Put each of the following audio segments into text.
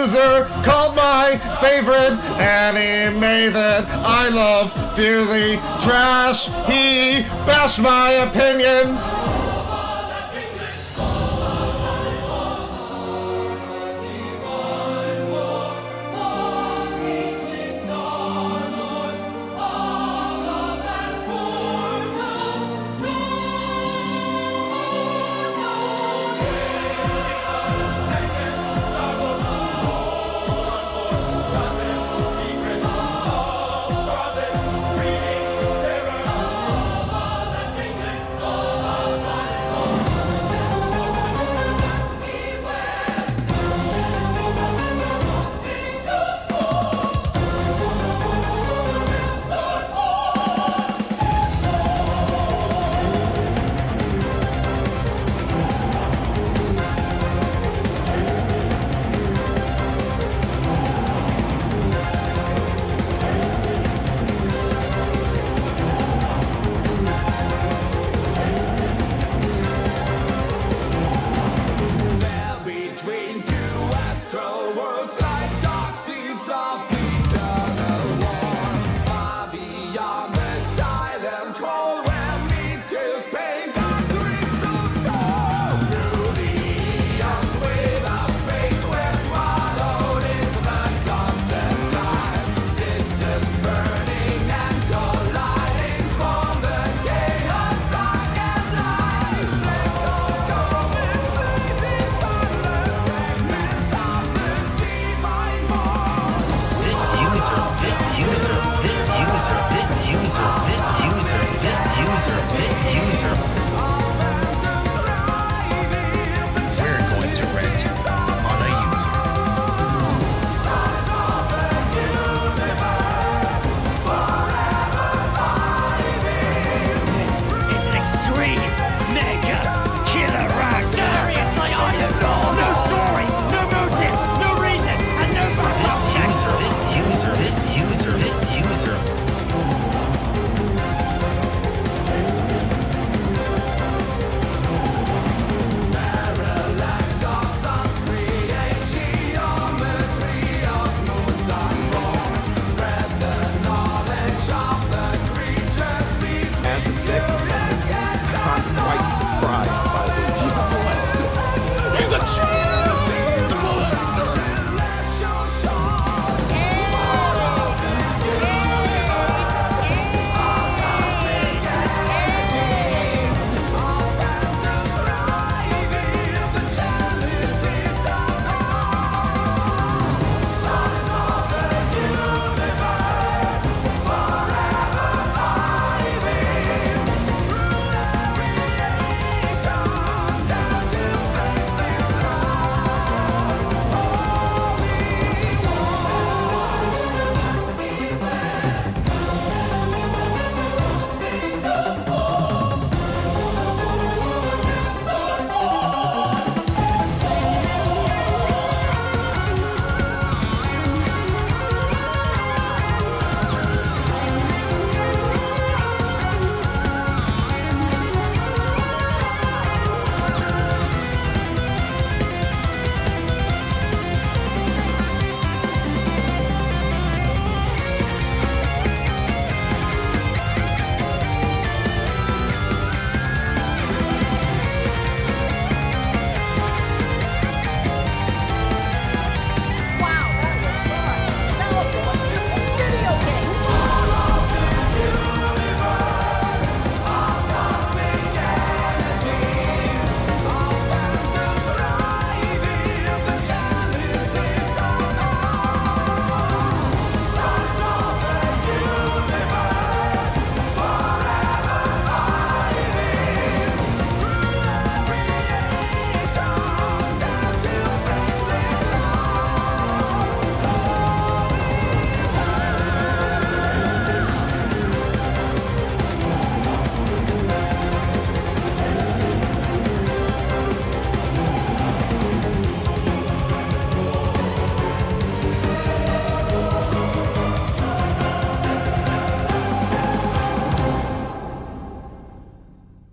user called my favorite anime that I love dearly. Trash, he bashed my opinion. We're going to rent on a user. It's an extreme, mega, killer rock. Seriously, I am not. No story, no motive, no reason, and no This user.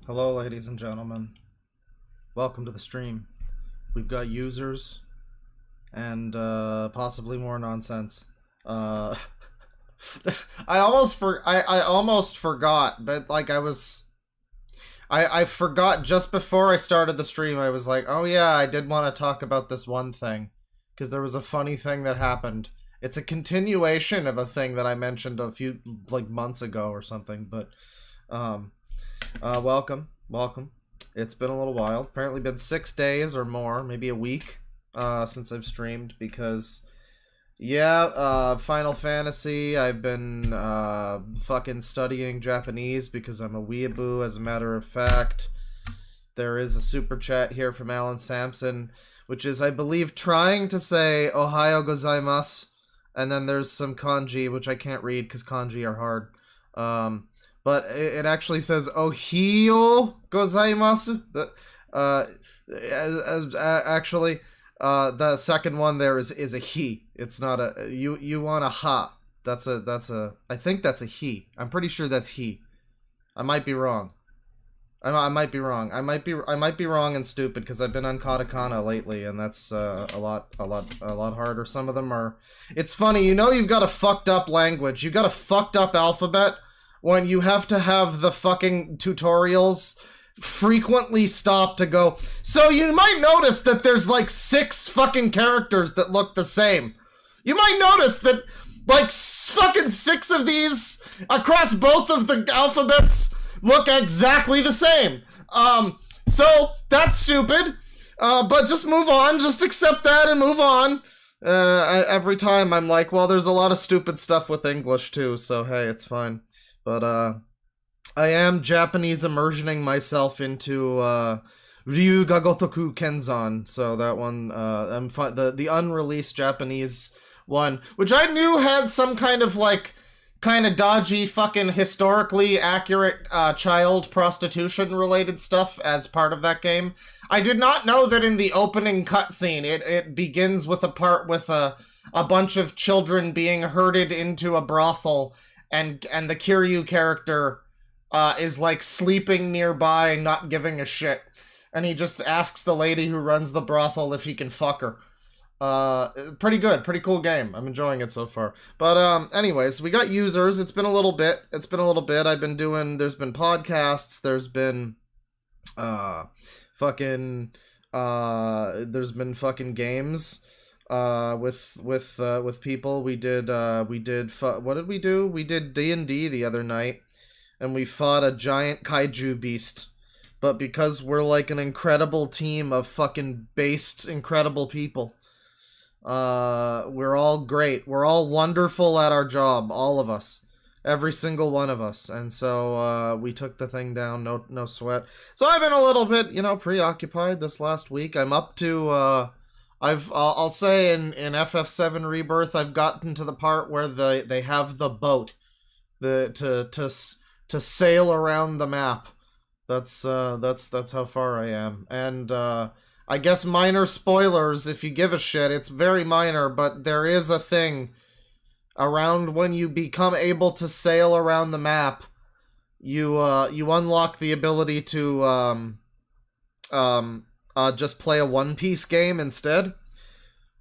Hello, ladies and gentlemen. Welcome to the stream. We've got users and possibly more nonsense. I almost forgot, but like I forgot just before I started the stream. I was like, oh yeah, I did want to talk about this one thing, because there was a funny thing that happened. It's a continuation of a thing that I mentioned a few like months ago or something. But welcome. It's been a little while. Apparently been 6 days or more, maybe a week, since I've streamed, because yeah, Final Fantasy, I've been fucking studying Japanese because I'm a weeaboo, as a matter of fact. There is a super chat here from Alan Sampson, which is, I believe, trying to say Ohayo gozaimasu, and then there's some kanji, which I can't read because kanji are hard. But it actually says Ohiyo gozaimasu. Actually, the second one there is a he. It's not a you want a ha. That's a I think that's a he. I'm pretty sure that's he. I might be wrong. I might be wrong. I might be wrong and stupid because I've been on katakana lately, and that's a lot harder. Some of them are. It's funny, you know, you've got a fucked up language. You got a fucked up alphabet when you have to have the fucking tutorials frequently stop to go, so you might notice that there's like 6 fucking characters that look the same. You might notice that like fucking 6 of these across both of the alphabets look exactly the same. So that's stupid. But just move on. Just accept that and move on. Every time I'm like, well, there's a lot of stupid stuff with English too, so hey, it's fine. But I am Japanese immersioning myself into Ryuga Gotoku Kenzan. So that one, the unreleased Japanese one, which I knew had some kind of dodgy fucking historically accurate child prostitution related stuff as part of that game. I did not know that in the opening cutscene it begins with a part with a bunch of children being herded into a brothel, and the Kiryu character is like sleeping nearby, not giving a shit, and he just asks the lady who runs the brothel if he can fuck her. Pretty good, pretty cool game. I'm enjoying it so far. But anyways, we got users. It's been a little bit. There's been podcasts, there's been there's been fucking games with people. What did we do? We did D&D the other night, and we fought a giant kaiju beast. But because we're like an incredible team of fucking based incredible people, we're all great. We're all wonderful at our job, all of us. Every single one of us. And so we took the thing down, no sweat. So I've been a little bit, preoccupied this last week. I'm up to I'll say in FF7 Rebirth, I've gotten to the part where they have the boat to sail around the map. That's how far I am. And I guess minor spoilers if you give a shit. It's very minor, but there is a thing around when you become able to sail around the map. You unlock the ability to just play a One Piece game instead.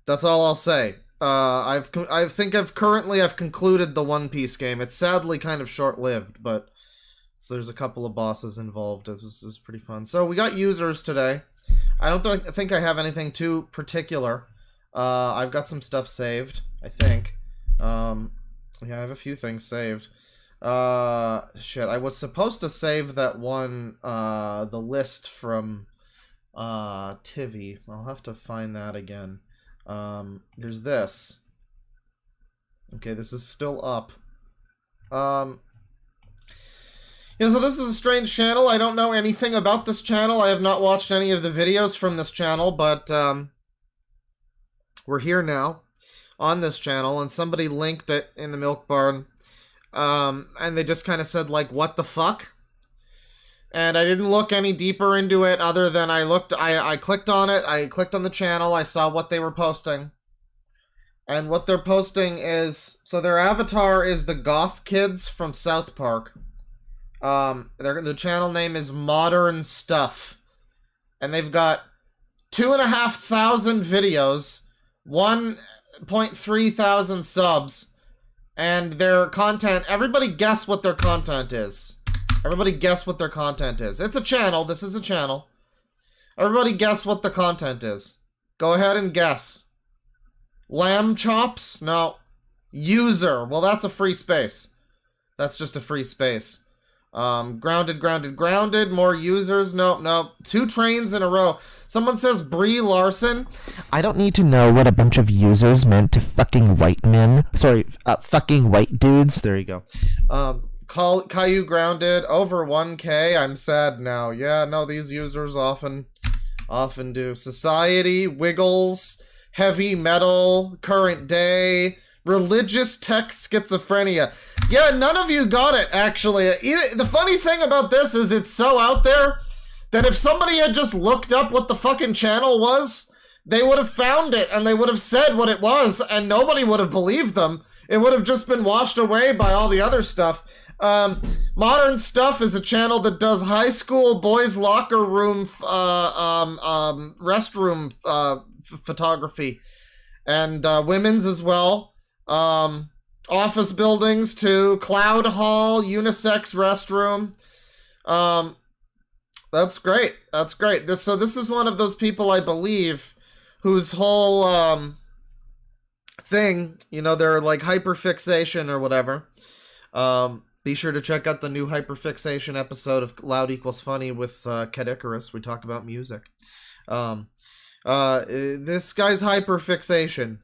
That's all I'll say. I think I've concluded the One Piece game. It's sadly kind of short-lived, but there's a couple of bosses involved. This was pretty fun. So we got users today. I don't think I have anything too particular. I've got some stuff saved, I think. Yeah, I have a few things saved. Shit, I was supposed to save that one, the list from Tivi. I'll have to find that again. There's this. Okay, this is still up. Yeah, so this is a strange channel. I don't know anything about this channel. I have not watched any of the videos from this channel, but we're here now on this channel, and somebody linked it in the Milk Barn, and they just kind of said, like, what the fuck? And I didn't look any deeper into it other than I clicked on it, I clicked on the channel, I saw what they were posting. And what they're posting is, so their avatar is the goth kids from South Park. The channel name is Modern Stuff. And they've got 2,500 videos 1.3 thousand subs, and their content, everybody guess what their content is. Everybody guess what their content is. It's a channel. This is a channel. Everybody guess what the content is. Go ahead and guess. Lamb chops? No. User. Well, that's a free space. That's just a free space. Grounded, grounded, grounded. More users. Nope, nope. 2 trains in a row. Someone says Brie Larson. I don't need to know what a bunch of users meant to fucking white men. Sorry, fucking white dudes. There you go. Caillou grounded. Over 1K. I'm sad now. Yeah, no, these users often do. Society, Wiggles, heavy metal, current day, religious tech, schizophrenia. Yeah, none of you got it, actually. The funny thing about this is it's so out there that if somebody had just looked up what the fucking channel was, they would have found it and they would have said what it was and nobody would have believed them. It would have just been washed away by all the other stuff. Modern Stuff is a channel that does high school boys' locker room, restroom photography, and women's as well. Office buildings too. Cloud Hall, unisex restroom. That's great. That's great. This is one of those people, I believe, whose whole thing, you know, they're like hyperfixation or whatever. Be sure to check out the new hyperfixation episode of Loud Equals Funny with Ket Icarus. We talk about music. This guy's hyperfixation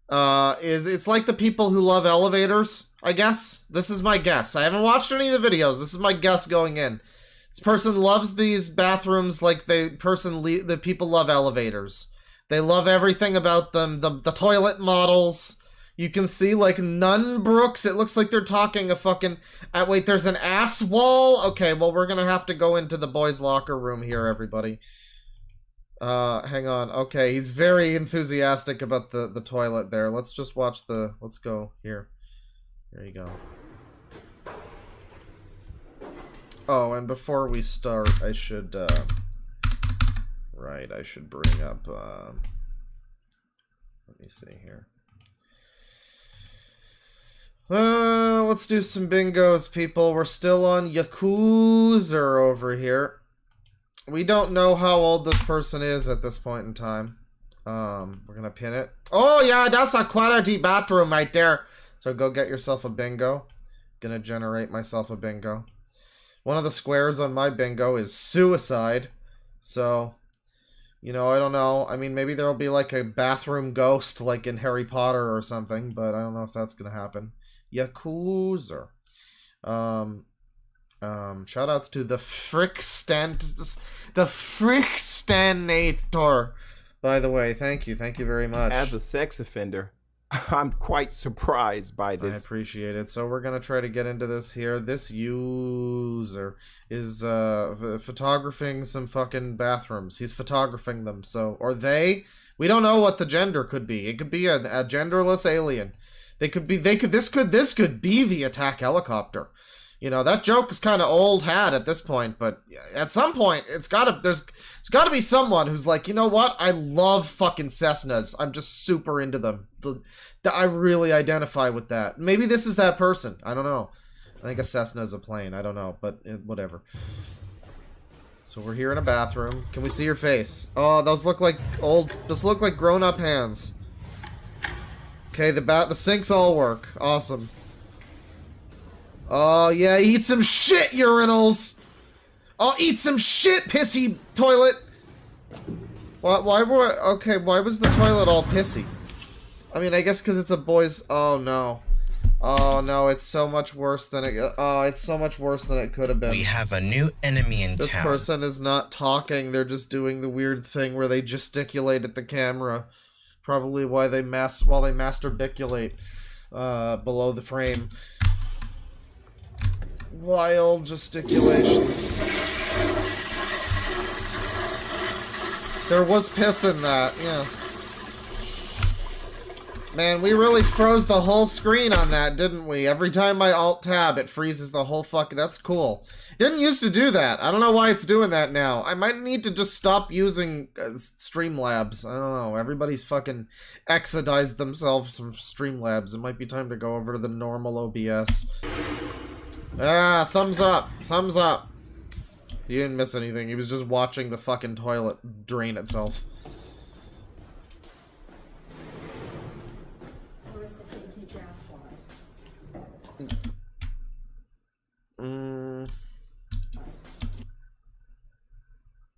it's like the people who love elevators, I guess. This is my guess. I haven't watched any of the videos. This is my guess going in. This person loves these bathrooms like the people love elevators. They love everything about them. The toilet models. You can see, like, Nunbrooks. It looks like they're talking a fucking... wait, there's an ass wall? Okay, well, we're gonna have to go into the boys' locker room here, everybody. Hang on. Okay, he's very enthusiastic about the toilet there. Let's just watch the... Let's go here. There you go. Oh, and before we start, I should, right, I should bring up, let me see here. Let's do some bingos, people. We're still on Yakuza over here. We don't know how old this person is at this point in time. We're gonna pin it. Oh, yeah, that's a quality bathroom right there. So go get yourself a bingo. Gonna generate myself a bingo. One of the squares on my bingo is suicide. So, you know, I don't know. I mean, maybe there'll be like a bathroom ghost like in Harry Potter or something, but I don't know if that's gonna happen. Yakuza. Shoutouts to the Frickstanator. By the way, thank you very much. As a sex offender, I'm quite surprised by this. I appreciate it. So we're gonna try to get into this here. This user is photographing some fucking bathrooms. He's photographing them. So, or they, we don't know what the gender could be. It could be a genderless alien. This could be the attack helicopter. You know, that joke is kind of old hat at this point, but at some point, there's gotta be someone who's like, you know what? I love fucking Cessnas. I'm just super into them. I really identify with that. Maybe this is that person. I don't know. I think a Cessna is a plane. I don't know, but whatever. So we're here in a bathroom. Can we see your face? Oh, those look like grown-up hands. Okay, the sinks all work. Awesome. Oh, yeah, eat some shit, urinals! I'll eat some shit, pissy toilet! Why was the toilet all pissy? I mean, I guess because it's a boy's... Oh, no. Oh, no, it's so much worse than it... Oh, it's so much worse than it could have been. We have a new enemy in town. This person is not talking, they're just doing the weird thing where they gesticulate at the camera. Probably while they masturbiculate below the frame. Wild gesticulations. There was piss in that, yes. Man, we really froze the whole screen on that, didn't we? Every time I alt-tab, it freezes the whole fucking... That's cool. Didn't used to do that. I don't know why it's doing that now. I might need to just stop using Streamlabs. I don't know. Everybody's fucking exodized themselves from Streamlabs. It might be time to go over to the normal OBS. Ah, thumbs up. Thumbs up. He didn't miss anything. He was just watching the fucking toilet drain itself.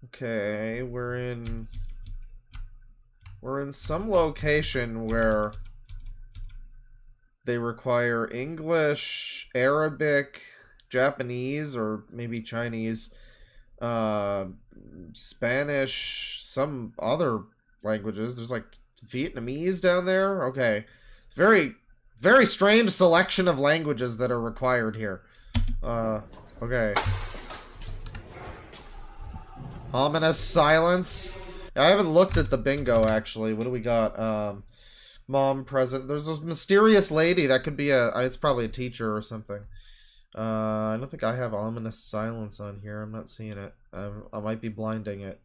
Okay, we're in some location where they require English, Arabic, Japanese, or maybe Chinese, Spanish, some other languages. There's like Vietnamese down there. Okay. Very, very strange selection of languages that are required here. Okay. Ominous silence. I haven't looked at the bingo, actually. What do we got? Mom present. There's a mysterious lady. That could be it's probably a teacher or something. I don't think I have ominous silence on here. I'm not seeing it. I might be blinding it.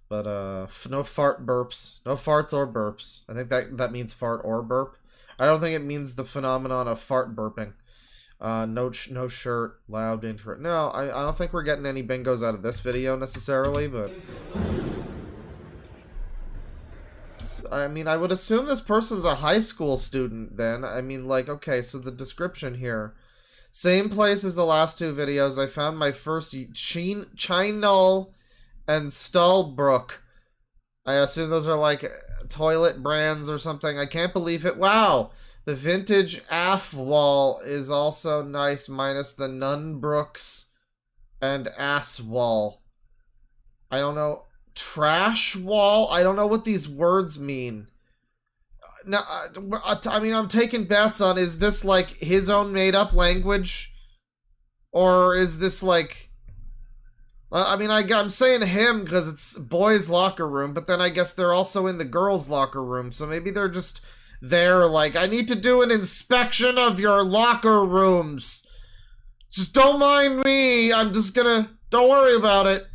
But, no fart burps. No farts or burps. I think that means fart or burp. I don't think it means the phenomenon of fart burping. No shirt, loud intro. No, I don't think we're getting any bingos out of this video necessarily, but... I mean, I would assume this person's a high school student then. I mean, like, okay, so the description here. Same place as the last two videos. I found my first Chinol and Stallbrook. I assume those are like toilet brands or something. I can't believe it. Wow! The vintage AF wall is also nice, minus the Nunbrooks and ass wall. I don't know. Trash wall? I don't know what these words mean. Now, I mean, I'm taking bets on, is this like his own made-up language? Or is this like... I mean, I'm saying him because it's boys' locker room, but then I guess they're also in the girls' locker room, so maybe they're just... They're like, I need to do an inspection of your locker rooms. Just don't mind me. I'm just gonna... Don't worry about it.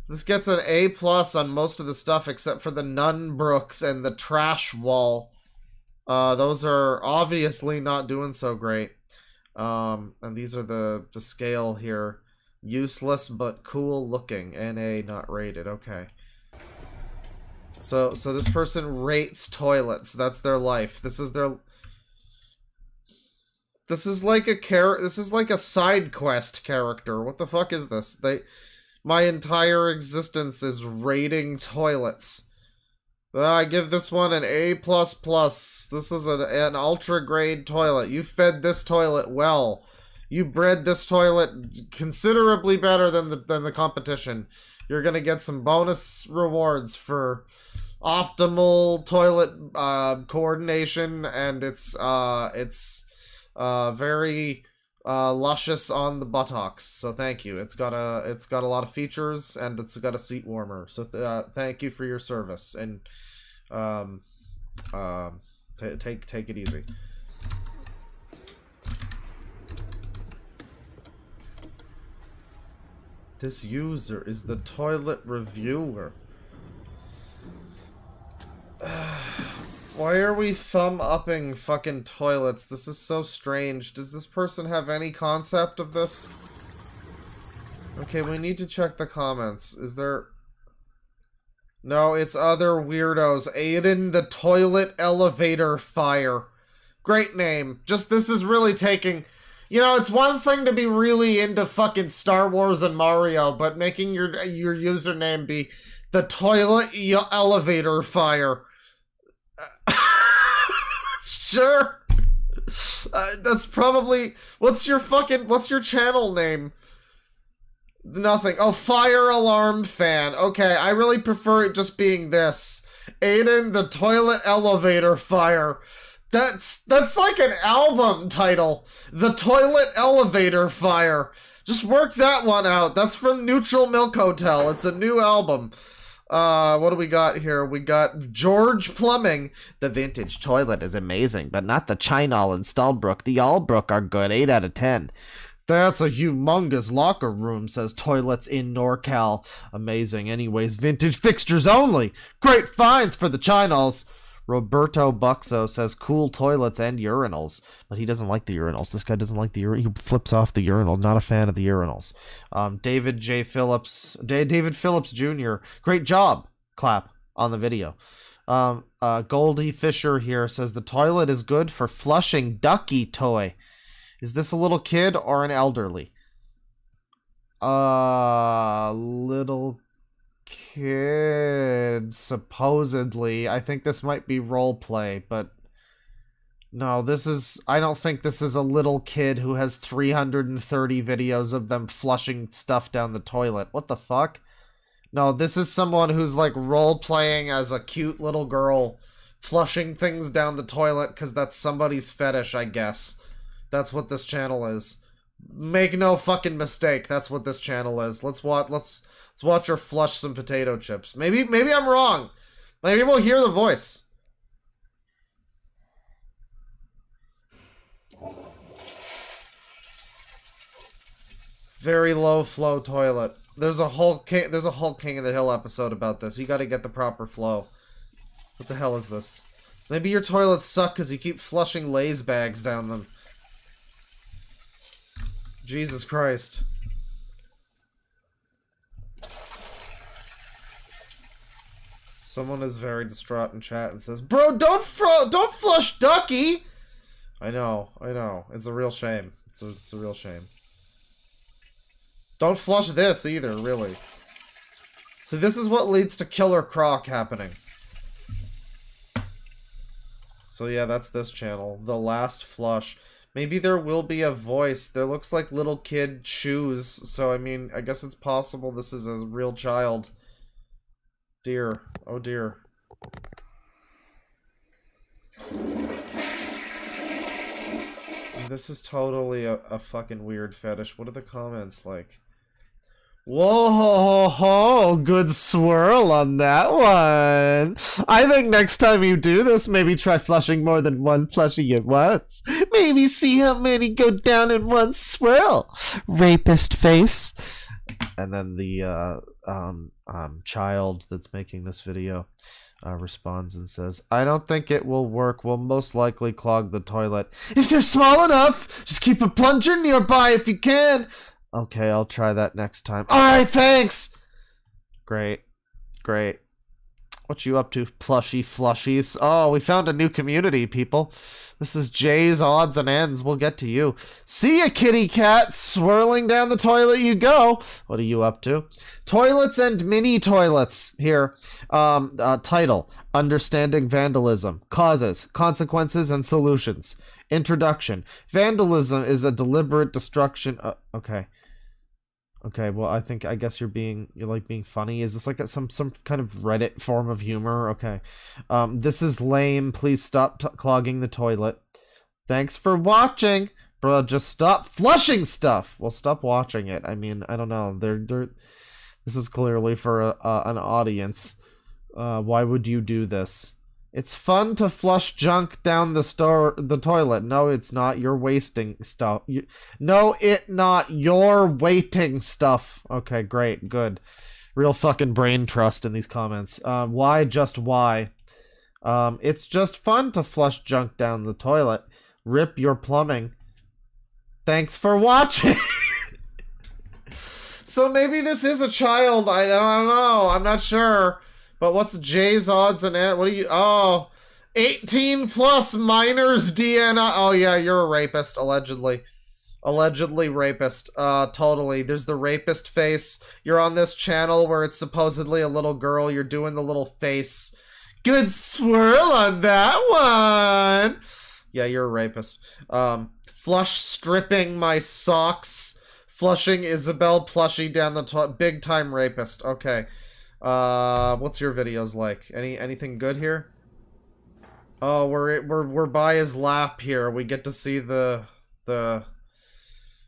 This gets an A+ on most of the stuff except for the Nunbrooks and the trash wall. Those are obviously not doing so great. And these are the scale here. Useless but cool looking. NA not rated. Okay. So this person rates toilets. That's their life. This is their... This is like a side quest character. What the fuck is this? My entire existence is rating toilets. I give this one an A++. This is an ultra grade toilet. You fed this toilet well. You bred this toilet considerably better than the competition. You're gonna get some bonus rewards for optimal toilet coordination, and it's very luscious on the buttocks. So thank you. It's got a lot of features, and it's got a seat warmer. So thank you for your service, and take it easy. This user is the toilet reviewer. Why are we thumb-upping fucking toilets? This is so strange. Does this person have any concept of this? Okay, we need to check the comments. Is there... No, it's other weirdos. Aiden the Toilet Elevator Fire. Great name. Just, this is really taking... You know, it's one thing to be really into fucking Star Wars and Mario, but making your username be the Toilet Elevator Fire. Sure. That's probably... What's your channel name? Nothing. Oh, Fire Alarm Fan. Okay, I really prefer it just being this. Aiden the Toilet Elevator Fire. That's like an album title. The Toilet Elevator Fire. Just work that one out. That's from Neutral Milk Hotel. It's a new album. What do we got here? We got George Plumbing. The vintage toilet is amazing, but not the Chinall and Stallbrook. The Allbrook are good, 8 out of 10. That's a humongous locker room, says Toilets in NorCal. Amazing. Anyways, vintage fixtures only. Great finds for the Chinalls. Roberto Buxo says cool toilets and urinals, but he doesn't like the urinals. This guy doesn't like the urinal. He flips off the urinal. Not a fan of the urinals. David Phillips Jr. Great job. Clap on the video. Goldie Fisher here says the toilet is good for flushing ducky toy. Is this a little kid or an elderly? Little kid, supposedly. I think this might be role play, but no, I don't think this is a little kid who has 330 videos of them flushing stuff down the toilet. What the fuck? No, this is someone who's like role playing as a cute little girl flushing things down the toilet because that's somebody's fetish, I guess. That's what this channel is. Make no fucking mistake. That's what this channel is. Let's watch her flush some potato chips. Maybe I'm wrong. Maybe we'll hear the voice. Very low flow toilet. There's a Hulk King of the Hill episode about this. You got to get the proper flow. What the hell is this? Maybe your toilets suck because you keep flushing Lay's bags down them. Jesus Christ. Someone is very distraught in chat and says, "Bro, don't flush Ducky!" I know. It's a real shame. It's a real shame. Don't flush this either, really. So this is what leads to Killer Croc happening. So yeah, that's this channel. The Last Flush. Maybe there will be a voice. There looks like little kid shoes. So, I mean, I guess it's possible this is a real child. Dear. Oh, dear. This is totally a fucking weird fetish. What are the comments like? Whoa, ho, ho, good swirl on that one. I think next time you do this, maybe try flushing more than one plushie at once. Maybe see how many go down in one swirl. Rapist face. And then the child that's making this video responds and says, I don't think it will work. We'll most likely clog the toilet. If they're small enough, just keep a plunger nearby if you can. Okay, I'll try that next time. Alright, thanks! Great. What you up to, plushy flushies? Oh, we found a new community, people. This is Jay's Odds and Ends. We'll get to you. See ya, kitty cat. Swirling down the toilet you go. What are you up to? Toilets and mini toilets. Here. Title. Understanding Vandalism. Causes, Consequences, and Solutions. Introduction. Vandalism is a deliberate destruction. Okay, well, I guess you're like being funny. Is this like some kind of Reddit form of humor? Okay. This is lame. Please stop clogging the toilet. Thanks for watching. Bro, just stop flushing stuff. Well, stop watching it. I mean, I don't know. This is clearly for an audience. Why would you do this? It's fun to flush junk down the toilet. No, it's not. You're wasting stuff. No, it not. You're waiting stuff. Okay, great, good. Real fucking brain trust in these comments. Why? Just why? It's just fun to flush junk down the toilet. Rip your plumbing. Thanks for watching. So maybe this is a child. I don't know. I'm not sure. But what's Jay's Odds and Ends? What are you? Oh, 18 plus minors DNA. Oh yeah, you're a rapist, allegedly. Allegedly rapist. Totally. There's the rapist face. You're on this channel where it's supposedly a little girl. You're doing the little face. Good swirl on that one. Yeah, you're a rapist. Flush stripping my socks. Flushing Isabel plushie down the toilet. Big time rapist. Okay. What's your videos like? Anything good here? Oh, we're by his lap here. We get to see the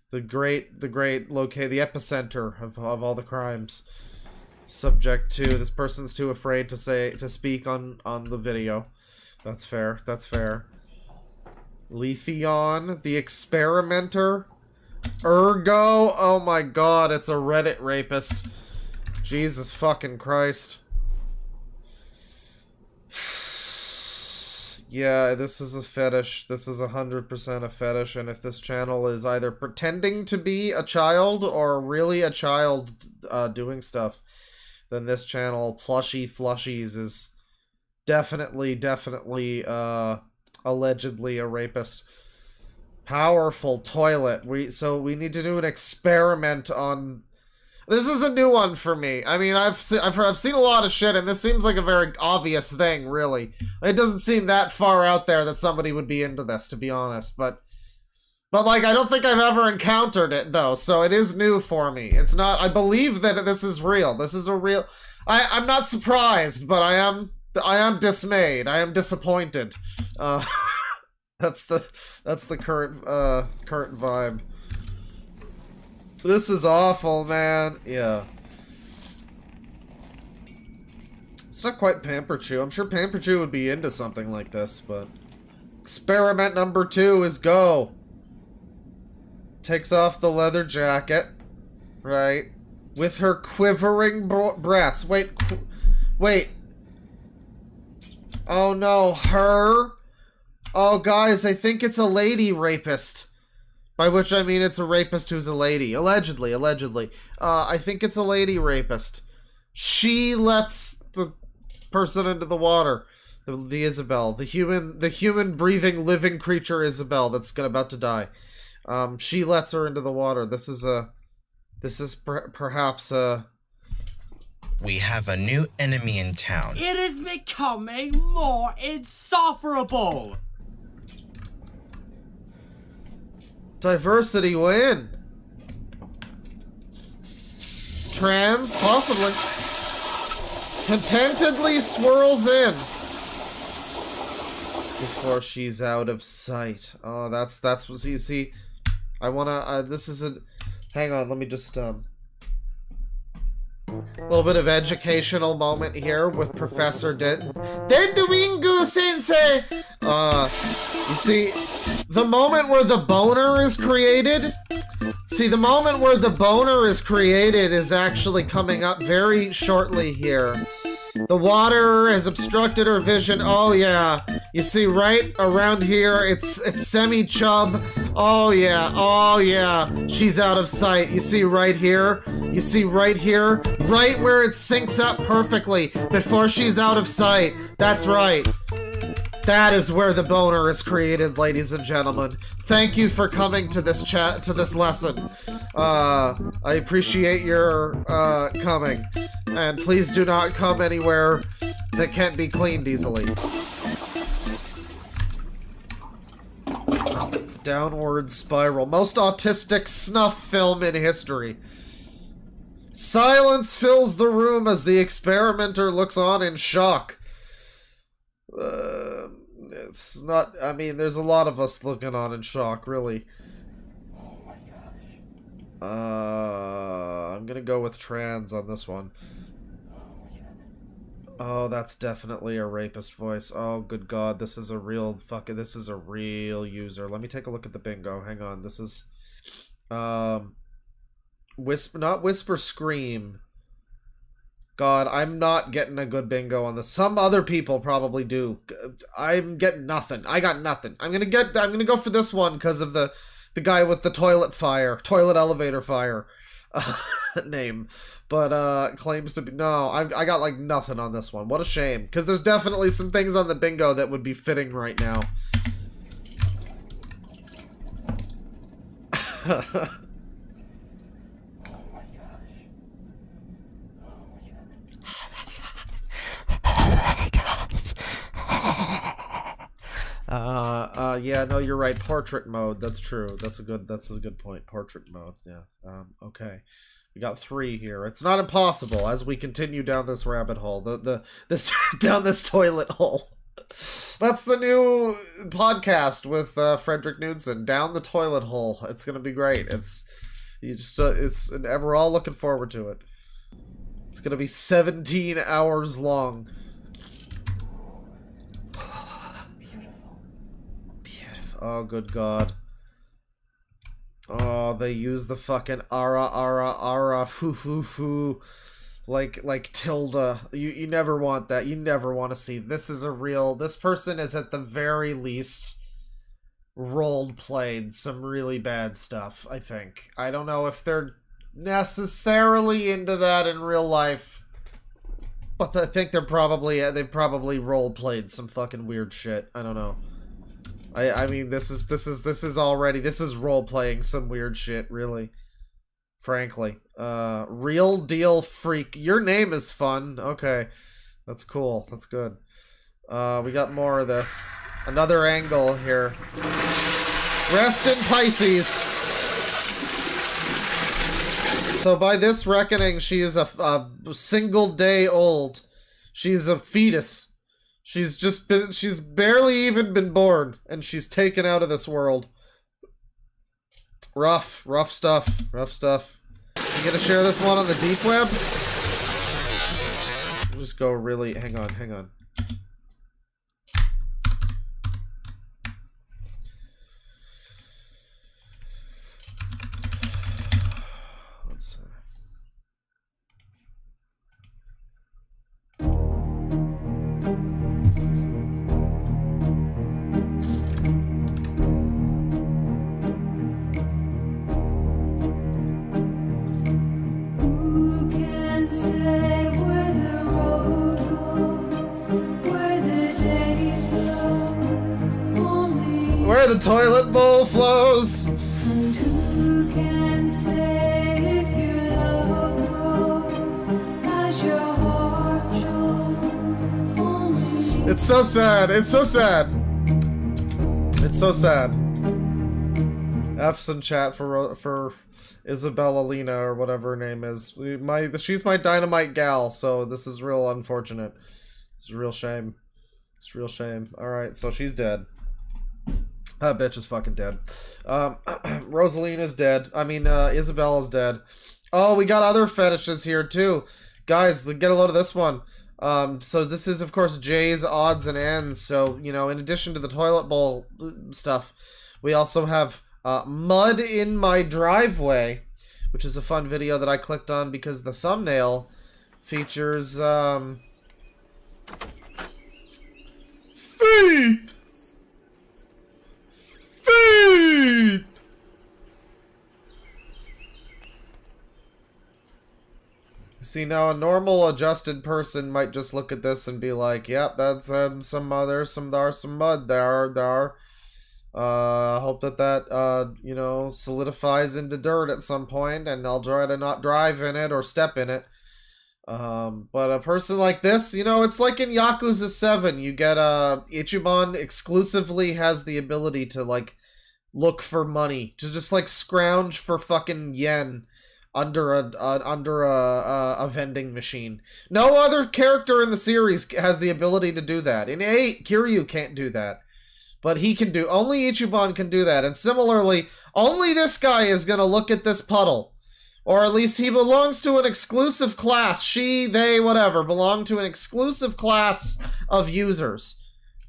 great the epicenter of all the crimes. Subject to this person's too afraid to speak on the video. That's fair. That's fair. Leafeon, the experimenter. Ergo. Oh my god, it's a Reddit rapist. Jesus fucking Christ. Yeah, this is a fetish. This is 100% a fetish, and if this channel is either pretending to be a child or really a child doing stuff, then this channel, Plushy Flushies, is definitely, allegedly a rapist. Powerful toilet. So we need to do an experiment on... This is a new one for me. I mean, I've seen a lot of shit, and this seems like a very obvious thing, really. It doesn't seem that far out there that somebody would be into this, to be honest. But like, I don't think I've ever encountered it, though, so it is new for me. It's not... I believe that this is real. This is a real... I'm not surprised, but I am dismayed. I am disappointed. That's the current vibe. This is awful, man. Yeah. It's not quite Pamperchew. I'm sure Pamperchew would be into something like this, but... Experiment number 2 is go. Takes off the leather jacket. Right. With her quivering breaths. Wait. Oh no, her? Oh, guys, I think it's a lady rapist. By which I mean it's a rapist who's a lady. Allegedly. I think it's a lady rapist. She lets the person into the water. The Isabel. The human breathing living creature Isabel that's about to die. She lets her into the water. This is perhaps a... We have a new enemy in town. It is becoming more insufferable. Diversity win. Trans, possibly. Contentedly swirls in. Before she's out of sight. Oh, that's what you see. I wanna, this is a, hang on, let me just, a little bit of educational moment here with Professor Dendwingu Sensei! You see, the moment where the boner is created... the moment where the boner is created is actually coming up very shortly here. The water has obstructed her vision. Oh yeah. You see right around here, it's semi-chub. Oh yeah. She's out of sight. You see right here? Right where it syncs up perfectly before she's out of sight. That's right. That is where the boner is created, ladies and gentlemen. Thank you for coming to this this lesson. I appreciate your coming. And please do not come anywhere that can't be cleaned easily. Downward spiral. Most autistic snuff film in history. Silence fills the room as the experimenter looks on in shock. It's not... I mean, there's a lot of us looking on in shock, really. Oh my gosh. I'm gonna go with trans on this one. Oh, that's definitely a rapist voice. Oh, good god, this is a real this is a real user. Let me take a look at the bingo. Hang on, this is... Whisper, Scream. God, I'm not getting a good bingo on this. Some other people probably do. I'm getting nothing. I got nothing. I'm gonna go for this one because of the guy with the toilet elevator fire name. But claims to be... No, I got like nothing on this one. What a shame. Because there's definitely some things on the bingo that would be fitting right now. Yeah, no, you're right. Portrait mode. That's true. That's a good point. Portrait mode. Yeah. Okay. We got 3 here. It's not impossible as we continue down this rabbit hole. Down this toilet hole. That's the new podcast with Frederick Knudsen. Down the toilet hole. It's gonna be great. We're all looking forward to it. It's gonna be 17 hours long. Beautiful. Oh, good God. Oh, they use the fucking ara, foo, foo, foo. Like tilde. You never want that. You never want to see. This is a real... This person is at the very least role-played some really bad stuff, I think. I don't know if they're necessarily into that in real life, but I think they've probably role-played some fucking weird shit. I don't know. I mean, this is role-playing some weird shit, really. Frankly. Real deal freak. Your name is fun. Okay. That's cool. That's good. We got more of this. Another angle here. Rest in Pisces. So by this reckoning, she is a single day old. She's a fetus. She's barely even been born, and she's taken out of this world. Rough stuff. You gonna share this one on the deep web? I'll just go really... Hang on. Let's see. Who can say where the road goes, where the day flows, only Where the toilet bowl flows. and who can say if your love grows as your heart shows, only It's so sad. It's so sad. It's so sad. F's in chat for Isabella Lena or whatever her name is. She's my dynamite gal, so this is real unfortunate. It's a real shame. It's a real shame. Alright, so she's dead. That bitch is fucking dead. Rosalina's dead. I mean, Isabella's dead. Oh, we got other fetishes here too. Guys, get a load of this one. So this is, of course, Jay's odds and ends. So, you know, in addition to the toilet bowl stuff, we also have Mud in My Driveway, which is a fun video that I clicked on because the thumbnail features, feet! Feet! See, now a normal adjusted person might just look at this and be like, yep, that's there's some mud there. I hope that you know, solidifies into dirt at some point, and I'll try to not drive in it or step in it. But a person like this, you know, it's like in Yakuza 7, you get, Ichiban exclusively has the ability to, like, look for money, to just, like, scrounge for fucking yen under a vending machine. No other character in the series has the ability to do that. In 8, Kiryu can't do that. But he can do... Only Ichiban can do that. And similarly, only this guy is gonna look at this puddle. Or at least he belongs to an exclusive class. She, they, whatever. Belong to an exclusive class of users.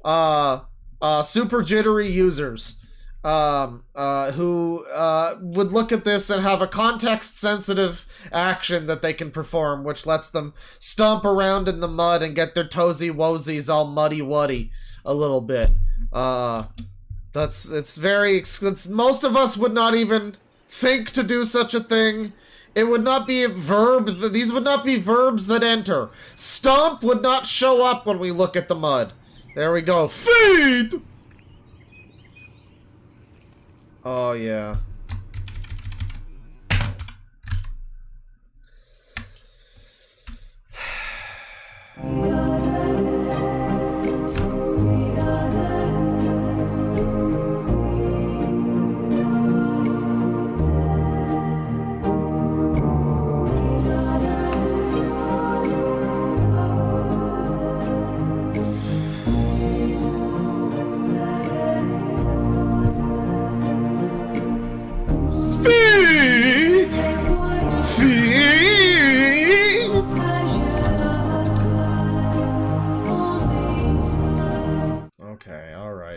Super jittery users. Who would look at this and have a context-sensitive action that they can perform, which lets them stomp around in the mud and get their toesy-woesies all muddy-wuddy a little bit. Most of us would not even think to do such a thing. It would not be a verb. These would not be verbs that enter. Stomp would not show up when we look at the mud. There we go. Feed! Oh, yeah.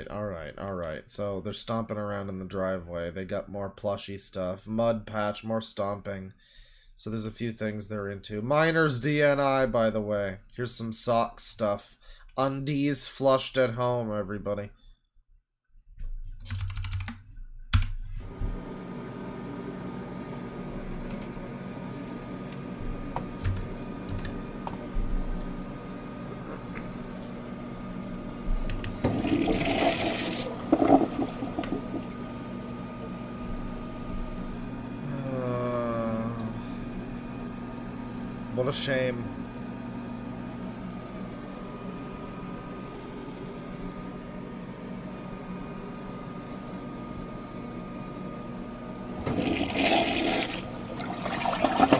Alright. So they're stomping around in the driveway. They got more plushy stuff. Mud patch, more stomping. So there's a few things they're into. Miners DNI, by the way. Here's some sock stuff. Undies flushed at home, everybody. What a shame.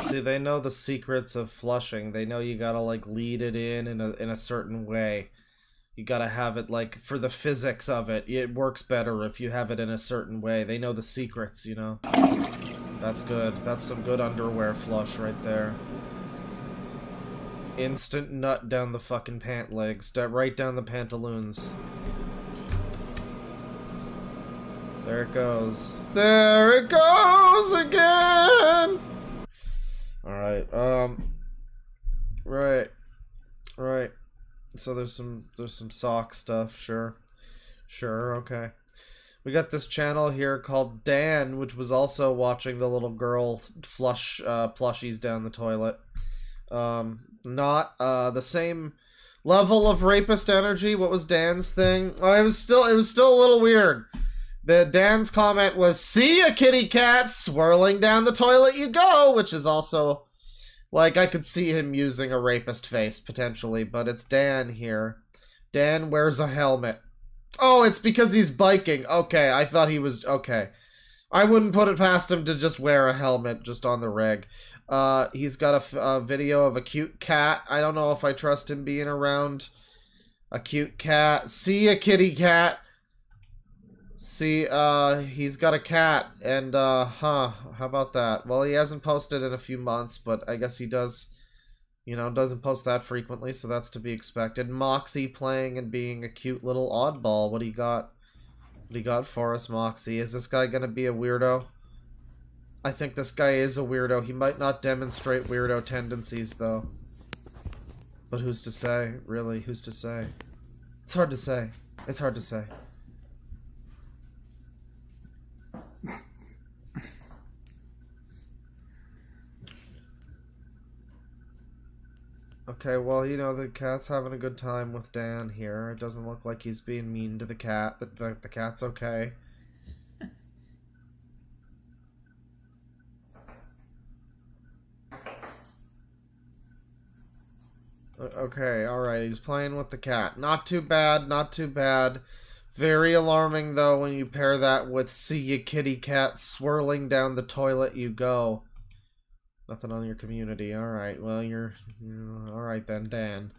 See, they know the secrets of flushing. They know you gotta, like, lead it in a certain way. You gotta have it, like, for the physics of it. It works better if you have it in a certain way. They know the secrets, you know? That's good. That's some good underwear flush right there. Instant nut down the fucking pant legs. Right down the pantaloons. There it goes. There it goes again! Alright, Right. So there's some sock stuff, sure. Sure, okay. We got this channel here called Dan, which was also watching the little girl flush plushies down the toilet. Not the same level of rapist energy. What was Dan's thing? Oh, it was still a little weird. Dan's comment was, "See a kitty cat swirling down the toilet you go," which is also, like, I could see him using a rapist face potentially, but it's Dan here. Dan wears a helmet. Oh, it's because he's biking. Okay, I thought he was okay. I wouldn't put it past him to just wear a helmet just on the reg. He's got a video of a cute cat. I don't know if I trust him being around a cute cat. See a kitty cat. See, he's got a cat, and, how about that? Well, he hasn't posted in a few months, but I guess he does, you know, doesn't post that frequently, so that's to be expected. Moxie playing and being a cute little oddball. What do you got? What do you got for us, Moxie? Is this guy gonna be a weirdo? I think this guy is a weirdo. He might not demonstrate weirdo tendencies, though. But who's to say? Really, who's to say? It's hard to say. It's hard to say. Okay, well, you know, the cat's having a good time with Dan here. It doesn't look like he's being mean to the cat. The cat's okay. Okay, alright, he's playing with the cat. Not too bad, not too bad. Very alarming, though, when you pair that with "see ya kitty cat swirling down the toilet you go." Nothing on your community. Alright, well, you're alright then, Dan.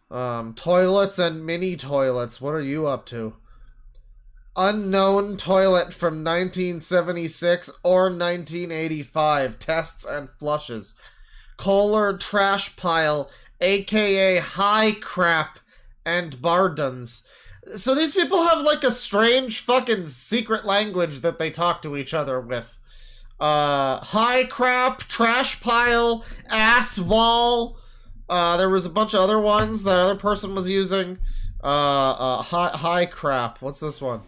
Toilets and mini toilets. What are you up to? Unknown toilet from 1976 or 1985. Tests and flushes. Kohler trash pile, aka high crap and bardons. So these people have like a strange fucking secret language that they talk to each other with. High crap, trash pile, ass wall. There was a bunch of other ones that other person was using. High crap. What's this one?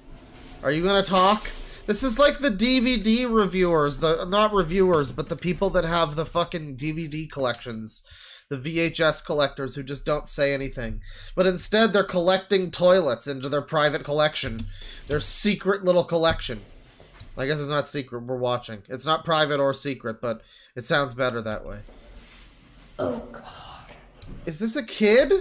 Are you gonna talk? This is like the DVD reviewers, not reviewers, but the people that have the fucking DVD collections. The VHS collectors who just don't say anything. But instead they're collecting toilets into their private collection. Their secret little collection. I guess it's not secret, we're watching. It's not private or secret, but it sounds better that way. Oh, God. Is this a kid?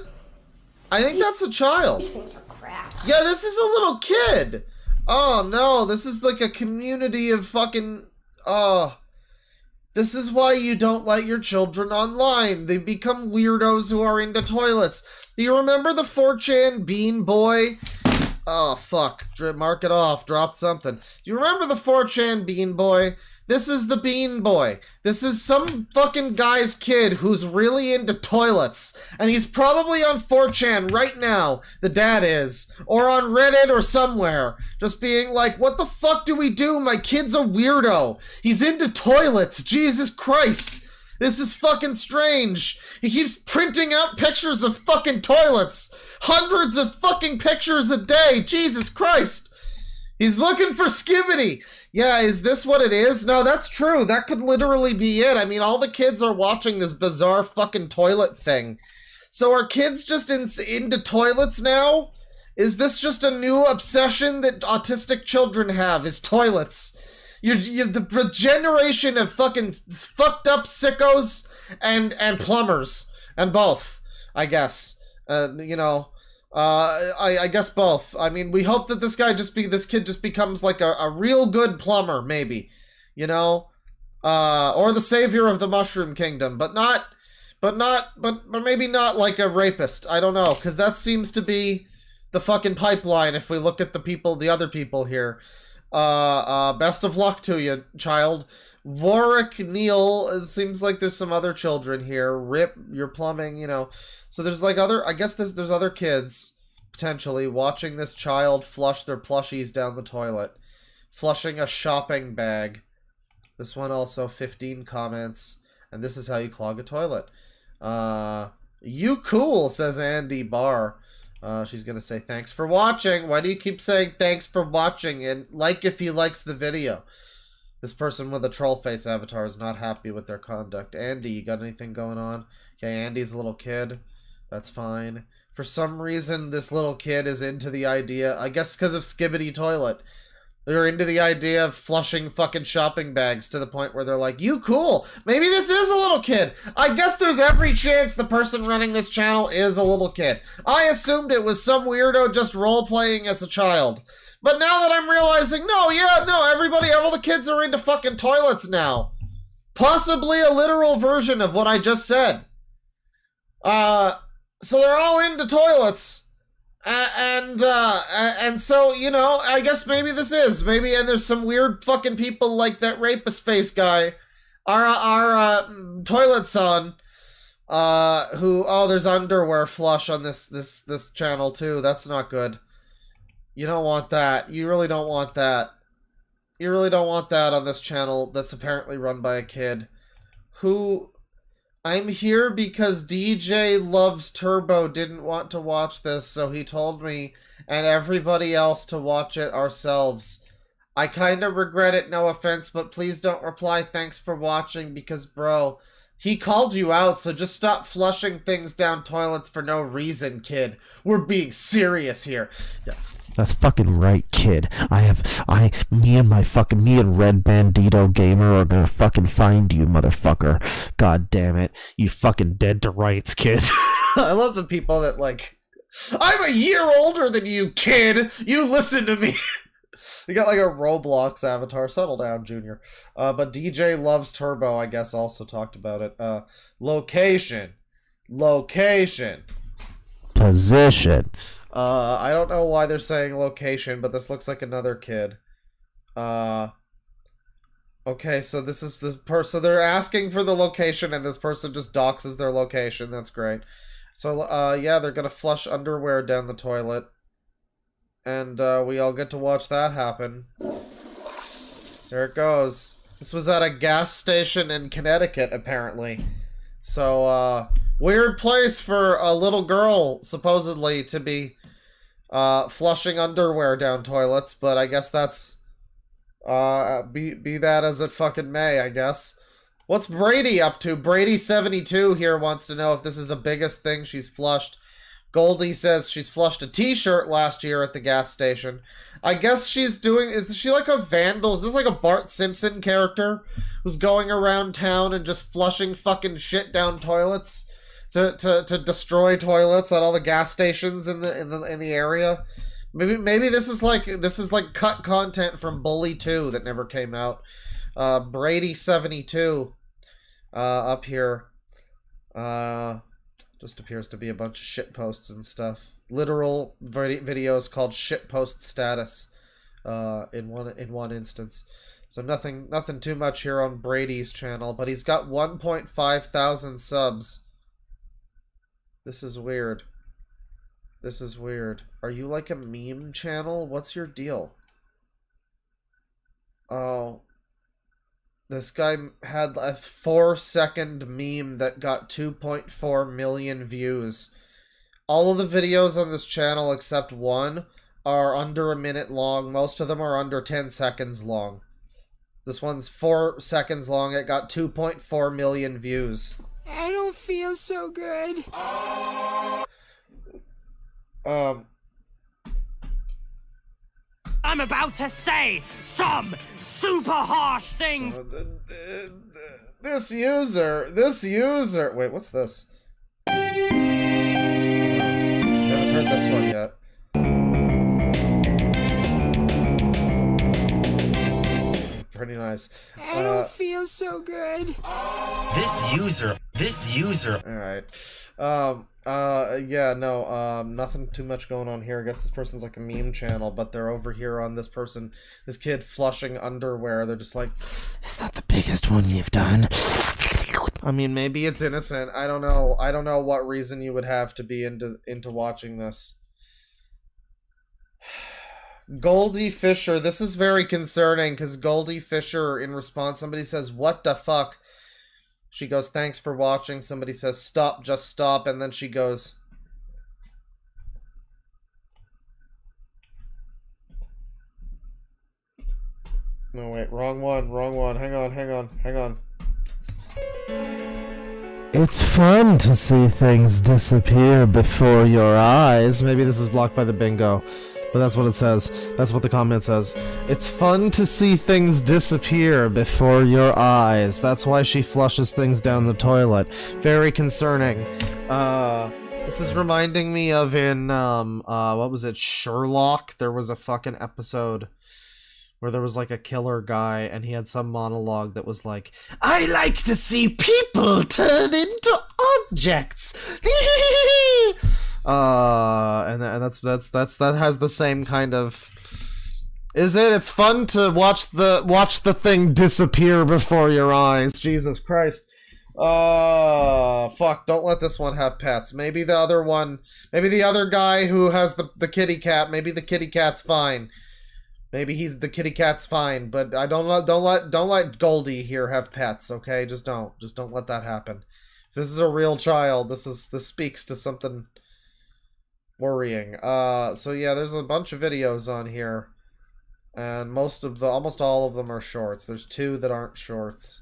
I think that's a child. These things are crap. Yeah, this is a little kid. Oh, no, this is like a community of fucking... This is why you don't let your children online. They become weirdos who are into toilets. Do you remember the 4chan Bean Boy? Oh, fuck. Mark it off. Drop something. Do you remember the 4chan Bean Boy? This is the Bean Boy. This is some fucking guy's kid who's really into toilets. And he's probably on 4chan right now, the dad is. Or on Reddit or somewhere. Just being like, what the fuck do we do? My kid's a weirdo. He's into toilets. Jesus Christ. This is fucking strange. He keeps printing out pictures of fucking toilets. Hundreds of fucking pictures a day. Jesus Christ. He's looking for Skibbity. Yeah, is this what it is? No, that's true. That could literally be it. I mean, all the kids are watching this bizarre fucking toilet thing. So are kids just into toilets now? Is this just a new obsession that autistic children have, is toilets? You're the generation of fucking fucked up sickos and plumbers. And both, I guess. I guess both. I mean, we hope that this kid just becomes like a real good plumber, maybe, or the savior of the Mushroom Kingdom, but maybe not like a rapist. I don't know, because that seems to be the fucking pipeline if we look at the other people here. Best of luck to you, child. Warwick Neal, it seems like there's some other children here. Rip, your plumbing, So there's like there's other kids, potentially, watching this child flush their plushies down the toilet. Flushing a shopping bag. This one also, 15 comments. And this is how you clog a toilet. You cool, says Andy Barr. She's gonna say, thanks for watching. Why do you keep saying thanks for watching? And like if he likes the video. This person with a troll face avatar is not happy with their conduct. Andy, you got anything going on? Okay, Andy's a little kid. That's fine. For some reason, this little kid is into the idea, I guess because of Skibbity Toilet. They're into the idea of flushing fucking shopping bags to the point where they're like, you cool. Maybe this is a little kid. I guess there's every chance the person running this channel is a little kid. I assumed it was some weirdo just role-playing as a child. But now that I'm realizing, all the kids are into fucking toilets now. Possibly a literal version of what I just said. So they're all into toilets. And so, I guess maybe this is. And there's some weird fucking people like that rapist face guy. Our toilet son. There's underwear flush on this channel too. That's not good. You don't want that. You really don't want that. You really don't want that on this channel that's apparently run by a kid. I'm here because DJ Loves Turbo didn't want to watch this, so he told me and everybody else to watch it ourselves. I kinda regret it, no offense, but please don't reply thanks for watching because, bro, he called you out, so just stop flushing things down toilets for no reason, kid. We're being serious here. Yeah. That's fucking right, kid. Me and Red Bandito Gamer are gonna fucking find you, motherfucker. God damn it. You fucking dead to rights, kid. I love the people that, like, I'm a year older than you, kid! You listen to me! You got, like, a Roblox avatar. Settle down, Junior. But DJ Loves Turbo, I guess, also talked about it. Location. Position. I don't know why they're saying location, but this looks like another kid. Okay, so so they're asking for the location, and this person just doxes their location. That's great. So, yeah, they're gonna flush underwear down the toilet. And, we all get to watch that happen. There it goes. This was at a gas station in Connecticut, apparently. So, weird place for a little girl, supposedly, to be flushing underwear down toilets, but I guess that's be that as it fucking may, I guess. What's Brady up to? Brady72 here wants to know if this is the biggest thing she's flushed. Goldie says she's flushed a t-shirt last year at the gas station. I guess is she like a vandal? Is this like a Bart Simpson character who's going around town and just flushing fucking shit down toilets to destroy toilets at all the gas stations in the area? Maybe this is like cut content from Bully 2 that never came out. Brady72 up here just appears to be a bunch of shit posts and stuff. Literal videos called shit post status in one instance. So nothing too much here on Brady's channel, but he's got 1.5 thousand subs. This is weird. This is weird. Are you like a meme channel? What's your deal? Oh. This guy had a 4-second meme that got 2.4 million views. All of the videos on this channel except one are under a minute long. Most of them are under 10 seconds long. This one's 4 seconds long. It got 2.4 million views. I don't feel so good. I'm about to say some super harsh things. So, this user, wait, what's this? Haven't heard this one yet. Pretty nice. I don't feel so good. This user. Alright. Yeah, no, nothing too much going on here. I guess this person's like a meme channel, but they're over here on this kid flushing underwear. They're just like, Is that the biggest one you've done? I mean, maybe it's innocent. I don't know. I don't know what reason you would have to be into watching this. Goldie Fisher, this is very concerning, because Goldie Fisher, in response, somebody says, "What the fuck?" She goes, "Thanks for watching." Somebody says, "Stop, just stop," and then she goes, no, wait, wrong one, hang on. It's fun to see things disappear before your eyes. Maybe this is blocked by the bingo. But that's what it says. That's what the comment says. It's fun to see things disappear before your eyes. That's why she flushes things down the toilet. Very concerning. This is reminding me of in, what was it, Sherlock? There was a fucking episode where there was like a killer guy and he had some monologue that was like, "I like to see people turn into objects." And that has the same kind of, is it? It's fun to watch the thing disappear before your eyes. Jesus Christ. Fuck, don't let this one have pets. Maybe the other guy who has the kitty cat, maybe the kitty cat's fine. Maybe the kitty cat's fine, but I don't let Goldie here have pets, okay? Just don't let that happen. If this is a real child, this speaks to something worrying. So yeah, there's a bunch of videos on here, and almost all of them are shorts. There's 2 that aren't shorts.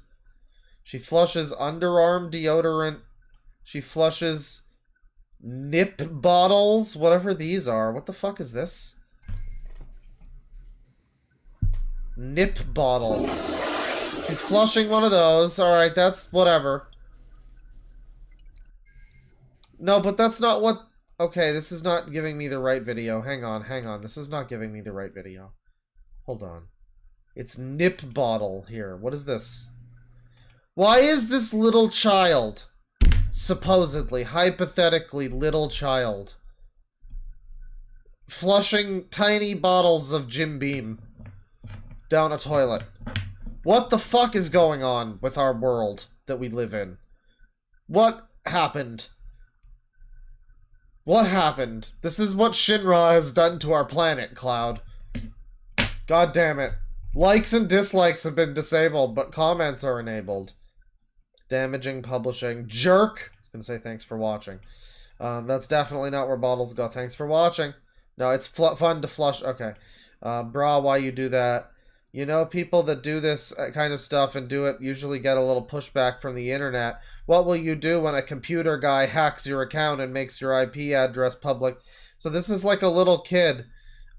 She flushes underarm deodorant. She flushes nip bottles, whatever these are. What the fuck is this? Nip bottle. She's flushing one of those. Alright, that's whatever. No, but that's not what... Okay, this is not giving me the right video. Hang on. This is not giving me the right video. Hold on. It's nip bottle here. What is this? Why is this little child, supposedly, hypothetically little child, flushing tiny bottles of Jim Beam down a toilet? What the fuck is going on with our world that we live in? What happened? What happened? This is what Shinra has done to our planet, Cloud. God damn it. Likes and dislikes have been disabled, but comments are enabled. Damaging publishing. Jerk! I was gonna say thanks for watching. That's definitely not where bottles go. Thanks for watching. No, it's fun to flush. Okay. Brah, why you do that? You know, people that do this kind of stuff and do it usually get a little pushback from the internet. What will you do when a computer guy hacks your account and makes your IP address public? So this is like a little kid.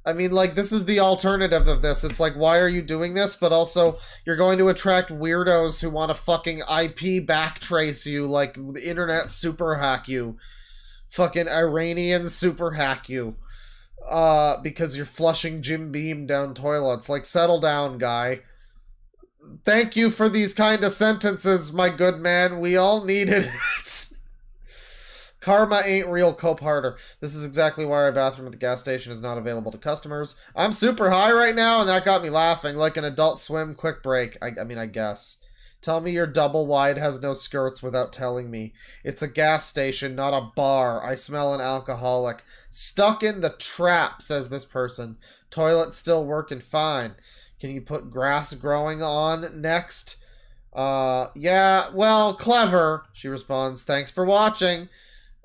I mean, like, this is the alternative of this. It's like, why are you doing this? But also, you're going to attract weirdos who want to fucking IP backtrace you, like, the internet super hack you. Fucking Iranian super hack you. Because you're flushing Jim Beam down toilets. Like, settle down, guy. Thank you for these kind of sentences, my good man. We all needed it. Karma ain't real, Cope Harder. This is exactly why our bathroom at the gas station is not available to customers. I'm super high right now, and that got me laughing like an Adult Swim quick break. I mean, I guess. Tell me your double wide has no skirts without telling me. It's a gas station, not a bar. I smell an alcoholic. Stuck in the trap, says this person. Toilet still working fine. Can you put grass growing on next? Yeah, well, clever, she responds. Thanks for watching.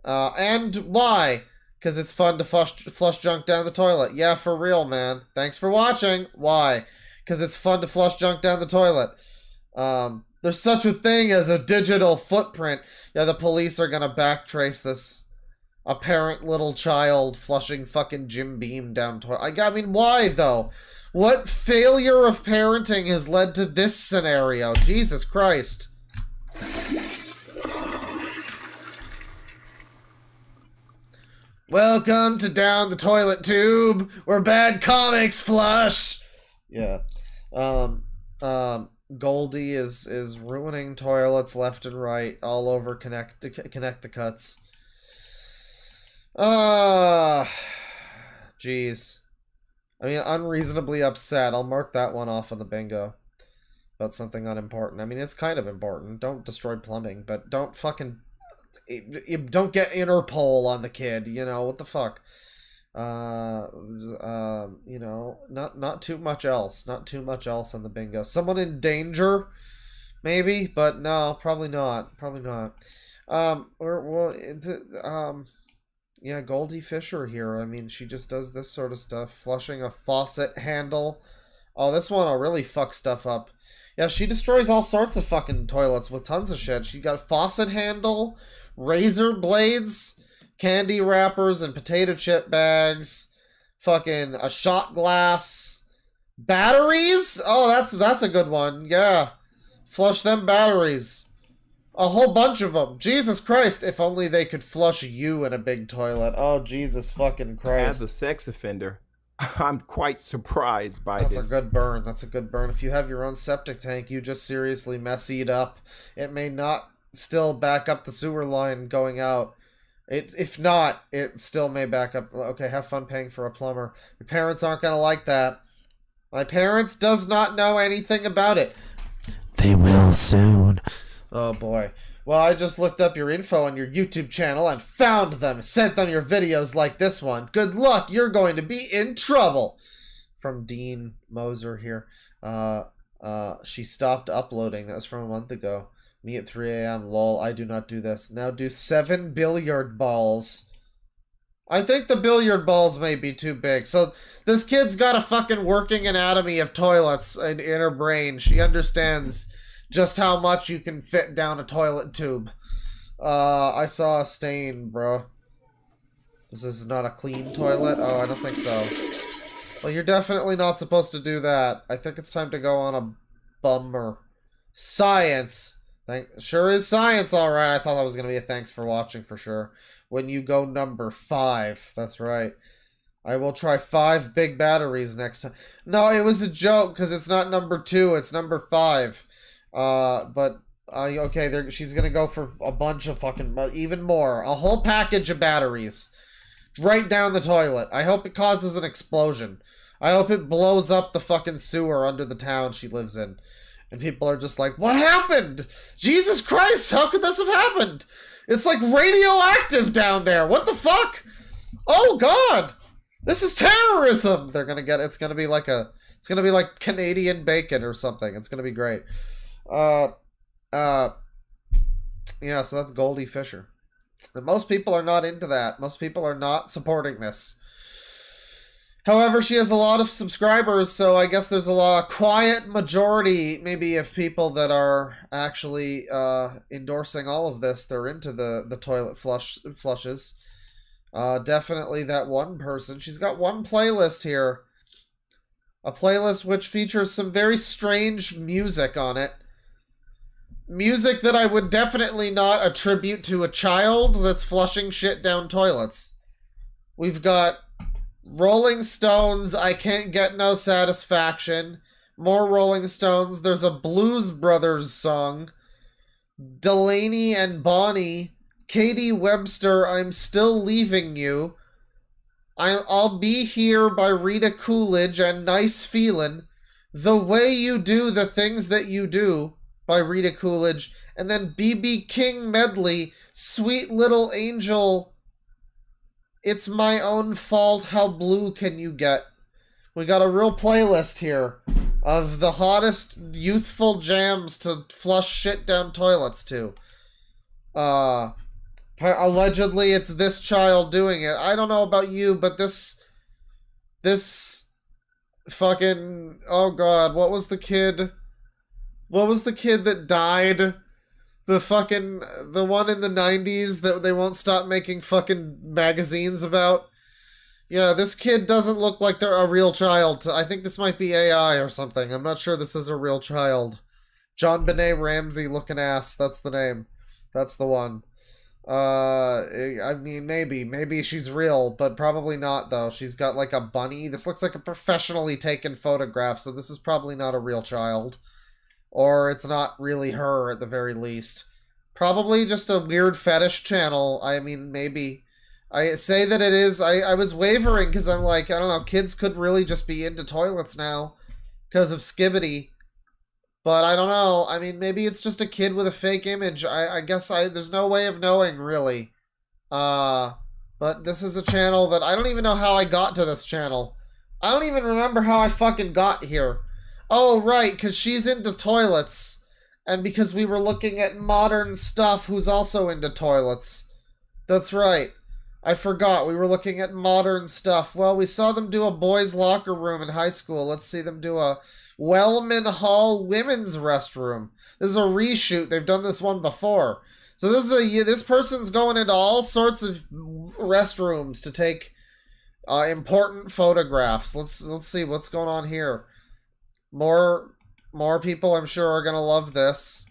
And why? Because it's fun to flush junk down the toilet. Yeah, for real, man. Thanks for watching. Why? Because it's fun to flush junk down the toilet. There's such a thing as a digital footprint. Yeah, the police are gonna backtrace this apparent little child flushing fucking Jim Beam down toilet. I mean, why, though? What failure of parenting has led to this scenario? Jesus Christ. Welcome to Down the Toilet Tube, where bad comics flush. Yeah. Goldie is ruining toilets left and right all over Connect the Cuts. Jeez. I mean, unreasonably upset. I'll mark that one off on the bingo. About something unimportant. I mean, it's kind of important. Don't destroy plumbing, but don't fucking... Don't get Interpol on the kid, you know? What the fuck? You know, not too much else. Not too much else on the bingo. Someone in danger? Maybe? But no, probably not. Probably not. Yeah, Goldie Fisher here. I mean, she just does this sort of stuff. Flushing a faucet handle. Oh, this one will really fuck stuff up. Yeah, she destroys all sorts of fucking toilets with tons of shit. She got a faucet handle, razor blades, candy wrappers and potato chip bags, fucking a shot glass, batteries? Oh, that's a good one. Yeah. Flush them batteries. A whole bunch of them. Jesus Christ, if only they could flush you in a big toilet. Oh, Jesus fucking Christ. As a sex offender, I'm quite surprised by That's this. a good burn. That's a good burn. If you have your own septic tank, you just seriously messy it up. It may not still back up the sewer line going out. If not, it still may back up. Okay, have fun paying for a plumber. Your parents aren't going to like that. My parents does not know anything about it. They will soon. Oh boy. Well, I just looked up your info on your YouTube channel and found them. Sent them your videos like this one. Good luck. You're going to be in trouble. From Dean Moser here. She stopped uploading. That was from a month ago. Me at 3 a.m. Lol. I do not do this. Now do 7 billiard balls. I think the billiard balls may be too big. So this kid's got a fucking working anatomy of toilets in her brain. She understands just how much you can fit down a toilet tube. I saw a stain, bro. This is not a clean toilet? Oh, I don't think so. Well, you're definitely not supposed to do that. I think it's time to go on a bummer. Science. Sure is science, alright. I thought that was going to be a thanks for watching for sure. When you go number 5. That's right. I will try 5 big batteries next time. No, it was a joke, because it's not number 2, it's number 5. Okay, she's gonna go for a bunch of fucking, even more. A whole package of batteries. Right down the toilet. I hope it causes an explosion. I hope it blows up the fucking sewer under the town she lives in. And people are just like, what happened? Jesus Christ, how could this have happened? It's like radioactive down there. What the fuck? Oh God. This is terrorism. They're gonna get, it's gonna be like Canadian bacon or something. It's gonna be great. Yeah, so that's Goldie Fisher. And most people are not into that. Most people are not supporting this. However, she has a lot of subscribers, so I guess there's a quiet majority, maybe, of people that are actually endorsing all of this. They're into the toilet flushes. Definitely that one person. She's got one playlist here. A playlist which features some very strange music on it. Music that I would definitely not attribute to a child that's flushing shit down toilets. We've got Rolling Stones, I Can't Get No Satisfaction. More Rolling Stones. There's a Blues Brothers song. Delaney and Bonnie, Katie Webster, I'm still leaving you. I'll be here by Rita Coolidge and Nice Feelin'. The Way You Do the Things That You Do by Rita Coolidge. And then BB King medley, Sweet Little Angel. It's My Own Fault, How Blue Can You Get? We got a real playlist here of the hottest youthful jams to flush shit down toilets to. Allegedly, it's this child doing it. I don't know about you, but this fucking, oh god, what was the kid that died? The one in the 90s that they won't stop making fucking magazines about? Yeah, this kid doesn't look like they're a real child. I think this might be AI or something. I'm not sure this is a real child. John Benet Ramsey looking ass, that's the name. That's the one. I mean, maybe she's real, but probably not, though. She's got, like, a bunny. This looks like a professionally taken photograph, so this is probably not a real child. Or it's not really her, at the very least. Probably just a weird fetish channel. I mean, maybe. I say that it is. I was wavering, because I'm like, I don't know, kids could really just be into toilets now, because of Skibbity. But I don't know. I mean, maybe it's just a kid with a fake image. I guess there's no way of knowing, really. But this is a channel that I don't even know how I got to this channel. I don't even remember how I fucking got here. Oh, right, because she's into toilets. And because we were looking at Modern Stuff, who's also into toilets. That's right. I forgot. We were looking at Modern Stuff. Well, we saw them do a boys' locker room in high school. Let's see them do a Wellman Hall women's restroom. This is a reshoot. They've done this one before. So this person's going into all sorts of restrooms to take important photographs. Let's see what's going on here. More people, I'm sure, are gonna love this.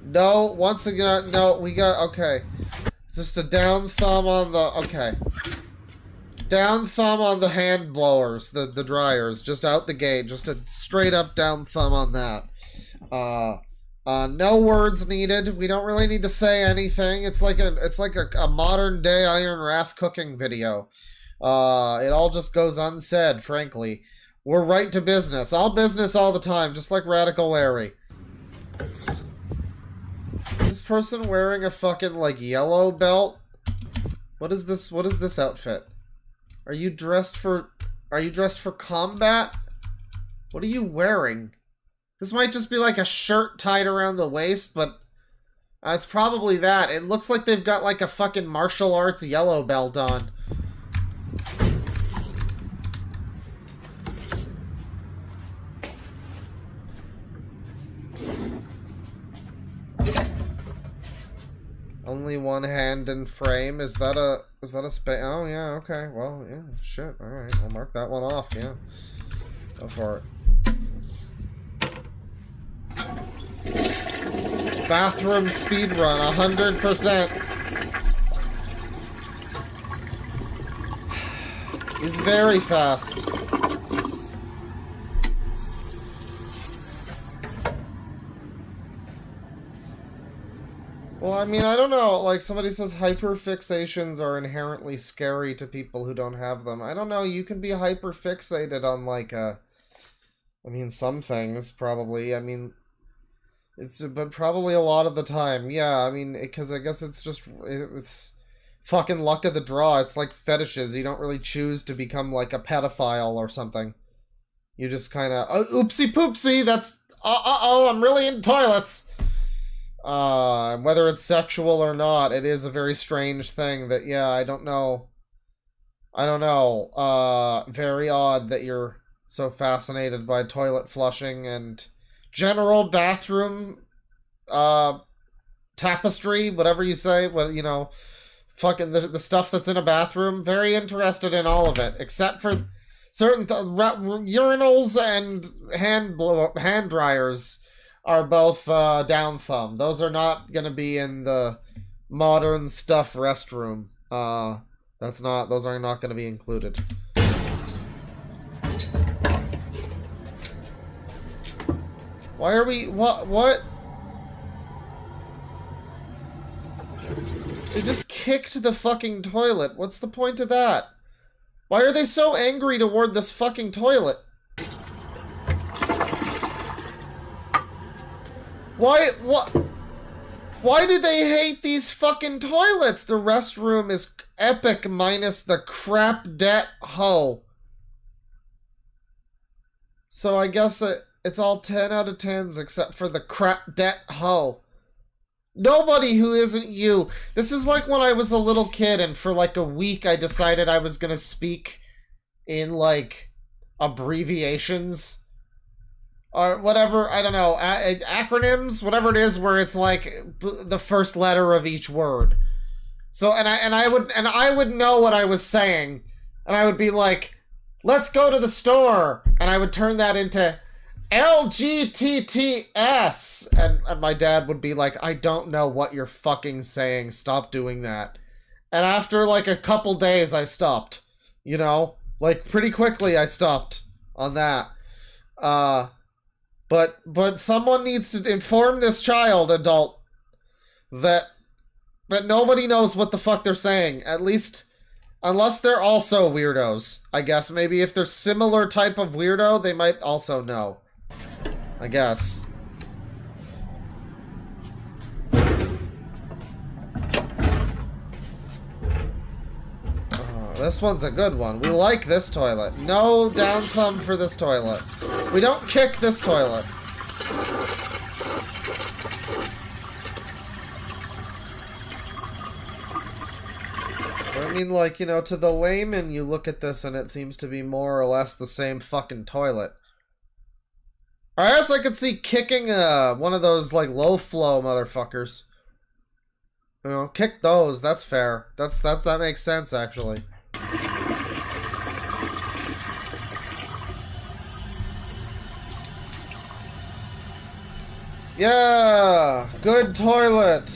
No, once again, no. We got okay. Just a down thumb on the okay. Down thumb on the hand blowers, the dryers, just out the gate. Just a straight up down thumb on that. No words needed. We don't really need to say anything. It's like a modern day Iron Wrath cooking video. It all just goes unsaid, frankly. We're right to business. All business all the time, just like Radical Larry. Is this person wearing a fucking, like, yellow belt? What is this outfit? Are you dressed for combat? What are you wearing? This might just be like a shirt tied around the waist, but it's probably that. It looks like they've got like a fucking martial arts yellow belt on. Only one hand in frame. Is that a space? Oh yeah, okay. Well, yeah, shit. All right, I'll mark that one off. Yeah, go for it. Bathroom speedrun, 100%. Is very fast. Well, I mean, I don't know. Like, somebody says hyperfixations are inherently scary to people who don't have them. I don't know. You can be hyperfixated on, like, I mean, some things, probably. I mean, but probably a lot of the time. Yeah, I mean, because I guess it's fucking luck of the draw. It's like fetishes. You don't really choose to become, like, a pedophile or something. You just kind of, oopsie poopsie, that's, I'm really into toilets. Whether it's sexual or not, it is a very strange thing that, yeah, I don't know. Very odd that you're so fascinated by toilet flushing and general bathroom, tapestry, whatever you say, fucking the stuff that's in a bathroom. Very interested in all of it, except for certain urinals and hand dryers. Are both down thumb. Those are not gonna be in the Modern Stuff restroom. Those are not gonna be included. Why are we what? They just kicked the fucking toilet. What's the point of that? Why are they so angry toward this fucking toilet? Why do they hate these fucking toilets? The restroom is epic minus the crap det hoe. So I guess it's all 10 out of 10s except for the crap det hoe. Nobody who isn't you. This is like when I was a little kid and for like a week I decided I was gonna speak in like abbreviations or whatever, I don't know, acronyms, whatever it is, where it's like the first letter of each word. So and I would know what I was saying, and I would be like, let's go to the store, and I would turn that into LGTTS, and my dad would be like, I don't know what you're fucking saying, stop doing that. And after like a couple days I stopped, you know, like pretty quickly I stopped on that. But someone needs to inform this child, adult, that nobody knows what the fuck they're saying, at least unless they're also weirdos. I guess maybe if they're similar type of weirdo, they might also know. I guess. This one's a good one. We like this toilet. No down thumb for this toilet. We don't kick this toilet. I mean, like, you know, to the layman, you look at this and it seems to be more or less the same fucking toilet. I guess I could see kicking one of those, like, low-flow motherfuckers. You know, kick those. That's fair. That makes sense, actually. Yeah! Good toilet!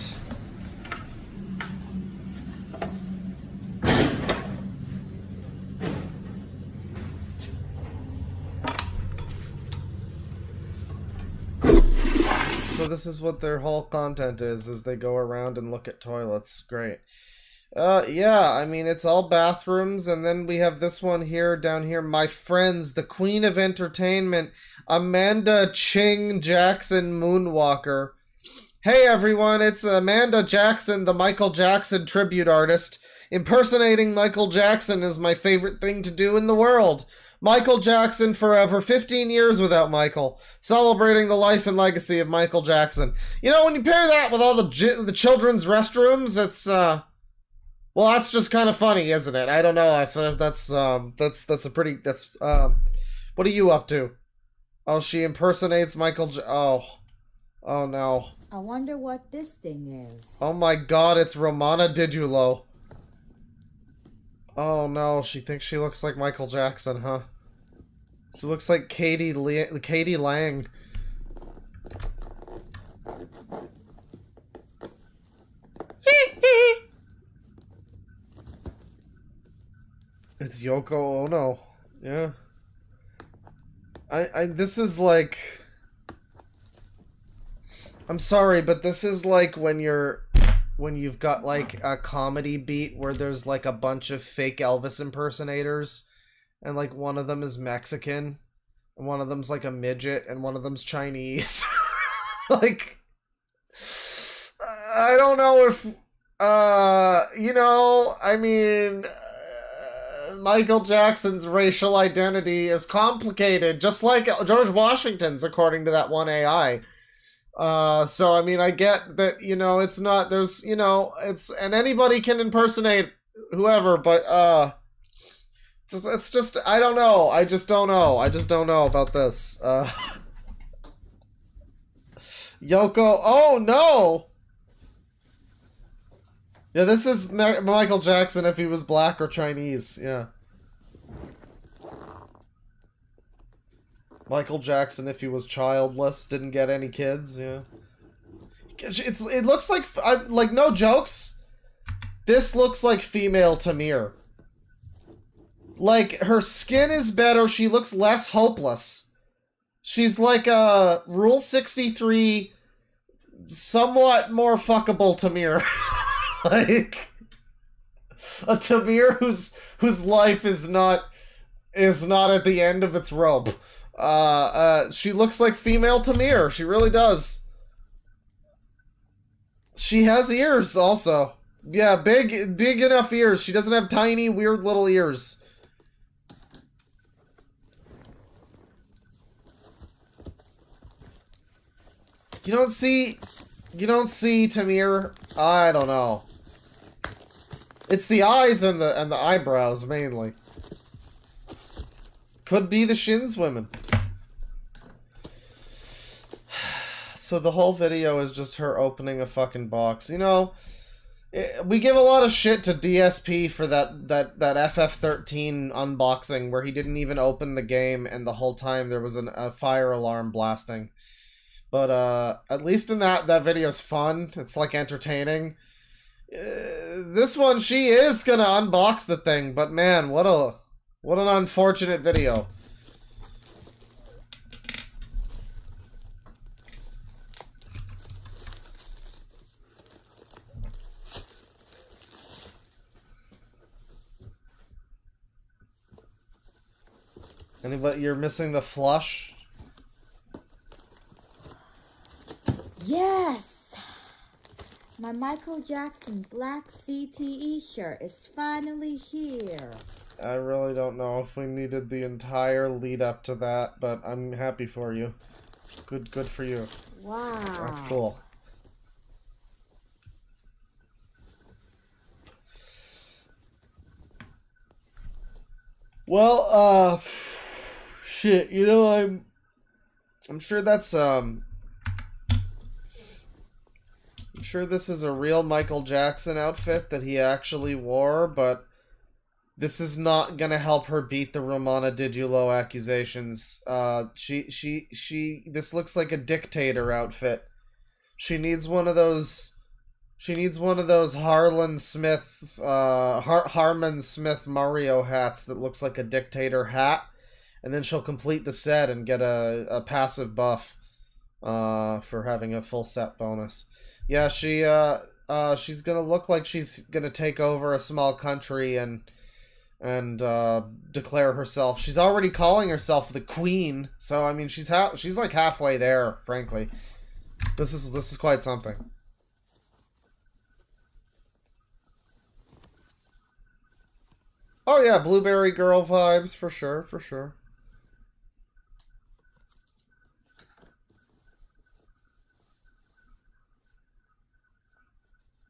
So this is what their whole content is they go around and look at toilets. Great. Yeah, I mean, it's all bathrooms, and then we have this one here, down here, my friends, the queen of entertainment, Amanda Ching Jackson Moonwalker. Hey everyone, it's Amanda Jackson, the Michael Jackson tribute artist. Impersonating Michael Jackson is my favorite thing to do in the world. Michael Jackson forever, 15 years without Michael. Celebrating the life and legacy of Michael Jackson. You know, when you pair that with all the children's restrooms, it's, well, that's just kind of funny, isn't it? I don't know if that's a pretty, what are you up to? Oh, she impersonates Michael oh no. I wonder what this thing is. Oh my god, it's Romana Didulo. Oh no, she thinks she looks like Michael Jackson, huh? She looks like Katie Lang. It's Yoko Ono. Yeah. This is like... I'm sorry, but this is like when you've got like a comedy beat where there's like a bunch of fake Elvis impersonators, and like one of them is Mexican, and one of them's like a midget, and one of them's Chinese. Like, I don't know if, you know, I mean, Michael Jackson's racial identity is complicated, just like George Washington's, according to that one AI. So I mean, I get that, you know, it's not, there's, you know, it's, and anybody can impersonate whoever, but, it's just, I don't know, I just don't know about this, Yoko, oh no! Yeah, this is Michael Jackson if he was black or Chinese, yeah. Michael Jackson if he was childless, didn't get any kids, yeah. It looks like no jokes, this looks like female Tamir. Like, her skin is better, she looks less hopeless. She's like a Rule 63, somewhat more fuckable Tamir. like a Tamir whose life is not at the end of its rope. She looks like female Tamir. She really does. She has ears also. Yeah, big enough ears. She doesn't have tiny, weird little ears. You don't see Tamir. I don't know. It's the eyes and the eyebrows mainly. Could be the Shins women. So the whole video is just her opening a fucking box. You know, we give a lot of shit to DSP for that FF13 unboxing where he didn't even open the game and the whole time there was a fire alarm blasting. But at least in that video's fun. It's like entertaining. This one, she is gonna unbox the thing, but man, what an unfortunate video. Anybody, you're missing the flush? Yes! My Michael Jackson black CTE shirt is finally here. I really don't know if we needed the entire lead up to that, but I'm happy for you. Good for you. Wow. That's cool. Well, shit, you know, I'm sure that's, I'm sure this is a real Michael Jackson outfit that he actually wore, but this is not gonna help her beat the Romana Didulo accusations. This looks like a dictator outfit. She needs one of those Harmon Smith Mario hats that looks like a dictator hat, and then she'll complete the set and get a passive buff for having a full set bonus. Yeah, she's gonna look like she's gonna take over a small country and declare herself. She's already calling herself the Queen, so I mean she's like halfway there, frankly. This is quite something. Oh yeah, Blueberry Girl vibes for sure, for sure.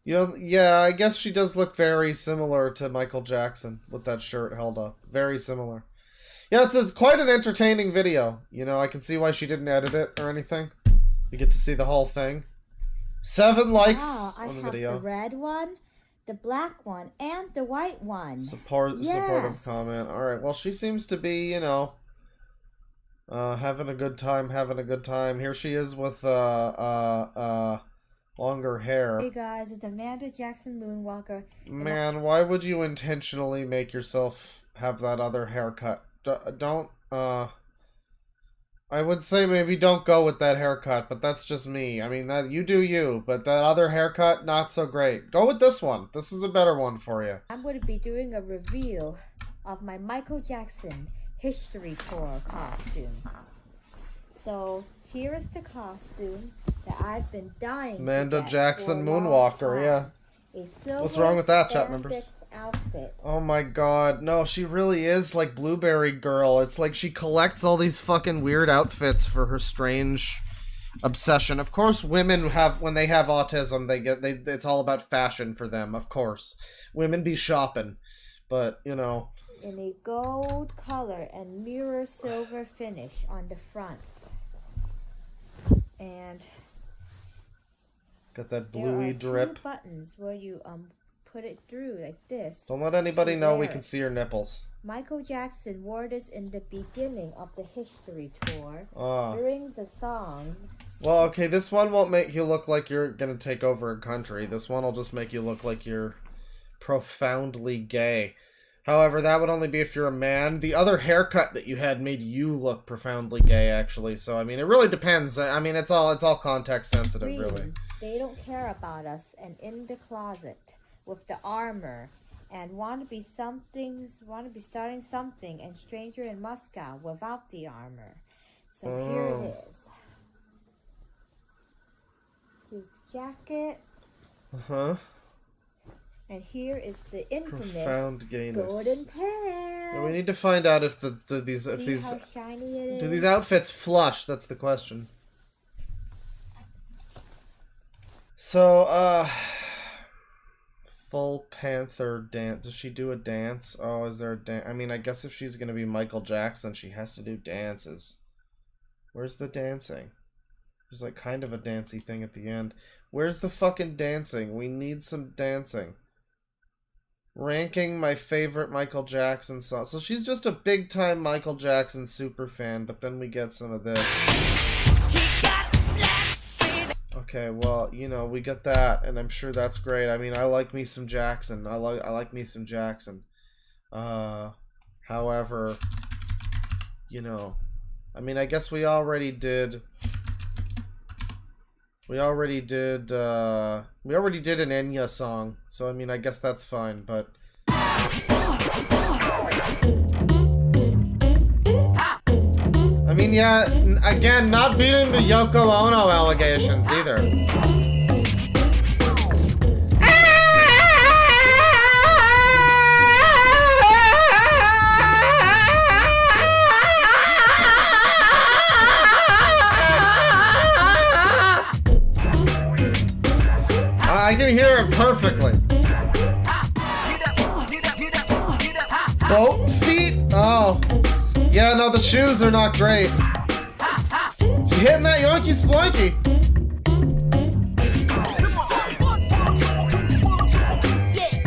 You know, yeah, I guess she does look very similar to Michael Jackson with that shirt held up. Very similar. Yeah, it's quite an entertaining video. You know, I can see why she didn't edit it or anything. You get to see the whole thing. 7 likes I on the have video. the red one, the black one, and the white one. Supportive Yes. comment. Alright, well, she seems to be, you know, having a good time, Here she is with, longer hair. Hey guys, it's Amanda Jackson Moonwalker. Man, why would you intentionally make yourself have that other haircut? Don't, I would say maybe don't go with that haircut, but that's just me. I mean, that you do you, but that other haircut, not so great. Go with this one. This is a better one for you. I'm going to be doing a reveal of my Michael Jackson History Tour costume. So, here is the costume that I've been dying Amanda to get Jackson for a long Moonwalker, time. yeah. A silver What's wrong with that, chat members? spandex outfit. Oh my god, no, she really is like Blueberry Girl. It's like she collects all these fucking weird outfits for her strange obsession. Of course, women have, when they have autism, it's all about fashion for them, of course. Women be shopping, but, you know. In a gold color and mirror silver finish on the front. And Got that there bluey are drip. 2 buttons where you put it through like this. Don't let anybody to know wear we can it. see your nipples. Michael Jackson wore this in the beginning of the History Tour Ah. during the songs. Well, okay, this one won't make you look like you're gonna take over a country. This one will just make you look like you're profoundly gay. However, that would only be if you're a man. The other haircut that you had made you look profoundly gay, actually. So, I mean, it really depends. I mean, it's all context sensitive, Green, really. they don't care about us, and in the closet. with the armor, and want to be starting something, and stranger in Moscow without the armor. So here it is. Here's the jacket, Uh-huh. and here is the infamous Profound gayness. golden pants. Yeah, we need to find out if these See how shiny it is? do these outfits flush? That's the question. So, full panther dance. Does she do a dance? Oh, is there a dance? I mean, I guess if she's gonna be Michael Jackson, she has to do dances. Where's the dancing? There's like kind of a dancey thing at the end. Where's the fucking dancing? We need some dancing. Ranking my favorite Michael Jackson song. So she's just a big time Michael Jackson super fan, but then we get some of this. Okay, well, you know, we get that, and I'm sure that's great. I mean, I like me some Jackson. I like me some Jackson. However, you know, I mean, I guess we already did an Enya song, so I mean, I guess that's fine, but I mean, yeah, again, not beating the Yoko Ono allegations either. I can hear it perfectly. Boat feet? Oh. Yeah, no, the shoes are not great. She hitting that Yankee Splanky.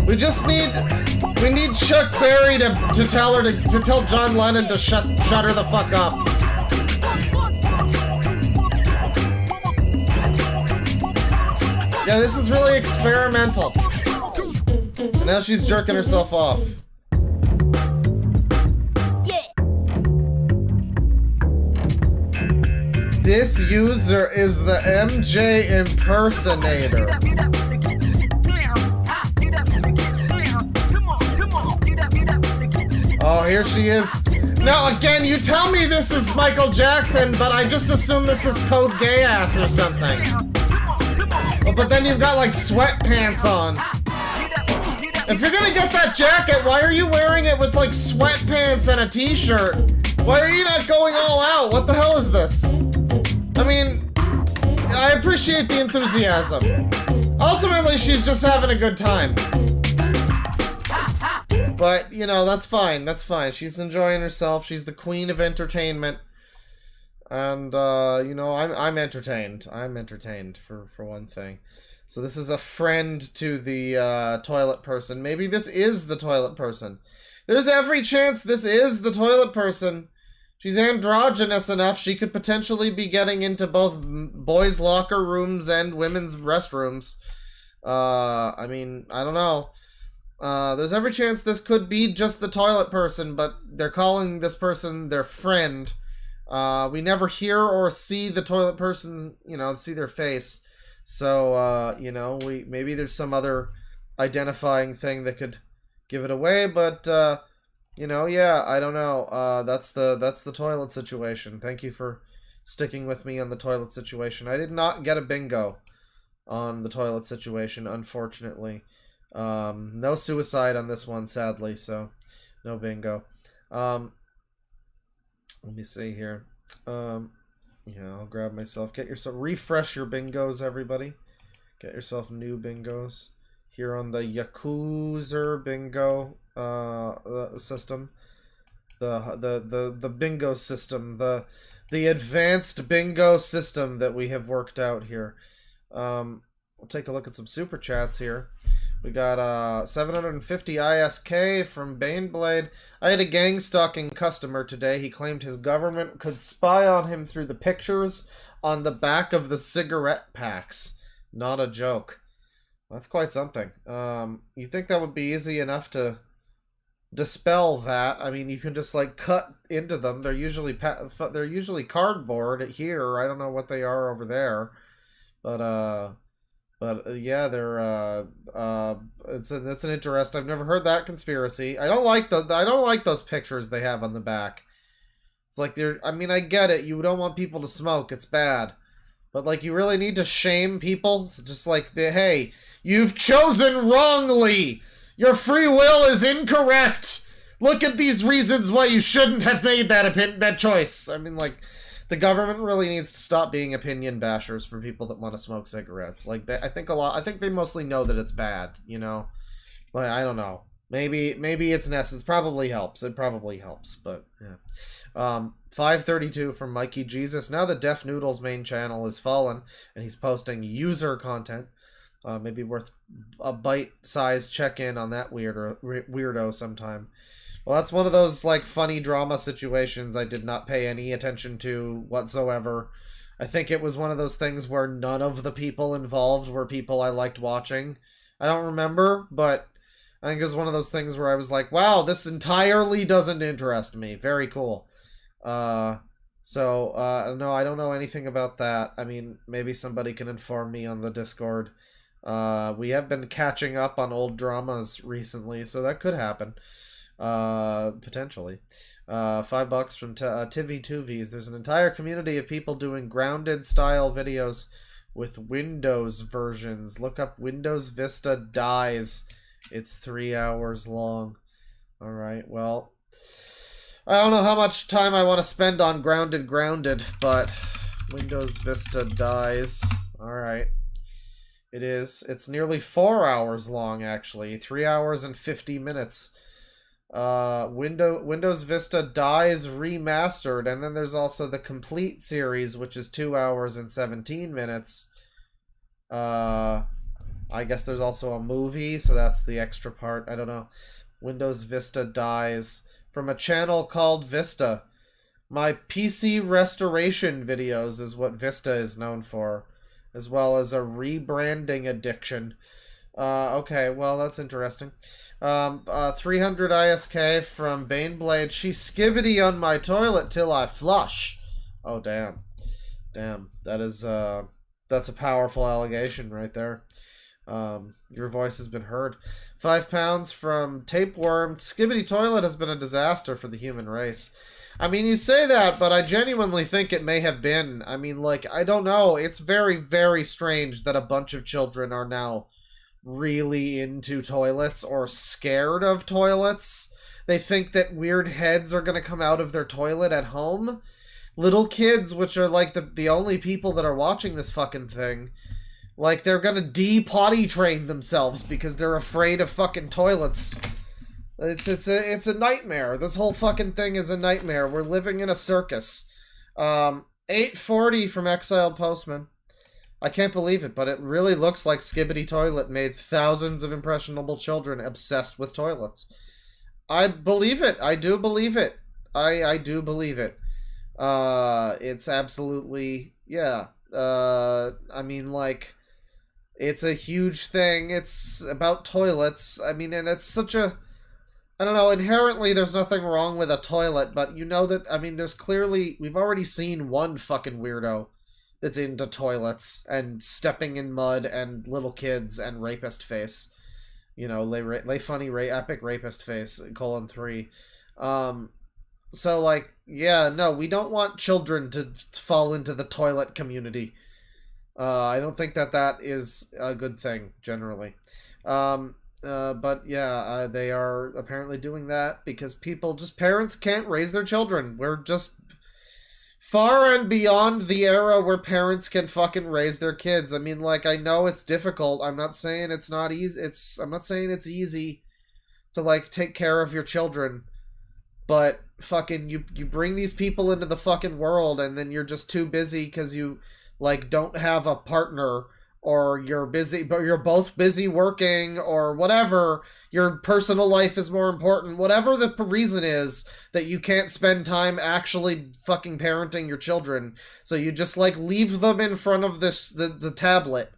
We need Chuck Berry to tell John Lennon to shut her the fuck up. Yeah, this is really experimental. And now she's jerking herself off. This user is the MJ impersonator. Oh, here she is. Now, again, you tell me this is Michael Jackson, but I just assume this is Code Gay Ass or something. Oh, but then you've got, like, sweatpants on. If you're gonna get that jacket, why are you wearing it with, like, sweatpants and a t-shirt? Why are you not going all out? What the hell is this? I mean, I appreciate the enthusiasm. Ultimately, she's just having a good time. But, you know, that's fine. That's fine. She's enjoying herself. She's the queen of entertainment. And, you know, I'm entertained. I'm entertained, for one thing. So this is a friend to the toilet person. Maybe this is the toilet person. There's every chance this is the toilet person. She's androgynous enough, she could potentially be getting into both boys' locker rooms and women's restrooms. I mean, I don't know. There's every chance this could be just the toilet person, but they're calling this person their friend. We never hear or see the toilet person, you know, see their face. So, you know, maybe there's some other identifying thing that could give it away, but, you know, yeah, I don't know. That's the toilet situation. Thank you for sticking with me on the toilet situation. I did not get a bingo on the toilet situation, unfortunately. No suicide on this one, sadly, so no bingo. Let me see here. Yeah, I'll grab myself. Refresh your bingos, everybody. Get yourself new bingos here on the Yakuza bingo system. The bingo system, the advanced bingo system that we have worked out here. We'll take a look at some super chats here. We got 750 ISK from Baneblade. I had a gang stalking customer today. He claimed his government could spy on him through the pictures on the back of the cigarette packs. Not a joke. That's quite something. You think that would be easy enough to dispel that? I mean, you can just like cut into them. They're usually cardboard here. I don't know what they are over there, but But yeah, they're it's an interest. I've never heard that conspiracy. I don't like those pictures they have on the back. It's like I mean, I get it. You don't want people to smoke. It's bad. But like, you really need to shame people? Just like, hey, you've chosen wrongly. Your free will is incorrect. Look at these reasons why you shouldn't have made that choice. I mean, like, the government really needs to stop being opinion bashers for people that want to smoke cigarettes. Like, I think they mostly know that it's bad, you know? But I don't know. Maybe it's necessary. It probably helps. It probably helps, but yeah. 532 from Mikey Jesus. Now the Deaf Noodle's main channel is fallen, and he's posting user content. Maybe worth a bite-sized check-in on that weirdo sometime. Well, that's one of those, like, funny drama situations I did not pay any attention to whatsoever. I think it was one of those things where none of the people involved were people I liked watching. I don't remember, but I think it was one of those things where I was like, wow, this entirely doesn't interest me. Very cool. No, I don't know anything about that. I mean, maybe somebody can inform me on the Discord. We have been catching up on old dramas recently, so that could happen. Potentially. $5 from Tivy2Vs. There's an entire community of people doing grounded style videos with Windows versions. Look up Windows Vista Dies. It's 3 hours long. Alright, well, I don't know how much time I want to spend on grounded, but Windows Vista Dies. Alright. It is. It's nearly 4 hours long, actually. 3 hours and 50 minutes. Windows Vista Dies Remastered, and then there's also the Complete series, which is 2 hours and 17 minutes. I guess there's also a movie, so that's the extra part. I don't know. Windows Vista Dies from a channel called Vista. My PC restoration videos is what Vista is known for, as well as a rebranding addiction. Okay, well, that's interesting. 300 ISK from Baneblade. She skibbity on my toilet till I flush. Oh, damn. Damn. That's a powerful allegation right there. Your voice has been heard. £5 from Tapeworm. Skibbity toilet has been a disaster for the human race. I mean, you say that, but I genuinely think it may have been. I mean, like, I don't know. It's very, very strange that a bunch of children are now really into toilets or scared of toilets. They think that weird heads are going to come out of their toilet at home. Little kids, which are like the only people that are watching this fucking thing, like, they're gonna de-potty train themselves because they're afraid of fucking toilets. It's a nightmare. This whole fucking thing is a nightmare. We're living in a circus. 840 from Exiled Postman. I can't believe it, but it really looks like Skibbity Toilet made thousands of impressionable children obsessed with toilets. I believe it. I do believe it. I do believe it. It's absolutely, yeah. I mean, like, it's a huge thing. It's about toilets. I mean, and it's such a, I don't know, inherently there's nothing wrong with a toilet, but you know that, I mean, there's clearly, we've already seen one fucking weirdo that's into toilets and stepping in mud and little kids and rapist face. You know, lay funny epic rapist face, :3. So, like, yeah, no, we don't want children to fall into the toilet community. I don't think that is a good thing, generally. But yeah, they are apparently doing that because parents can't raise their children. We're just far and beyond the era where parents can fucking raise their kids. I mean, like, I know it's difficult. I'm not saying it's not easy. I'm not saying it's easy to, like, take care of your children. But fucking, you bring these people into the fucking world and then you're just too busy because you, like, don't have a partner, or you're busy, but you're both busy working, or whatever. Your personal life is more important. Whatever the reason is that you can't spend time actually fucking parenting your children. So you just, like, leave them in front of the tablet.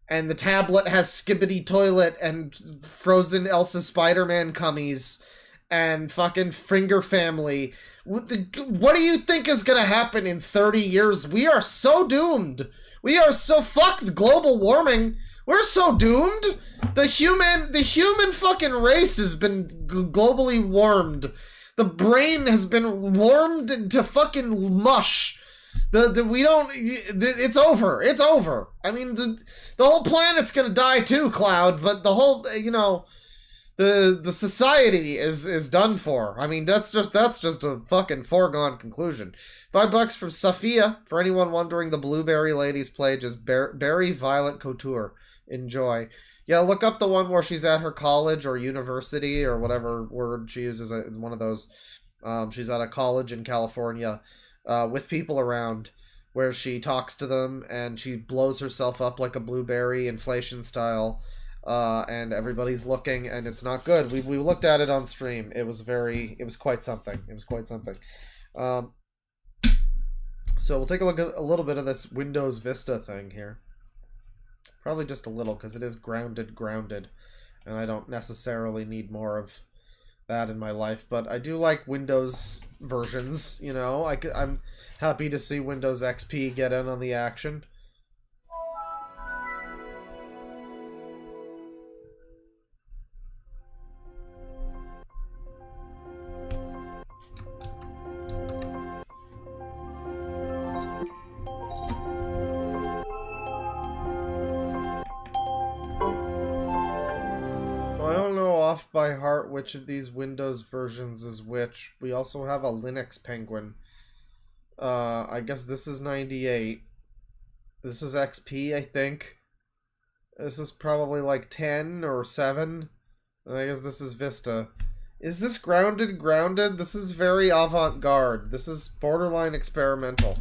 And the tablet has Skibbity Toilet and Frozen Elsa Spider-Man cummies and fucking Finger Family. What do you think is gonna happen in 30 years? We are so doomed. We are so fucked global warming. We're so doomed. The human fucking race has been globally warmed. The brain has been warmed into fucking mush. It's over. It's over. I mean, the whole planet's gonna die too, Cloud. But the whole, the society is done for. I mean, that's just a fucking foregone conclusion. $5 from Safia. For anyone wondering, the Blueberry Ladies page is Berry Violet Couture. Enjoy. Yeah, look up the one where she's at her college or university or whatever word she uses. One of those. She's at a college in California with people around where she talks to them and she blows herself up like a blueberry inflation style. And everybody's looking and it's not good. We looked at it on stream. It was quite something. It was quite something. So we'll take a look at a little bit of this Windows Vista thing here. Probably just a little, because it is grounded, and I don't necessarily need more of that in my life, but I do like Windows versions, I'm happy to see Windows XP get in on the action. By heart which of these Windows versions is which. We also have a Linux Penguin. I guess this is 98. This is XP, I think. This is probably like 10 or 7. And I guess this is Vista. Is this grounded? This is very avant-garde. This is borderline experimental.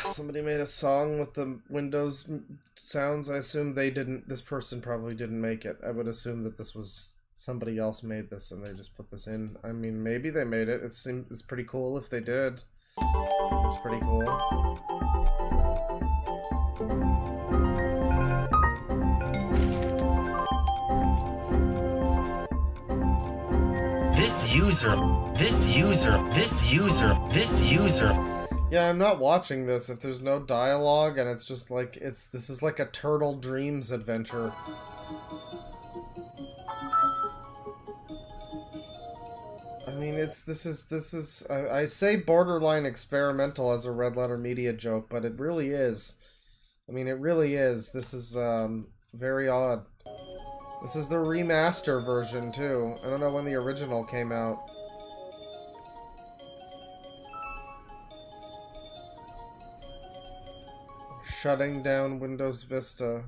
Somebody made a song with the Windows sounds. I assume they didn't. This person probably didn't make it. I would assume that this was somebody else made this and they just put this in. I mean, maybe they made it. It's pretty cool if they did. It's pretty cool. This user. Yeah, I'm not watching this if there's no dialogue and it's just like this is like a Turtle Dreams adventure. I mean, I say borderline experimental as a Red Letter Media joke, but it really is. I mean, it really is. This is very odd. This is the remaster version too. I don't know when the original came out. Shutting down Windows Vista.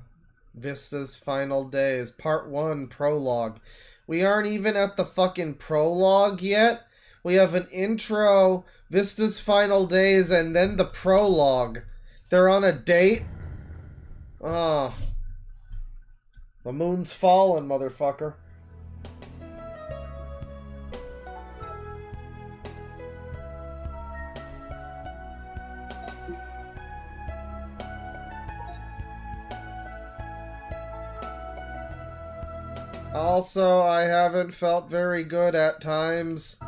Vista's Final Days. Part 1, Prologue. We aren't even at the fucking prologue yet. We have an intro, Vista's Final Days, and then the prologue. They're on a date? Ah. The moon's fallen, motherfucker. Also, I haven't felt very good at times.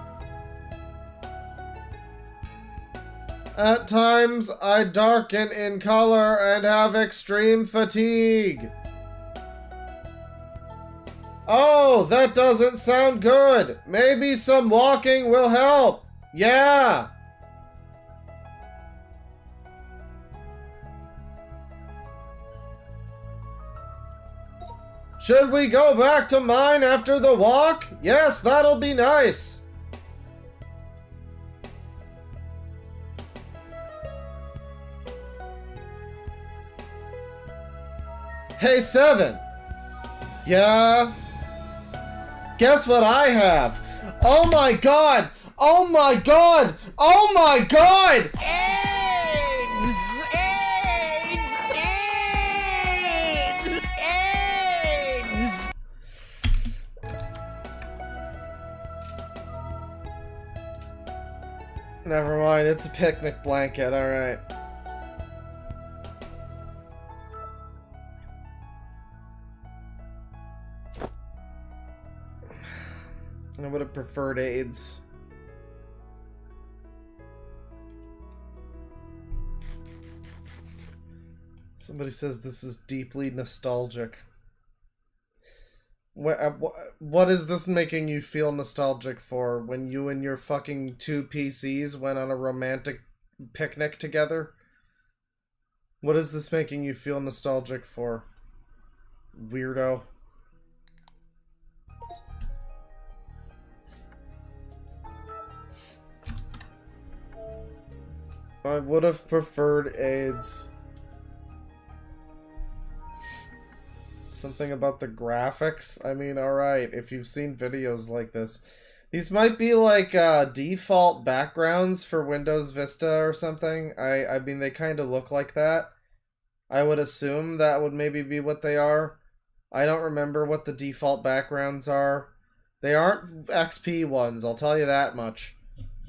At times, I darken in color and have extreme fatigue. Oh, that doesn't sound good. Maybe some walking will help. Yeah. Should we go back to mine after the walk? Yes, that'll be nice. Hey, Seven. Yeah? Guess what I have? Oh my god! Oh my god! Oh my god! Never mind, it's a picnic blanket, alright. have preferred AIDS. Somebody says this is deeply nostalgic. What is this making you feel nostalgic for? When you and your fucking two PCs went on a romantic picnic together? What is this making you feel nostalgic for? Weirdo. I would have preferred AIDS. Something about the graphics? I mean, alright, if you've seen videos like this. These might be like default backgrounds for Windows Vista or something. I mean, they kind of look like that. I would assume that would maybe be what they are. I don't remember what the default backgrounds are. They aren't XP ones, I'll tell you that much.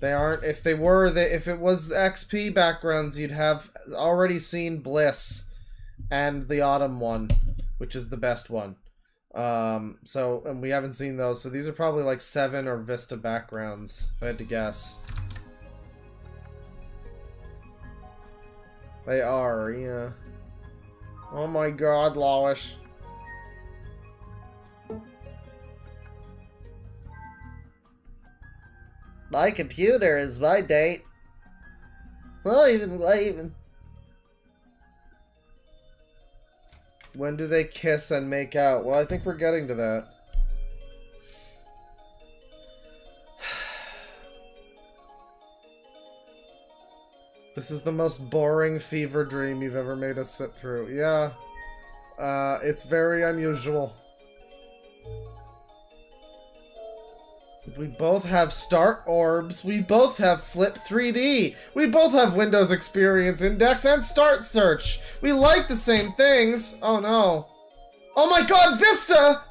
They aren't. If they were, if it was XP backgrounds, you'd have already seen Bliss and the Autumn one, which is the best one. And we haven't seen those, so these are probably like 7 or Vista backgrounds, if I had to guess. They are, yeah. Oh my god, Lois. My computer is my date. Well, even. When do they kiss and make out? Well, I think we're getting to that. This is the most boring fever dream you've ever made us sit through. Yeah. It's very unusual. We both have Start Orbs. We both have Flip 3D. We both have Windows Experience Index and Start Search. We like the same things. Oh no. Oh my god, Vista!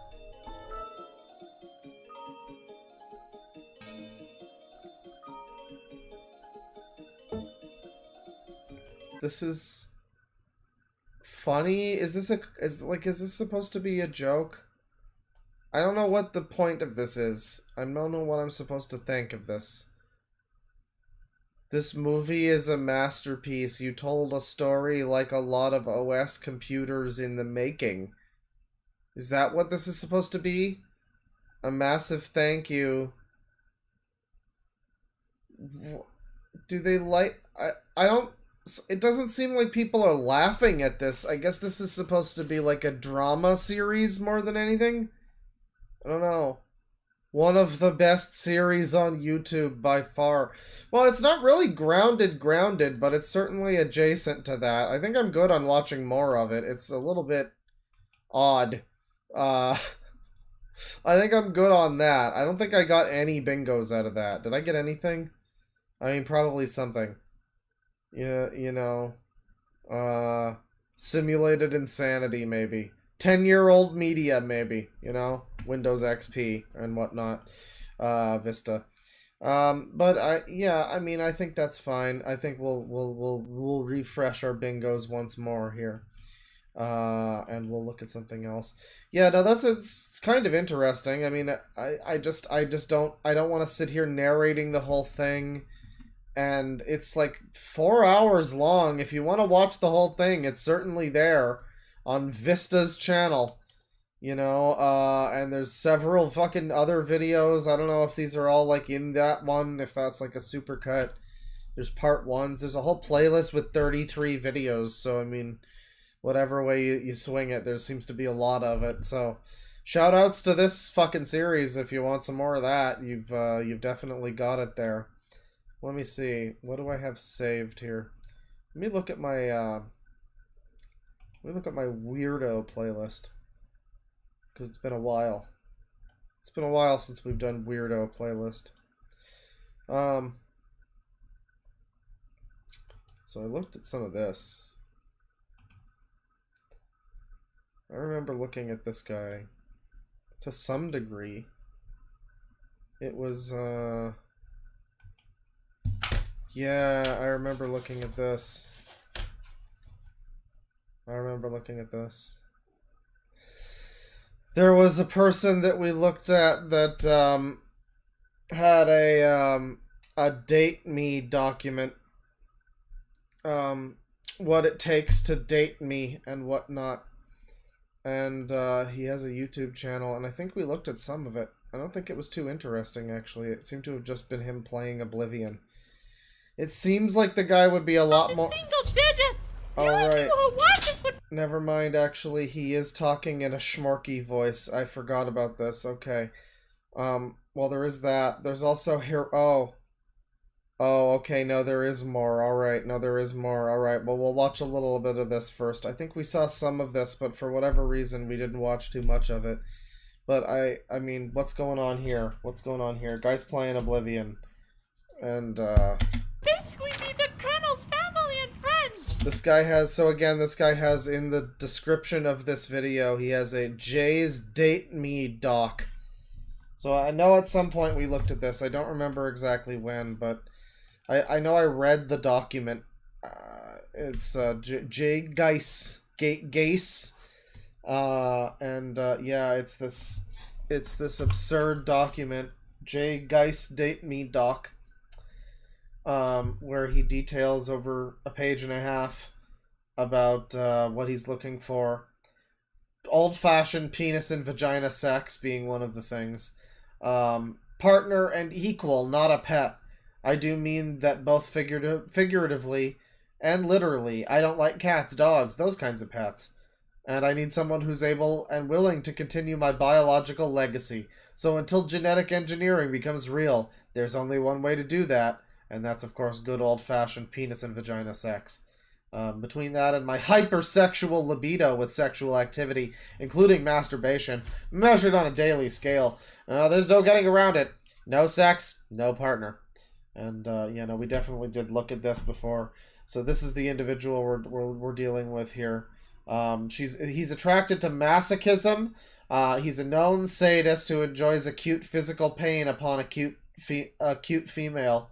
This is funny. Is this this supposed to be a joke? I don't know what the point of this is. I don't know what I'm supposed to think of this. This movie is a masterpiece. You told a story like a lot of OS computers in the making. Is that what this is supposed to be? A massive thank you. Do they like... I don't... It doesn't seem like people are laughing at this. I guess this is supposed to be like a drama series more than anything? I don't know. One of the best series on YouTube by far. Well, it's not really grounded, but it's certainly adjacent to that. I think I'm good on watching more of it. It's a little bit odd. I think I'm good on that. I don't think I got any bingos out of that. Did I get anything? I mean, probably something. Yeah, you know. Simulated insanity, maybe. 10-year-old media, maybe, you know, Windows XP and whatnot, Vista. But I mean, I think that's fine. I think we'll refresh our bingos once more here, and we'll look at something else. Yeah, no, it's kind of interesting. I mean, I don't want to sit here narrating the whole thing, and it's like 4 hours long. If you want to watch the whole thing, it's certainly there on Vista's channel, you know, and there's several fucking other videos. I don't know if these are all, like, in that one, if that's, like, a supercut. There's part 1s. There's a whole playlist with 33 videos, so, I mean, whatever way you swing it, there seems to be a lot of it, so... Shoutouts to this fucking series if you want some more of that. You've definitely got it there. Let me see. What do I have saved here? Let me look at my, Let me look at my weirdo playlist, because it's been a while. It's been a while since we've done weirdo playlist. So I looked at some of this. I remember looking at this guy to some degree. It was, yeah, I remember looking at this. There was a person that we looked at that, had a date me document. What it takes to date me and whatnot. And he has a YouTube channel, and I think we looked at some of it. I don't think it was too interesting, actually. It seemed to have just been him playing Oblivion. It seems like the guy would be a lot more... Single digits! Alright. Who watches would Never mind, actually, he is talking in a schmorky voice. I forgot about this. Okay. Well, there is that. There's also here... Oh, okay, no, there is more. Alright, no, there is more. Alright, well, we'll watch a little bit of this first. I think we saw some of this, but for whatever reason, we didn't watch too much of it. But I mean, what's going on here? What's going on here? Guy's playing Oblivion. And, basically be the Colonel's family and friends! this guy has, so again, this guy has in the description of this video, he has a Jay's Date Me doc. So I know at some point we looked at this. I don't remember exactly when, but I know I read the document. It's Jay Geiss. Yeah, it's this absurd document, Jay Geiss Date Me doc. Where he details over a page and a half about what he's looking for. Old-fashioned penis and vagina sex being one of the things. Partner and equal, not a pet. I do mean that both figuratively and literally. I don't like cats, dogs, those kinds of pets. And I need someone who's able and willing to continue my biological legacy. So until genetic engineering becomes real, there's only one way to do that. And that's, of course, good old-fashioned penis and vagina sex. Between that and my hypersexual libido with sexual activity, including masturbation, measured on a daily scale, there's no getting around it. No sex, no partner. And, we definitely did look at this before. So this is the individual we're dealing with here. He's attracted to masochism. He's a known sadist who enjoys acute physical pain upon acute female.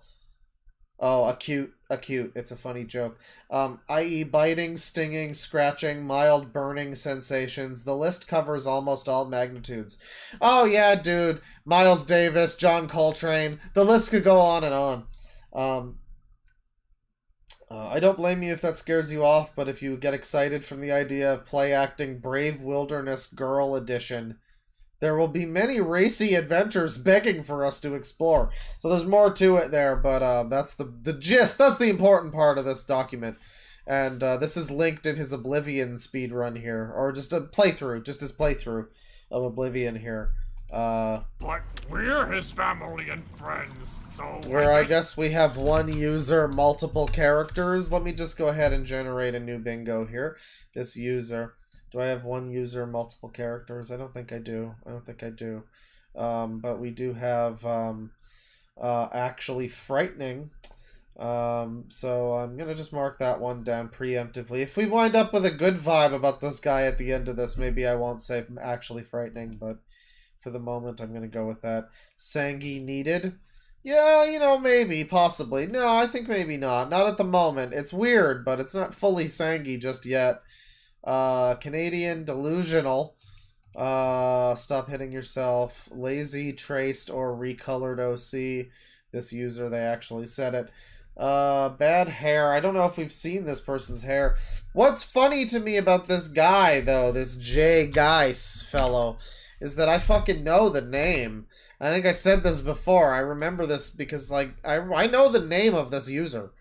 Oh, acute. It's a funny joke. I.e. biting, stinging, scratching, mild burning sensations. The list covers almost all magnitudes. Oh, yeah, dude. Miles Davis, John Coltrane. The list could go on and on. I don't blame you if that scares you off, but if you get excited from the idea of play acting Brave Wilderness Girl Edition, there will be many racy adventures begging for us to explore. So there's more to it there, but that's the gist. That's the important part of this document. And this is linked in his Oblivion speedrun here. Or just a playthrough. Just his playthrough of Oblivion here. But we're his family and friends, so... Where I guess we have one user, multiple characters. Let me just go ahead and generate a new bingo here. This user... Do I have one user, multiple characters? I don't think I do. But we do have actually frightening. So I'm going to just mark that one down preemptively. If we wind up with a good vibe about this guy at the end of this, maybe I won't say actually frightening, but for the moment I'm going to go with that. Sangi needed. Yeah, maybe, possibly. No, I think maybe not. Not at the moment. It's weird, but it's not fully Sangi just yet. Canadian delusional. Stop hitting yourself. Lazy, traced, or recolored OC. This user, they actually said it. Bad hair. I don't know if we've seen this person's hair. What's funny to me about this guy, though, this Jay Geiss fellow, is that I fucking know the name. I think I said this before. I remember this because, like, I know the name of this user.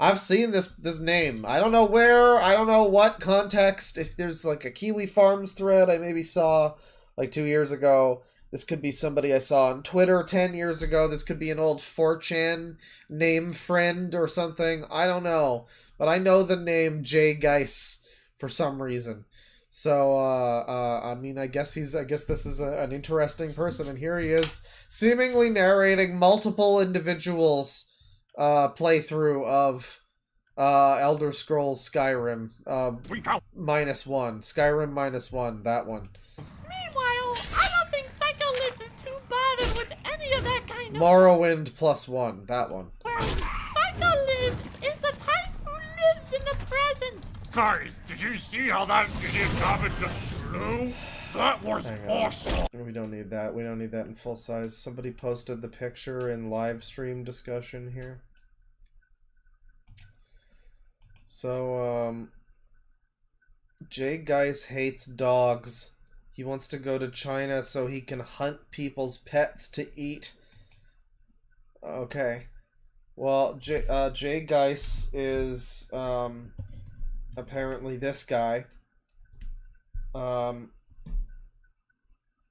I've seen this name. I don't know where, I don't know what context. If there's like a Kiwi Farms thread I maybe saw like 2 years ago. This could be somebody I saw on Twitter 10 years ago. This could be an old 4chan name friend or something. I don't know. But I know the name Jay Geiss for some reason. So, I mean, I guess this is an interesting person. And here he is, seemingly narrating multiple individuals' playthrough of Elder Scrolls Skyrim -1. Skyrim -1, that one. Meanwhile, I don't think Psycho Liz is too bothered with any of that kind of... Morrowind +1, that one. Well, Psycho Liz is the type who lives in the present. Guys, did you see how that idiot Gobbin just flew? That was Hang on. awesome. We don't need that. We don't need that in full size. Somebody posted the picture in live stream discussion here. So, Jay Geis hates dogs. He wants to go to China so he can hunt people's pets to eat. Okay. Well, Jay Geis is, apparently this guy.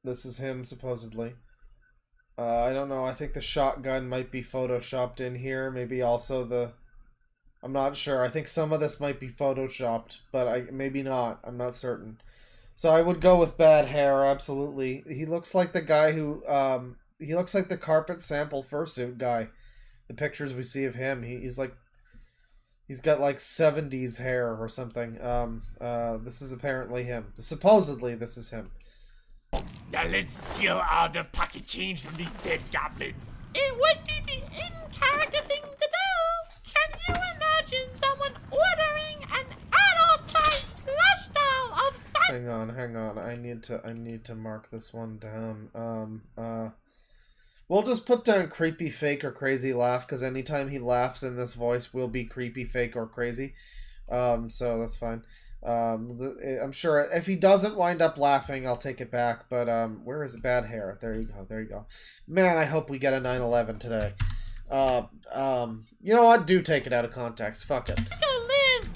This is him, supposedly. I don't know. I think the shotgun might be photoshopped in here. Maybe also the... I'm not sure. I think some of this might be photoshopped, but maybe not. I'm not certain. So I would go with bad hair, absolutely. He looks like the guy who... he looks like the carpet sample fursuit guy. The pictures we see of him. He's like... He's got like 70s hair or something. This is apparently him. Supposedly this is him. Now let's steal all the pocket change from these dead goblins. It would be the in-character thing to do. Can you imagine someone ordering an adult-sized plush doll of Hang on. I need to mark this one down. We'll just put down creepy, fake, or crazy laugh, because anytime he laughs in this voice will be creepy, fake, or crazy. So that's fine. I'm sure if he doesn't wind up laughing, I'll take it back. But where is bad hair? There you go. Man, I hope we get a 9/11 today. You know what? Do take it out of context. Fuck it. Liz!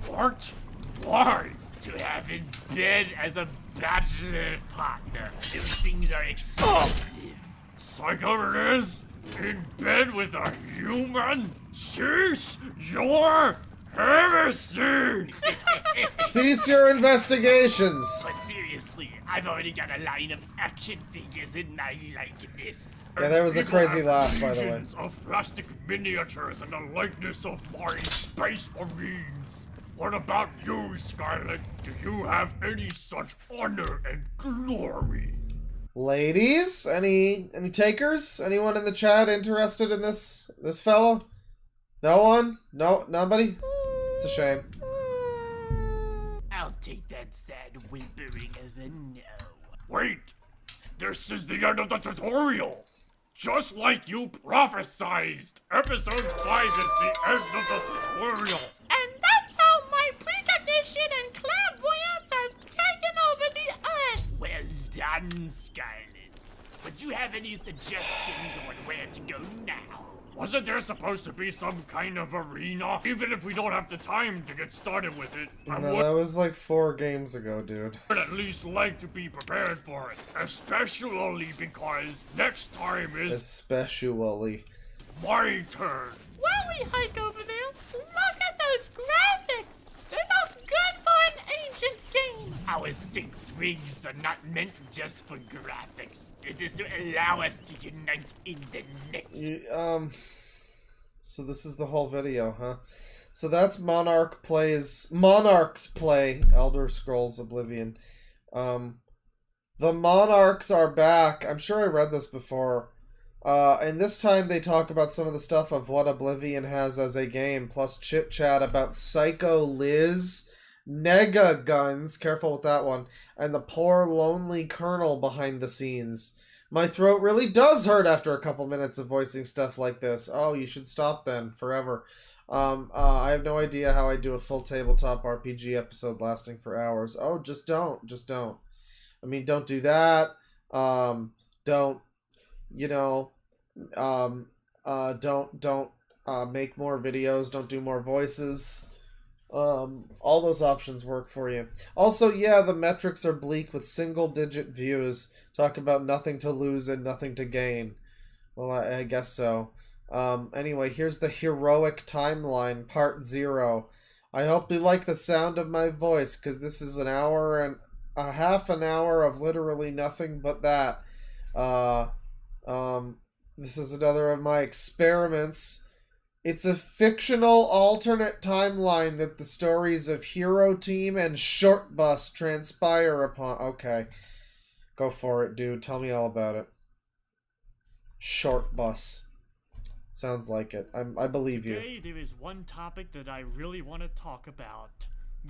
What? Why? To have in bed as a bachelor partner. Those things are expensive. Psycho Liz? In bed with a human? Cease your heresy! Cease your investigations. But seriously, I've already got a line of action figures and I like this. Yeah, there was a People crazy have laugh, by the way. visions of plastic miniatures and the likeness of my space marines. What about you, Scarlet? Do you have any such honor and glory? Ladies, any takers? Anyone in the chat interested in this fellow? No one? No, nobody? It's a shame. I'll take that sad whimpering as a no. Wait! This is the end of the tutorial! Just like you prophesized! Episode 5 is the end of the tutorial! And that's how my precognition and clairvoyance has taken over the earth! Well done, Scarlet. Would you have any suggestions on where to go now? Wasn't there supposed to be some kind of arena? Even if we don't have the time to get started with it, I No, would that was like 4 games ago, dude. at least like to be prepared for it. Especially because next time is Especially. my turn. While we hike over there, look at those graphics! They look good for an ancient game! Our sync rigs are not meant just for graphics. It is to allow us to unite in the next. So this is the whole video, huh? So that's Monarchs Play Elder Scrolls Oblivion. The Monarchs are back. I'm sure I read this before. And this time they talk about some of the stuff of what Oblivion has as a game, plus chit chat about Psycho Liz, Nega Guns, careful with that one, and the poor lonely colonel behind the scenes. My throat really does hurt after a couple minutes of voicing stuff like this. Oh, you should stop then, forever. I have no idea how I do a full tabletop RPG episode lasting for hours. Oh, just don't. I mean, don't do that. Don't, you know, don't make more videos. Don't do more voices. All those options work for you. Also, yeah, the metrics are bleak with single-digit views. Talk about nothing to lose and nothing to gain. Well, I guess so. Anyway, here's the Heroic Timeline, Part 0. I hope you like the sound of my voice, because this is an hour and a half an hour of literally nothing but that. This is another of my experiments. It's a fictional alternate timeline that the stories of Hero Team and Short Bus transpire upon. Okay. Go for it, dude. Tell me all about it. Short Bus. Sounds like it. I believe you. Today, there is one topic that I really want to talk about.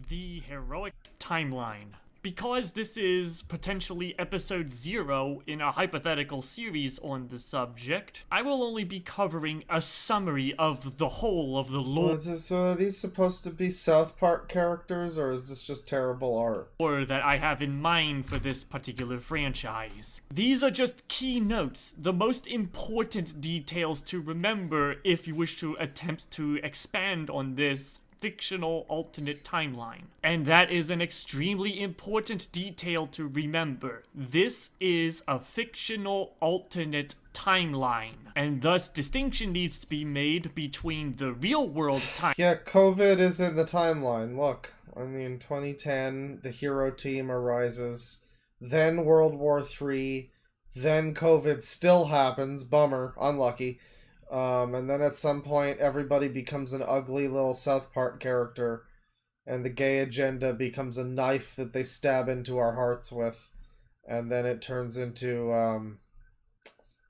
The Heroic Timeline. because this is potentially episode 0 in a hypothetical series on the subject, I will only be covering a summary of the whole of the lore So are these supposed to be South Park characters, or is this just terrible art? that I have in mind for this particular franchise. These are just key notes, the most important details to remember if you wish to attempt to expand on this fictional alternate timeline. And that is an extremely important detail to remember. This is a fictional alternate timeline, and thus distinction needs to be made between the real world time. Yeah, COVID is in the timeline. Look, I mean, 2010, the hero team arises, then World War III, then COVID still happens, bummer, unlucky. And then at some point, everybody becomes an ugly little South Park character, and the gay agenda becomes a knife that they stab into our hearts with, and then it turns into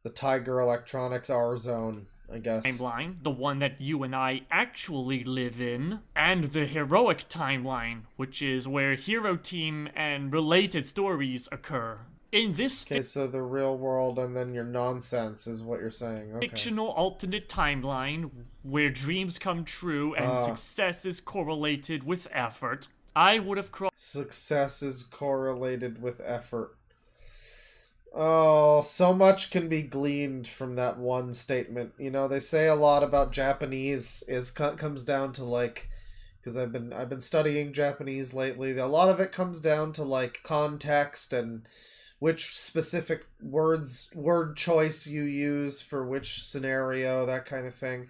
the Tiger Electronics R Zone, I guess. Timeline, the one that you and I actually live in, and the heroic timeline, which is where Hero Team and related stories occur. In this Okay, so the real world and then your nonsense is what you're saying. Okay. fictional alternate timeline, where dreams come true and success is correlated with effort, I would have Success is correlated with effort. Oh, so much can be gleaned from that one statement. You know, they say a lot about Japanese comes down to like, because I've been studying Japanese lately. A lot of it comes down to like context and which specific word choice you use for which scenario, that kind of thing.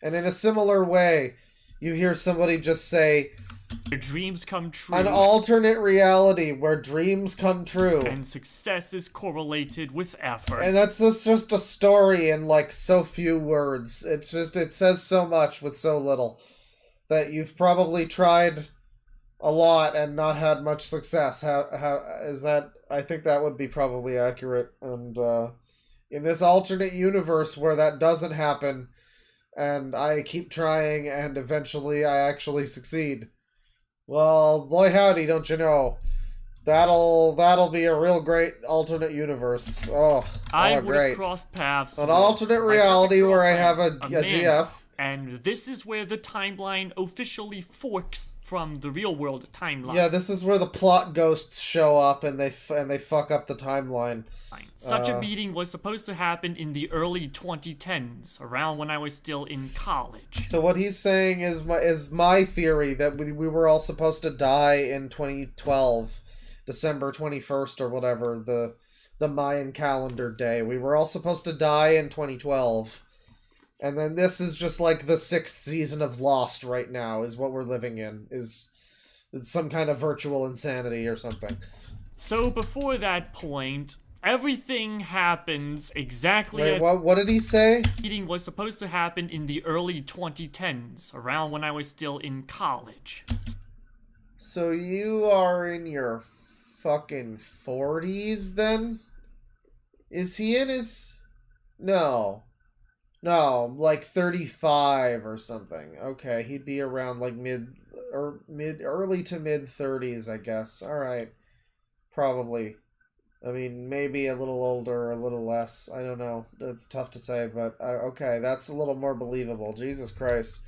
And in a similar way, you hear somebody just say, your dreams come true. an alternate reality where dreams come true. And success is correlated with effort. And that's just a story in like so few words. It's just, it says so much with so little that you've probably tried a lot and not had much success. How is that? I think that would be probably accurate. And in this alternate universe where that doesn't happen, and I keep trying, and eventually I actually succeed. Well, boy howdy, don't you know? That'll be a real great alternate universe. I would great. have crossed paths. An with alternate my reality perfect where I girlfriend, have a Amanda, GF. And this is where the timeline officially forks from the real world timeline. Yeah, this is where the plot ghosts show up and they fuck up the timeline. Such a meeting was supposed to happen in the early 2010s, around when I was still in college. So what he's saying is my theory that we were all supposed to die in 2012, December 21st or whatever, the Mayan calendar day. We were all supposed to die in 2012. And then this is just like the 6th season of Lost right now, is what we're living in. It's some kind of virtual insanity or something. So before that point, everything happens exactly Wait, as what did he say? the meeting was supposed to happen in the early 2010s, around when I was still in college. So you are in your fucking 40s then? Is he in his... No, like 35 or something. Okay, he'd be around like early to mid 30s, I guess. All right, probably. I mean, maybe a little older, a little less. I don't know. It's tough to say, but okay, that's a little more believable. Jesus Christ.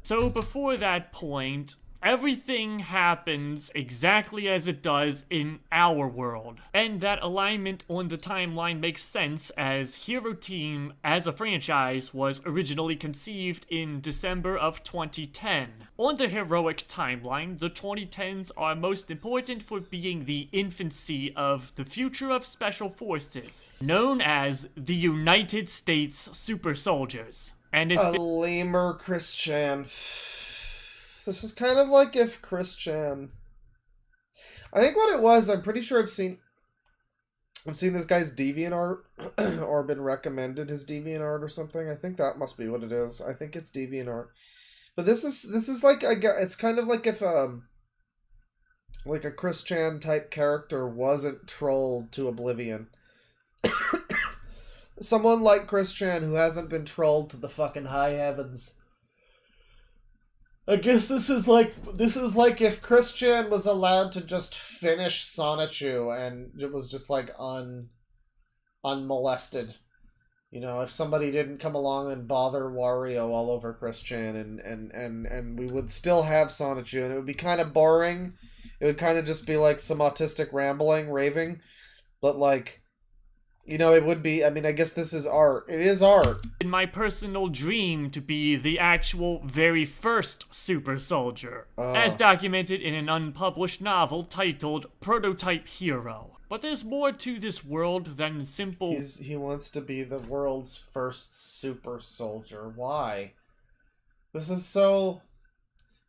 So before that point, everything happens exactly as it does in our world. And that alignment on the timeline makes sense, as Hero Team as a franchise was originally conceived in December of 2010. On the heroic timeline, the 2010s are most important for being the infancy of the future of Special Forces, known as the United States Super Soldiers. And it's A lemur Christian. This is kind of like if Christian... I think what it was, I'm pretty sure I've seen this guy's DeviantArt, or been recommended his DeviantArt or something. I think that must be what it is. I think it's DeviantArt. But this is like, it's kind of like if like a Christian type character wasn't trolled to oblivion. Someone like Christian who hasn't been trolled to the fucking high heavens. I guess this is like if Christian was allowed to just finish Sonichu and it was just like unmolested. You know, if somebody didn't come along and bother Wario all over Christian and we would still have Sonichu and it would be kind of boring. It would kind of just be like some autistic rambling, raving. But like, you know, it would be, I mean, I guess this is art. It is art. In my personal dream to be the actual very first super soldier, as documented in an unpublished novel titled Prototype Hero. But there's more to this world than simple... He wants to be the world's first super soldier. Why? This is so...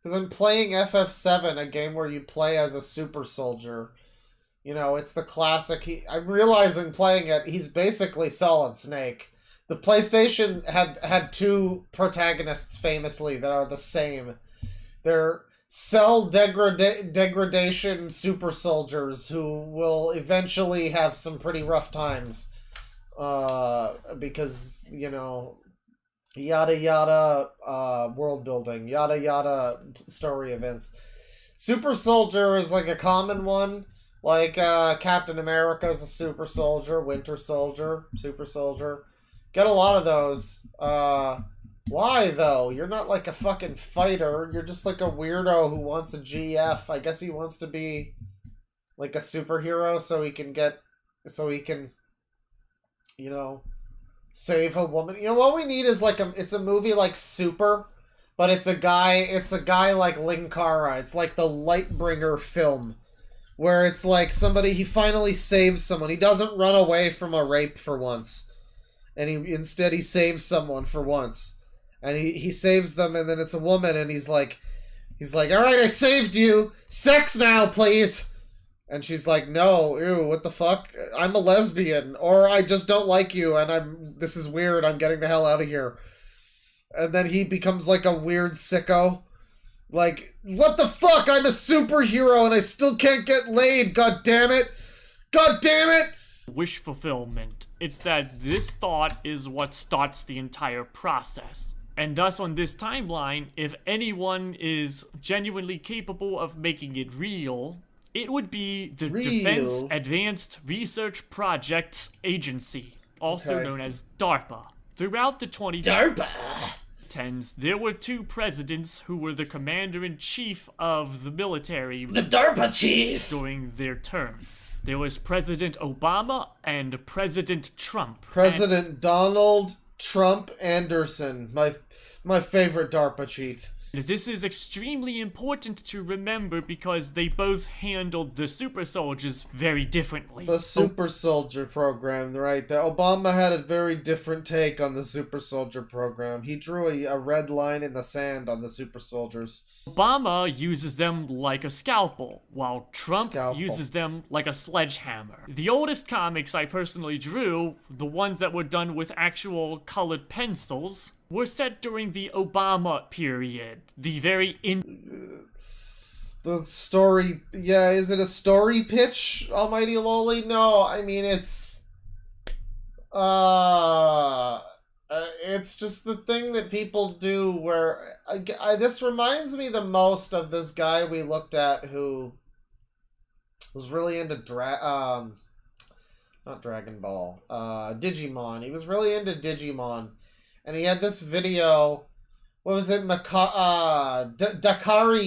Because I'm playing FF7, a game where you play as a super soldier. You know, it's the classic... I'm realizing playing it, he's basically Solid Snake. The PlayStation had two protagonists famously that are the same. They're cell degradation super soldiers who will eventually have some pretty rough times. Because, you know... Yada yada world building, yada yada story events. Super soldier is like a common one. Like Captain America is a super soldier, Winter Soldier, super soldier. Get a lot of those. Why though? You're not like a fucking fighter. You're just like a weirdo who wants a GF. I guess he wants to be like a superhero so he can, you know, save a woman. You know, what we need is like it's a movie like Super, but it's a guy like Linkara. It's like the Lightbringer film, where it's like he finally saves someone. He doesn't run away from a rape for once. And instead he saves someone for once. And he saves them, and then it's a woman, and he's like, alright, I saved you! Sex now, please! And she's like, no, ew, what the fuck? I'm a lesbian, or I just don't like you, and this is weird, I'm getting the hell out of here. And then he becomes like a weird sicko. Like, what the fuck? I'm a superhero and I still can't get laid, god damn it! God damn it! Wish fulfillment. It's that this thought is what starts the entire process. And thus on this timeline, if anyone is genuinely capable of making it real, it would be the Defense Advanced Research Projects Agency, also known as DARPA. Throughout the 2010s, there were two presidents who were the commander-in-chief of the military. The DARPA chief! During their terms. There was President Obama and President Trump. President Donald Trump Anderson, my favorite DARPA chief. This is extremely important to remember because they both handled the super soldiers very differently. The super soldier program, right? The Obama had a very different take on the super soldier program. He drew a red line in the sand on the super soldiers. Obama uses them like a scalpel, while Trump uses them like a sledgehammer. The oldest comics I personally drew, the ones that were done with actual colored pencils, were set during the Obama period. The very the story, yeah, is it a story pitch, Almighty Loli? No, I mean, it's just the thing that people do where, this reminds me the most of this guy we looked at who was really into not Dragon Ball, Digimon. He was really into Digimon. And he had this video, what was it, Dakari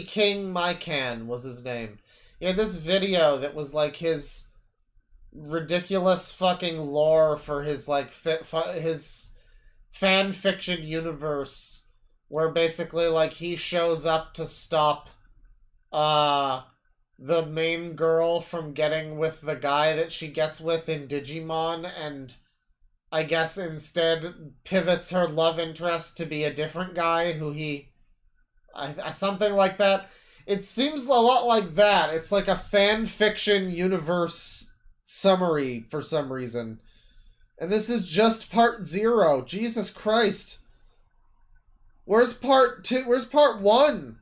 King Maikan was his name. He had this video that was like his ridiculous fucking lore for his like his fan fiction universe, where basically like he shows up to stop the main girl from getting with the guy that she gets with in Digimon, and I guess instead pivots her love interest to be a different guy who something like that. It seems a lot like that. It's like a fan fiction universe summary for some reason. And this is just part 0. Jesus Christ. Where's part 2? Where's part 1?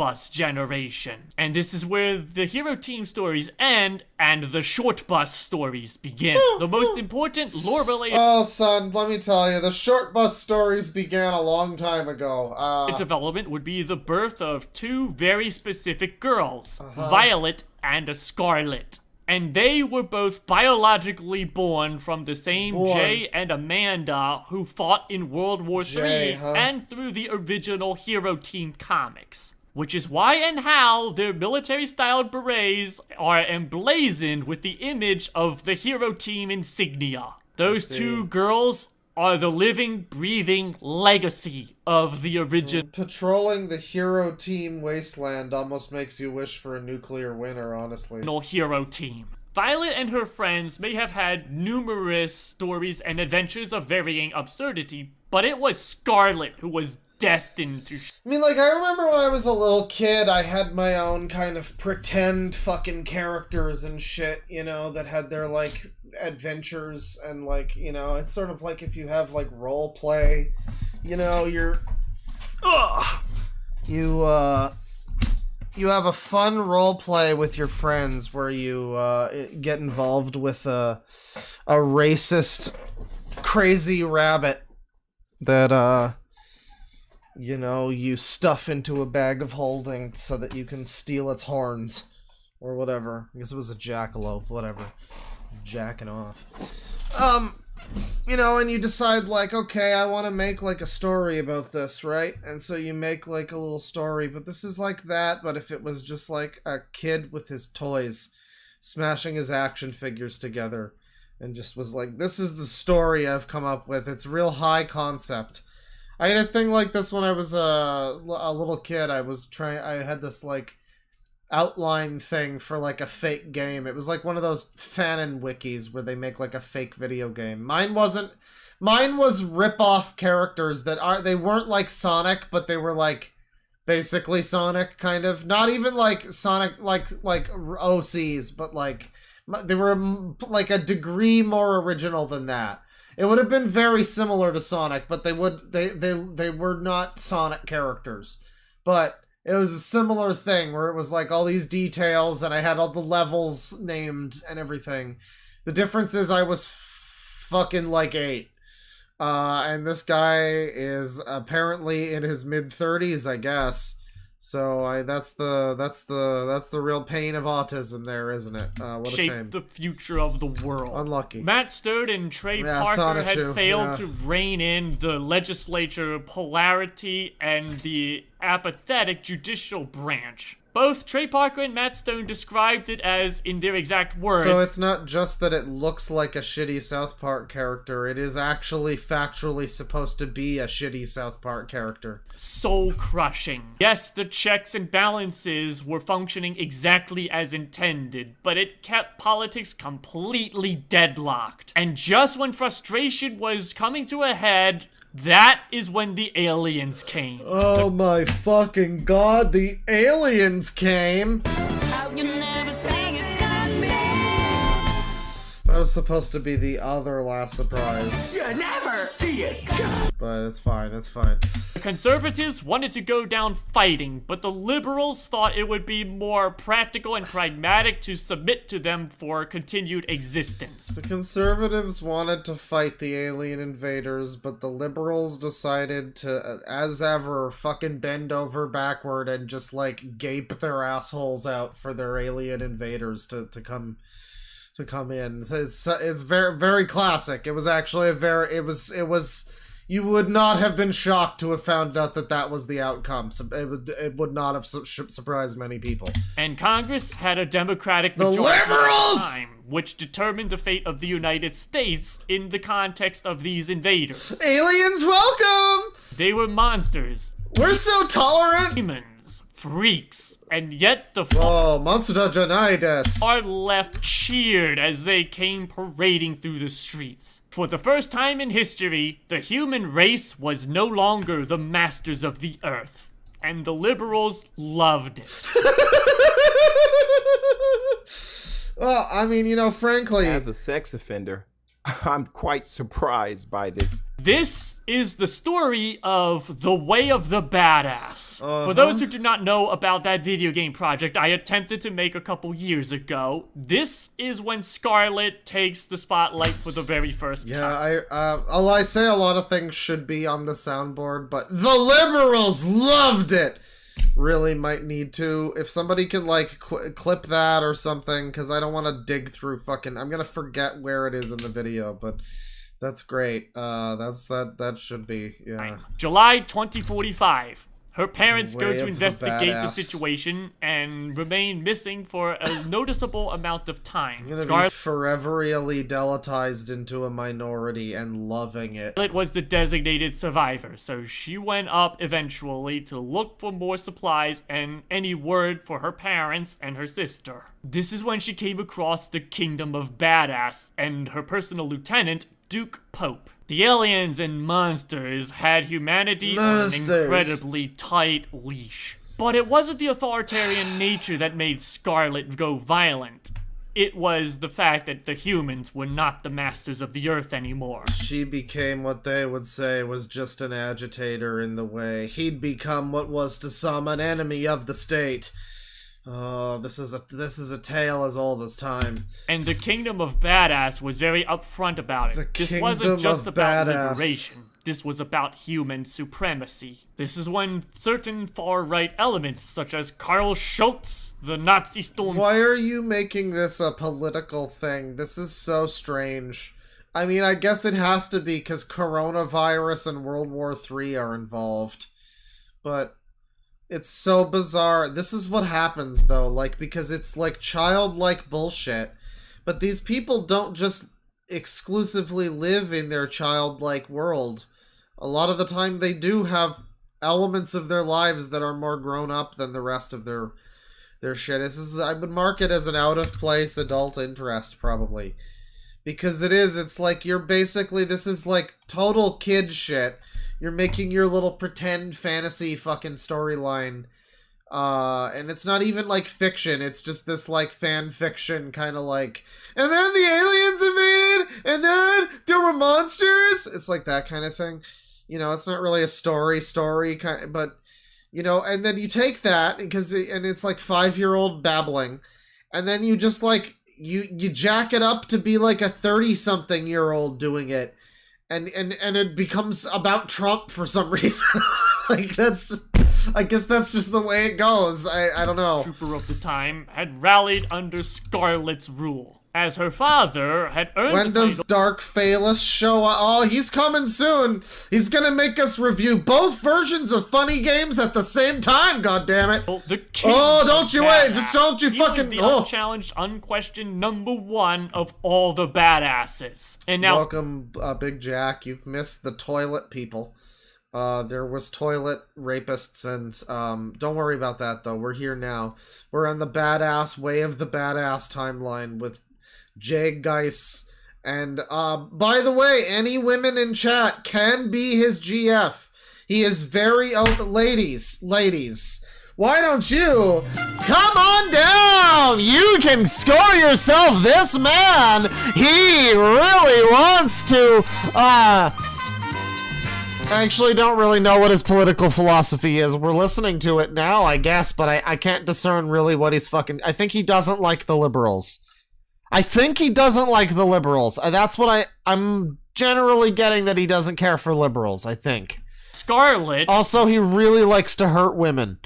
bus generation. And this is where the hero team stories end and the short bus stories begin. The most important lore-related Oh, son, let me tell you, the short bus stories began a long time ago. development would be the birth of two very specific girls, Violet and Scarlet. And they were both biologically born from the same Jay and Amanda who fought in World War Jay, III huh? and through the original Hero Team comics. Which is why and how their military-styled berets are emblazoned with the image of the Hero Team insignia. Those two girls are the living, breathing legacy of the original Patrolling the Hero Team wasteland almost makes you wish for a nuclear winter, honestly. Hero Team. Violet and her friends may have had numerous stories and adventures of varying absurdity, but it was Scarlet who was destined to I mean, like, I remember when I was a little kid, I had my own kind of pretend fucking characters and shit, you know, that had their, like, adventures, and, like, you know, it's sort of like if you have, like, role play, you know, you have a fun role play with your friends where you, get involved with a racist, crazy rabbit that, you know, you stuff into a bag of holding so that you can steal its horns. Or whatever. I guess it was a jackalope, whatever. Jacking off. You know, and you decide, like, okay, I want to make, like, a story about this, right? And so you make, like, a little story, but this is like that, but if it was just, like, a kid with his toys smashing his action figures together and just was like, this is the story I've come up with. It's real high concept. I had a thing like this when I was a little kid. I had this, like, outline thing for, like, a fake game. It was like one of those fanon wikis where they make, like, a fake video game. Mine was rip-off characters that they weren't like Sonic, but they were, like, basically Sonic, kind of. Not even, like, Sonic, like OCs, but, like, they were, like, a degree more original than that. It would have been very similar to Sonic, but they were not Sonic characters. But it was a similar thing where it was like all these details and I had all the levels named and everything. The difference is I was fucking like 8. And this guy is apparently in his mid-30s, I guess. So that's the real pain of autism there, isn't it? What a shape shame. the future of the world. Unlucky. Matt Stone and Trey Yeah, Parker Sonichu, had failed yeah. to rein in the legislature polarity and the apathetic judicial branch. Both Trey Parker and Matt Stone described it as, in their exact words, So it's not just that it looks like a shitty South Park character, it is actually factually supposed to be a shitty South Park character. soul-crushing. Yes, the checks and balances were functioning exactly as intended, but it kept politics completely deadlocked. And just when frustration was coming to a head, that is when the aliens came. Oh my fucking god, the aliens came! That was supposed to be the other last surprise. You never see it. But it's fine, it's fine. The conservatives wanted to go down fighting, but the liberals thought it would be more practical and pragmatic to submit to them for continued existence. The conservatives wanted to fight the alien invaders, but the liberals decided to, as ever, fucking bend over backward and just, like, gape their assholes out for their alien invaders to come in. It's very, very classic. It was actually it was you would not have been shocked to have found out that was the outcome. So it would not have surprised many people. And Congress had a Democratic The majority at liberals! the time, which determined the fate of the United States in the context of these invaders. Aliens, welcome! They were monsters, We're so tolerant! demons, freaks, and yet the Oh, Monster Janaides. far left cheered as they came parading through the streets. For the first time in history, the human race was no longer the masters of the earth, and the liberals loved it. Well, I mean, you know, frankly... As a sex offender, I'm quite surprised by this. This This is the story of The Way of the Badass. For those who do not know about that video game project I attempted to make a couple years ago, this is when Scarlet takes the spotlight for the very first time. Yeah, I say a lot of things should be on the soundboard, but the liberals loved it! Really might need to. If somebody can, like, clip that or something, because I don't want to dig through fucking... I'm gonna forget where it is in the video, but that's great. That should be, yeah. July 2045. Her parents go Way to of the investigate the badass. situation and remain missing for a noticeable amount of time. I'm gonna be foreverly delatized into a minority and loving it. Scarlet was the designated survivor, so she went up eventually to look for more supplies and any word for her parents and her sister. This is when she came across the Kingdom of Badass and her personal lieutenant, Duke Pope. The aliens and monsters had humanity on an incredibly tight leash. But it wasn't the authoritarian nature that made Scarlet go violent. It was the fact that the humans were not the masters of the Earth anymore. She became what they would say was just an agitator in the way. He'd become what was to some an enemy of the state. Oh, this is a tale as old as time. And the Kingdom of Badass was very upfront about it. This wasn't just about liberation. This was about human supremacy. This is when certain far-right elements, such as Karl Schultz, the Nazi storm... Why are you making this a political thing? This is so strange. I mean, I guess it has to be because coronavirus and World War III are involved. But... it's so bizarre. This is what happens, though, like, because it's, like, childlike bullshit. But these people don't just exclusively live in their childlike world. A lot of the time, they do have elements of their lives that are more grown up than the rest of their shit. I would mark it as an out-of-place adult interest, probably. Because it's like, you're basically, this is, like, total kid shit. You're making your little pretend fantasy fucking storyline. And it's not even like fiction. It's just this like fan fiction kind of like, and then the aliens invaded, and then there were monsters. It's like that kind of thing. You know, it's not really a story kind, but you know, and then you take that and it's like 5-year-old babbling, and then you just like you jack it up to be like a 30-something-year-old doing it. And it becomes about Trump for some reason. Like, that's just... I guess that's just the way it goes. I don't know. Trooper of the time had rallied under Scarlet's rule, as her father had earned When the does title... Dark Phalus show up? Oh, he's coming soon. He's gonna make us review both versions of funny games at the same time, goddammit. The King Oh, don't you Badass. wait. Just don't you He fucking... was the Oh. unchallenged, unquestioned #1 of all the badasses. And now... Welcome, Big Jack. You've missed the toilet people. There was toilet rapists and, don't worry about that, though. We're here now. We're on the badass Way of the Badass timeline with Jay Geis. And, by the way, any women in chat can be his GF. He is very open. Ladies, why don't you come on down? You can score yourself this man. He really wants to, I actually don't really know what his political philosophy is. We're listening to it now, I guess, but I can't discern really what he's fucking... I think he doesn't like the liberals. That's what I'm generally getting, that he doesn't care for liberals, I think. Scarlet... Also, he really likes to hurt women.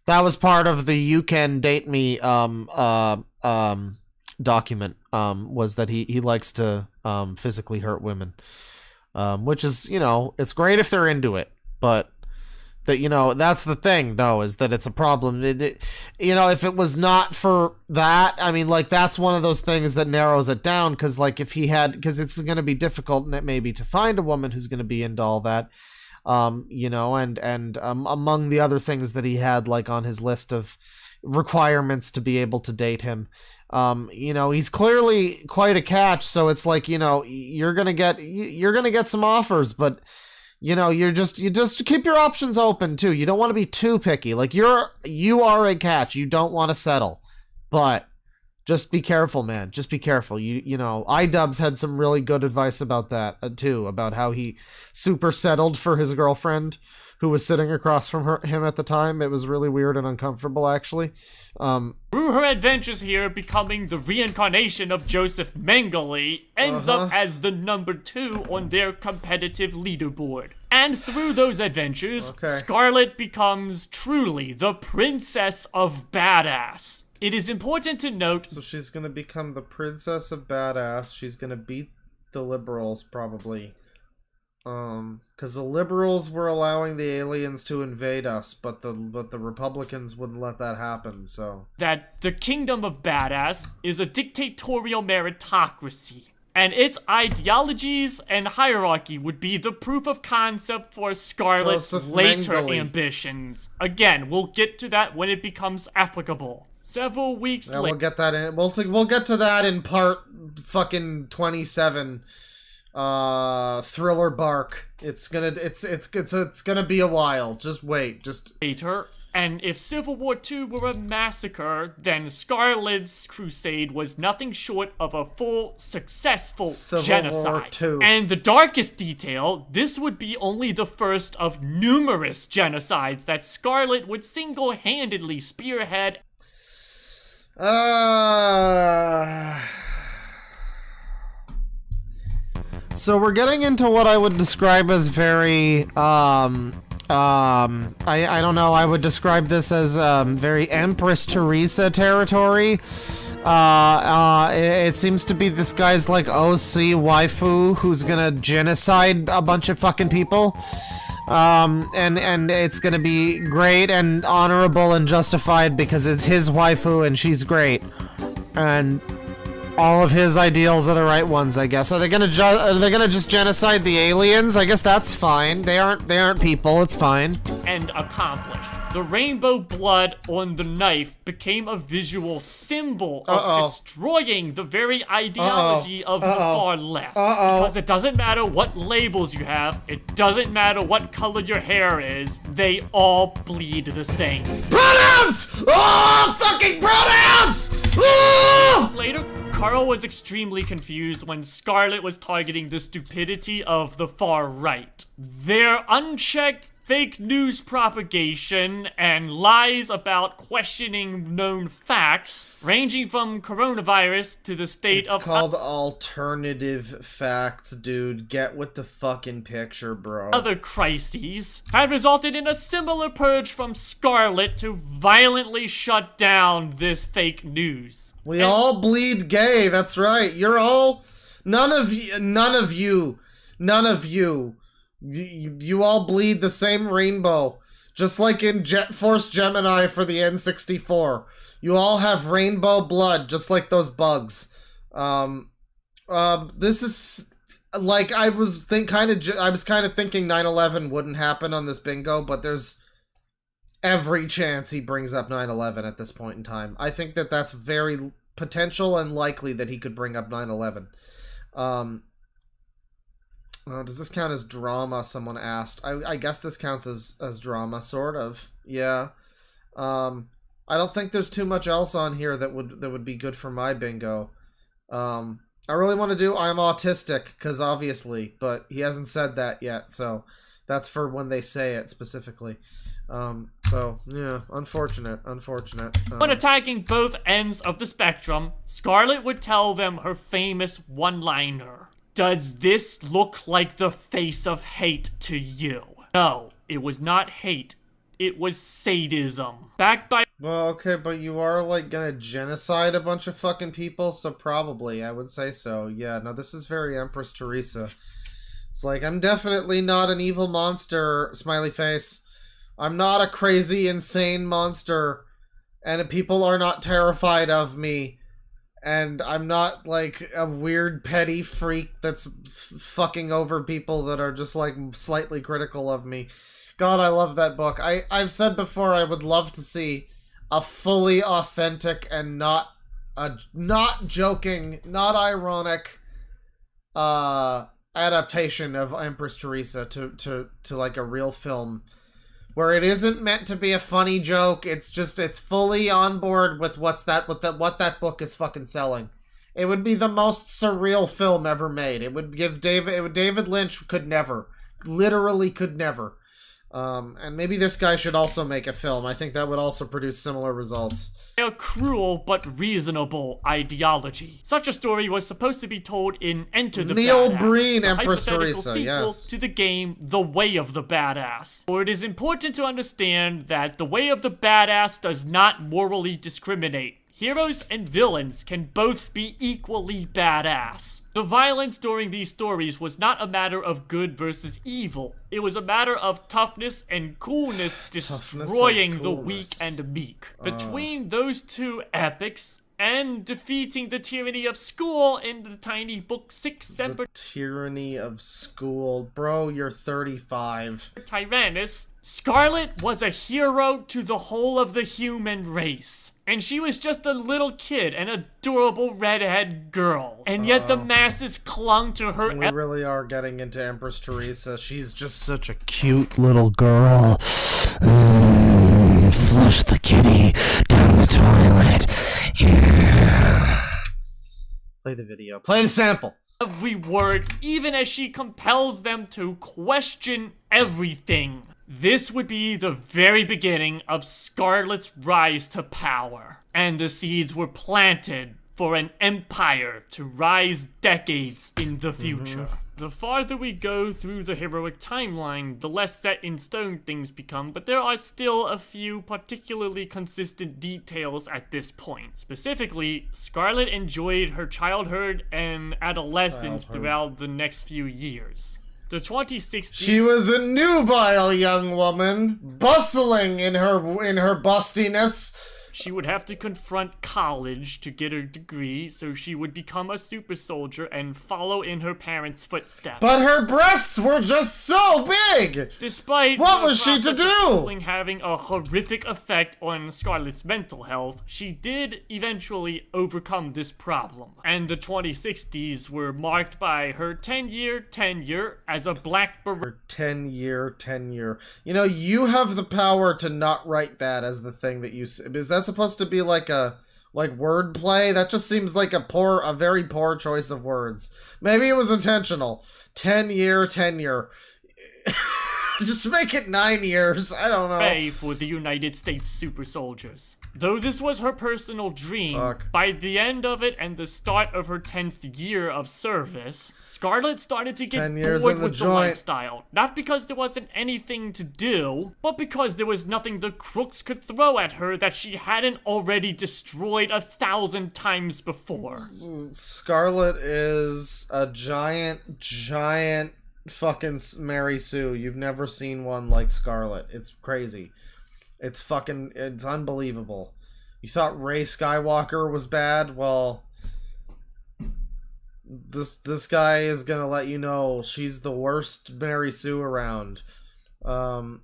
That was part of the You Can Date Me document, was that he likes to physically hurt women. Which is, you know, it's great if they're into it, but that, you know, that's the thing, though, is that it's a problem. You know, if it was not for that, I mean, like, that's one of those things that narrows it down, because, like, if he had, because it's going to be difficult maybe to find a woman who's going to be into all that, you know, and among the other things that he had, like, on his list of requirements to be able to date him, you know, he's clearly quite a catch, so it's like, you know, you're gonna get some offers, but you know, you just keep your options open too. You don't want to be too picky. Like, you are a catch. You don't want to settle, but Just be careful, man. Just be careful. You know, iDubbbz had some really good advice about that too, about how he super settled for his girlfriend who was sitting across from him at the time. It was really weird and uncomfortable, actually. Through her adventures here, becoming the reincarnation of Joseph Mengele, ends up as the number 2 on their competitive leaderboard. And through those adventures, Scarlet becomes truly the Princess of Badass. It is important to note... So she's gonna become the Princess of Badass. She's gonna beat the liberals, probably. Because the liberals were allowing the aliens to invade us, but the Republicans wouldn't let that happen, so... That the Kingdom of Badass is a dictatorial meritocracy, and its ideologies and hierarchy would be the proof of concept for Scarlet's Joseph later Mengele. ambitions. Again, we'll get to that when it becomes applicable. Several weeks Yeah, later... we'll get that in. We'll get to that in part fucking 27. Thriller Bark. It's gonna be a while. Just wait. Later, and if Civil War II were a massacre, then Scarlet's crusade was nothing short of a full, successful Civil genocide. War II. And the darkest detail, this would be only the first of numerous genocides that Scarlet would single-handedly spearhead. So we're getting into what I would describe as very, I don't know, I would describe this as, very Empress Teresa territory. It seems to be this guy's, like, OC waifu who's gonna genocide a bunch of fucking people. And it's gonna be great and honorable and justified because it's his waifu and she's great. And all of his ideals are the right ones, I guess. Are they gonna just genocide the aliens? I guess that's fine. They aren't people. It's fine. And accomplish. The rainbow blood on the knife became a visual symbol of destroying the very ideology of the far left. Because it doesn't matter what labels you have, it doesn't matter what color your hair is, they all bleed the same. Pronouns! Oh, fucking pronouns! Oh! Later, Carl was extremely confused when Scarlet was targeting the stupidity of the far right. Their unchecked fake news propagation and lies about questioning known facts, ranging from coronavirus to the state It's called alternative facts, dude. Get with the fucking picture, bro. other crises, had resulted in a similar purge from Scarlet to violently shut down this fake news. We all bleed gay, that's right. You're all... None of you all bleed the same rainbow. Just like in Jet Force Gemini for the N64. You all have rainbow blood, just like those bugs. This is... Like, I was kind of thinking 9/11 wouldn't happen on this bingo, but there's every chance he brings up 9/11 at this point in time. I think that that's very potential and likely that he could bring up 9/11. Does this count as drama? Someone asked. I guess this counts as drama, sort of. Yeah. I don't think there's too much else on here that would be good for my bingo. I really want to do I'm autistic, because obviously, but he hasn't said that yet, so that's for when they say it specifically. So, yeah, unfortunate. When attacking both ends of the spectrum, Scarlet would tell them her famous one-liner. Does this look like the face of hate to you? No, it was not hate. It was sadism. Backed by... Well, okay, but you are, like, gonna genocide a bunch of fucking people, so probably, I would say so. Yeah, no, this is very Empress Teresa. It's like, I'm definitely not an evil monster, smiley face. I'm not a crazy, insane monster, and people are not terrified of me. And I'm not, like, a weird, petty freak that's fucking over people that are just, like, slightly critical of me. God, I love that book. I've said before I would love to see a fully authentic and not joking, not ironic, adaptation of Empress Teresa to like, a real film where it isn't meant to be a funny joke. It's just, it's fully on board with what that book is fucking selling. It would be the most surreal film ever made. It would give David Lynch could never, literally could never. And maybe this guy should also make a film. I think that would also produce similar results. A cruel but reasonable ideology. Such a story was supposed to be told in Enter the Neil Badass, Breen, the Empress hypothetical Teresa, sequel yes. to the game The Way of the Badass. For it is important to understand that The Way of the Badass does not morally discriminate. Heroes and villains can both be equally badass. The violence during these stories was not a matter of good versus evil. It was a matter of toughness and coolness destroying the weak and meek. Between those two epics and defeating the tyranny of school in the tiny book 6 Semper Tyranny of School. Bro, you're 35. Tyrannus, Scarlet was a hero to the whole of the human race. And she was just a little kid, an adorable redhead girl. And yet the masses clung to her. We really are getting into Empress Teresa. She's just such a Cute little girl. Flush the kitty down the toilet. Yeah. Play the video. Play the sample. Every word, even as she compels them to question everything. This would be the very beginning of Scarlet's rise to power, and the seeds were planted for an empire to rise decades in the future. The farther we go through the heroic timeline, the less set in stone things become, but there are still a few particularly consistent details at this point. Specifically, Scarlet enjoyed her childhood and adolescence throughout the next few years. The 2060s. She was a nubile young woman, bustling in her bustiness. She would have to confront college to get her degree, so she would become a super soldier and follow in her parents' footsteps. But her breasts were just so big! Despite What was she to do? Having a horrific effect on Scarlet's mental health, she did eventually overcome this problem. And the 2060s were marked by her 10-year tenure as a Black Beret. Her 10-year tenure. You know, you have the power to not write that as the thing that you... Is that supposed to be like a... like wordplay? That just seems like a very poor choice of words. Maybe it was intentional. 10-year tenure. Just make it 9 years. I don't know. For the United States super soldiers. Though this was her personal dream, Fuck. by the end of it and the start of her 10th year of service, Scarlet started to get 10 years bored in the with the joint. lifestyle. Not because there wasn't anything to do, but because there was nothing the crooks could throw at her that she hadn't already destroyed 1,000 times before. Scarlet is a giant fucking Mary Sue. You've never seen one like Scarlet. It's crazy. It's unbelievable. You thought Rey Skywalker was bad? Well, this guy is gonna let you know she's the worst Mary Sue around. Yeah,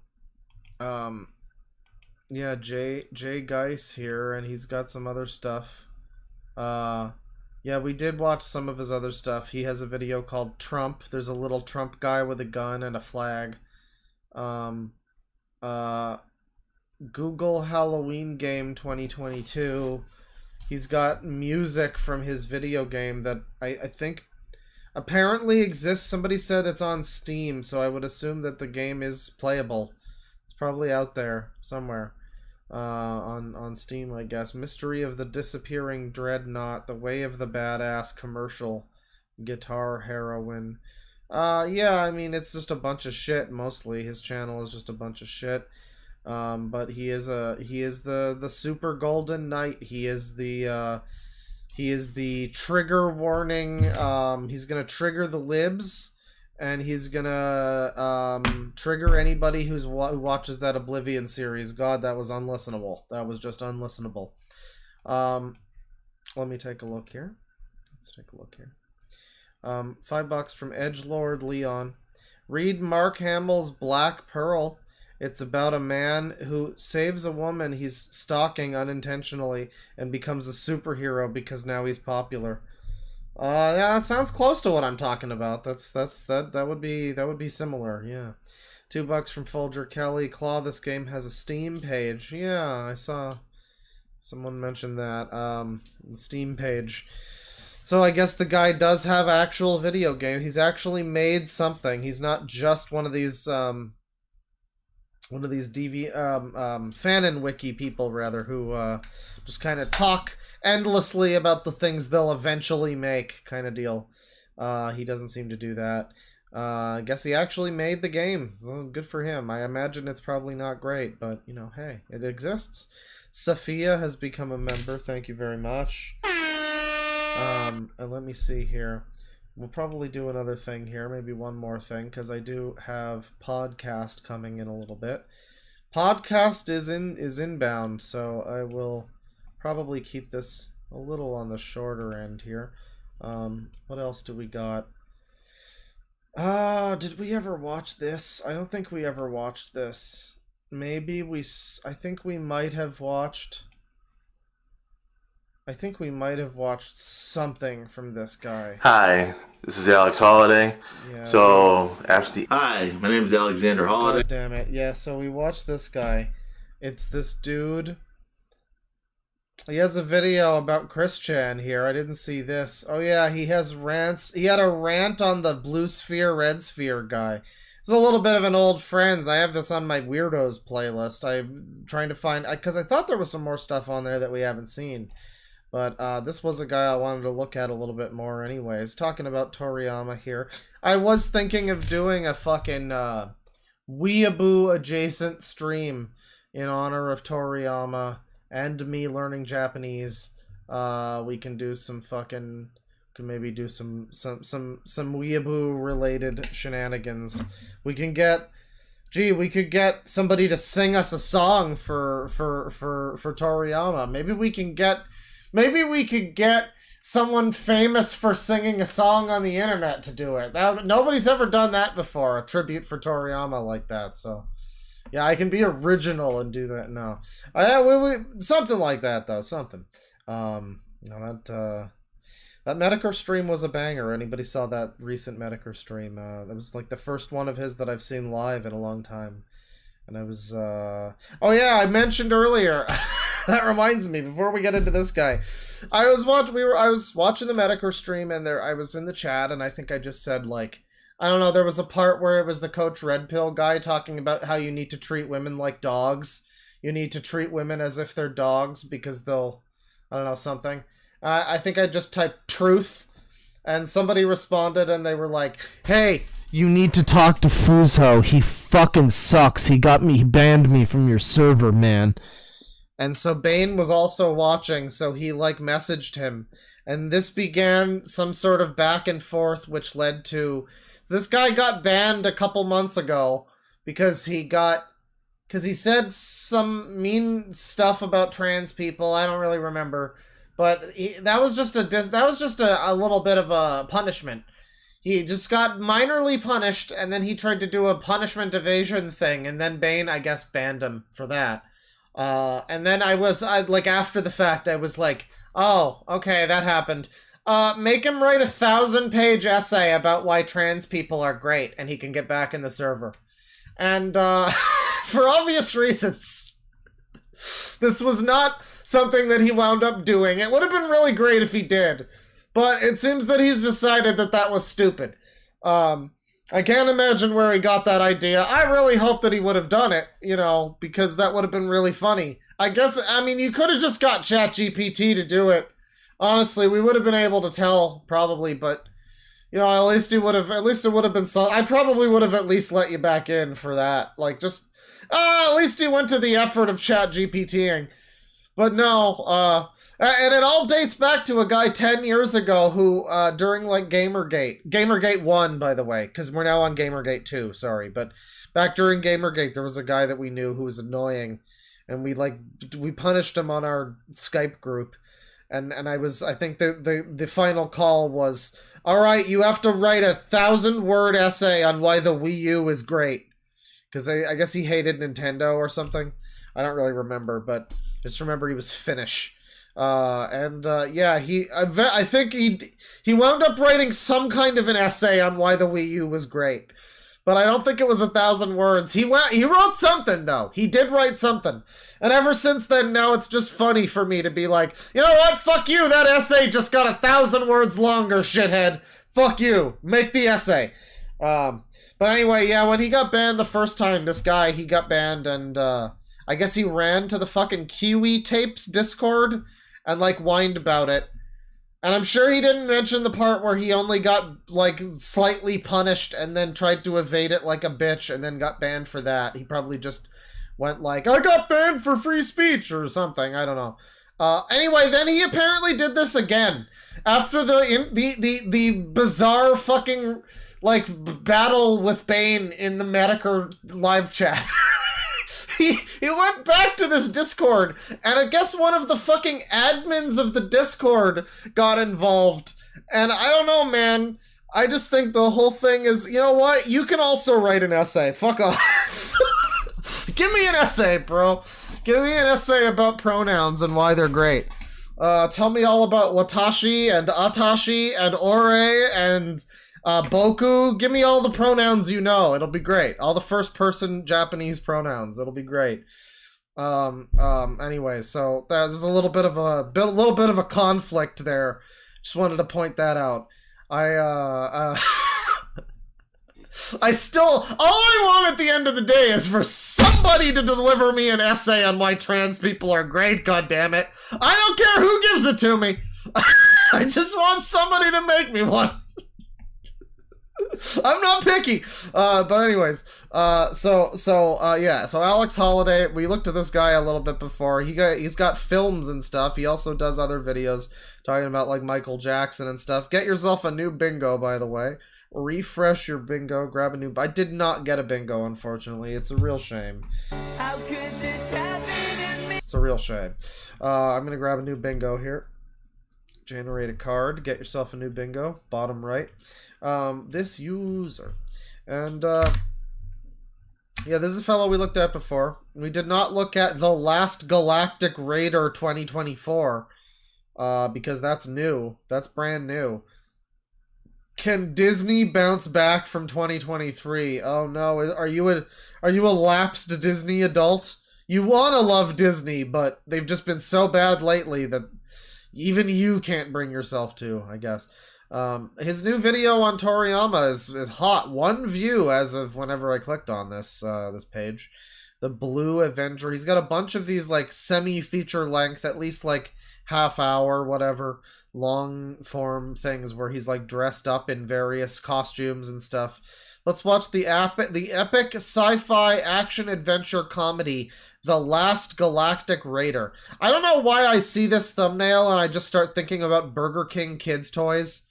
Jay Geis here, and he's got some other stuff. Yeah, we did watch some of his other stuff. He has a video called Trump. There's a little Trump guy with a gun and a flag. Google Halloween Game 2022. He's got music from his video game that I think apparently exists. Somebody said it's on Steam, so I would assume that the game is playable. It's probably out there somewhere. On Steam, I guess. Mystery of the Disappearing Dreadnought, The Way of the Badass commercial, Guitar Heroine. Yeah, I mean, it's just a bunch of shit, mostly. His channel is just a bunch of shit. But he is the Super Golden Knight. He is the trigger warning. He's gonna trigger the libs, and he's gonna trigger anybody who watches that Oblivion series. God, that was unlistenable. That was just unlistenable. Let me take a look here. Let's take a look here. $5 from Edgelord Leon. Read Mark Hamill's Black Pearl. It's about a man who saves a woman he's stalking unintentionally and becomes a superhero because now he's popular. Yeah, that sounds close to what I'm talking about. That would be similar, yeah. $2 from Folger Kelly. Claw, this game has a Steam page. Yeah, I saw someone mention that. The Steam page. So I guess the guy does have actual video game. He's actually made something. He's not just one of these Fanon Wiki people, rather, who just kind of talk endlessly about the things they'll eventually make, kind of deal. He doesn't seem to do that. I guess he actually made the game. So good for him. I imagine it's probably not great, but, you know, hey, it exists. Sophia has become a member. Thank you very much. And let me see here. We'll probably do another thing here, maybe one more thing, because I do have podcast coming in a little bit. Podcast is inbound, so I will probably keep this a little on the shorter end here. What else do we got? Did we ever watch this? I don't think we ever watched this. Maybe I think we might have watched... I think we might have watched something from this guy. Hi, this is Alex Holiday. Yeah. So, after Hi, my name is Alexander Holiday. God damn it. Yeah, so we watched this guy. It's this dude. He has a video about Christian here. I didn't see this. Oh yeah, he has rants. He had a rant on the Blue Sphere, Red Sphere guy. It's a little bit of an old friends. I have this on my Weirdos playlist. I'm trying to find... Because I thought there was some more stuff on there that we haven't seen. But this was a guy I wanted to look at a little bit more anyways. Talking about Toriyama here. I was thinking of doing a fucking Weeaboo adjacent stream in honor of Toriyama and me learning Japanese. We can do some fucking... Can maybe do some Weeaboo related shenanigans. We can get... Gee, we could get somebody to sing us a song for Toriyama. Maybe we could get someone famous for singing a song on the internet to do it. Nobody's ever done that before, a tribute for Toriyama like that, so... Yeah, I can be original and do that. No. Something like that, though. Something. That Medicare stream was a banger. Anybody saw that recent Medicare stream? That was like the first one of his that I've seen live in a long time. And I was... Oh, yeah, I mentioned earlier... That reminds me, before we get into this guy, I was watching the Medicare stream, and I was in the chat, and I think I just said, like, I don't know, there was a part where it was the Coach Red Pill guy talking about how you need to treat women like dogs. You need to treat women as if they're dogs because they'll, I don't know, something. I think I just typed truth, and somebody responded, and they were like, hey, You need to talk to Fuzho. He fucking sucks. He banned me from your server, man. And so Bane was also watching, so he, like, messaged him. And this began some sort of back and forth, which led to... So this guy got banned a couple months ago because he said some mean stuff about trans people. I don't really remember. But that was just a little bit of a punishment. He just got minorly punished, and then he tried to do a punishment evasion thing, and then Bane, I guess, banned him for that. And then after the fact, I was like, oh, okay, that happened. Make him write a 1,000-page essay about why trans people are great, and he can get back in the server. And, for obvious reasons, this was not something that he wound up doing. It would have been really great if he did, but it seems that he's decided that was stupid. I can't imagine where he got that idea. I really hope that he would have done it, because that would have been really funny. You could have just got ChatGPT to do it. Honestly, we would have been able to tell, probably, but, at least it would have been some... I probably would have at least let you back in for that. At least he went to the effort of ChatGPTing. But no, and it all dates back to a guy 10 years ago who, during, Gamergate 1, by the way, because we're now on Gamergate 2, sorry, but back during Gamergate, there was a guy that we knew who was annoying, and we punished him on our Skype group, and I think the final call was, alright, you have to write a 1,000-word essay on why the Wii U is great, because I guess he hated Nintendo or something. I don't really remember, but just remember he was Finnish. I think he wound up writing some kind of an essay on why the Wii U was great. but I don't think it was 1,000 words. He wrote something though. He did write something. And ever since then, now it's just funny for me to be like, you know what? Fuck you. That essay just got 1,000 words longer, shithead. Fuck you. Make the essay. But anyway, yeah, when he got banned the first time, this guy, he got banned, and I guess he ran to the fucking Kiwi Tapes Discord and like whined about it. And I'm sure he didn't mention the part where he only got, like, slightly punished and then tried to evade it like a bitch and then got banned for that. He probably just went like, I got banned for free speech or something. I don't know. Anyway, then he apparently did this again. After the bizarre fucking, like, battle with Bane in the Medicare live chat. He went back to this Discord, and I guess one of the fucking admins of the Discord got involved. And I don't know, man. I just think the whole thing is, you know what? You can also write an essay. Fuck off. Give me an essay, bro. Give me an essay about pronouns and why they're great. Tell me all about watashi and atashi and ore and boku. Give me all the pronouns you know. It'll be great. All the first person Japanese pronouns. It'll be great. Anyway, so there's a little bit of a conflict there. Just wanted to point that out. I still, all I want at the end of the day is for somebody to deliver me an essay on why trans people are great, goddammit. I don't care who gives it to me. I just want somebody to make me one. I'm not picky. But anyways, so Alex Holiday, we looked at this guy a little bit before. He's got films and stuff. He also does other videos talking about like Michael Jackson and stuff. Get yourself a new bingo, by the way. Refresh your bingo, grab a new... I did not get a bingo, unfortunately. It's a real shame. How could this happen to me? It's a real shame. I'm gonna grab a new bingo here. Generate a card. Get yourself a new bingo. Bottom right. This user. And, yeah, this is a fellow we looked at before. We did not look at The Last Galactic Raider 2024. Because that's new. That's brand new. Can Disney bounce back from 2023? Oh no, are you a lapsed Disney adult? You want to love Disney, but they've just been so bad lately that even you can't bring yourself to, I guess. His new video on Toriyama is hot. 1 view as of whenever I clicked on this this page. The Blue Avenger. He's got a bunch of these like semi-feature length, at least like half hour, whatever, long form things where he's like dressed up in various costumes and stuff. Let's watch the epic sci-fi action adventure comedy, The Last Galactic Raider. I don't know why I see this thumbnail and I just start thinking about Burger King kids toys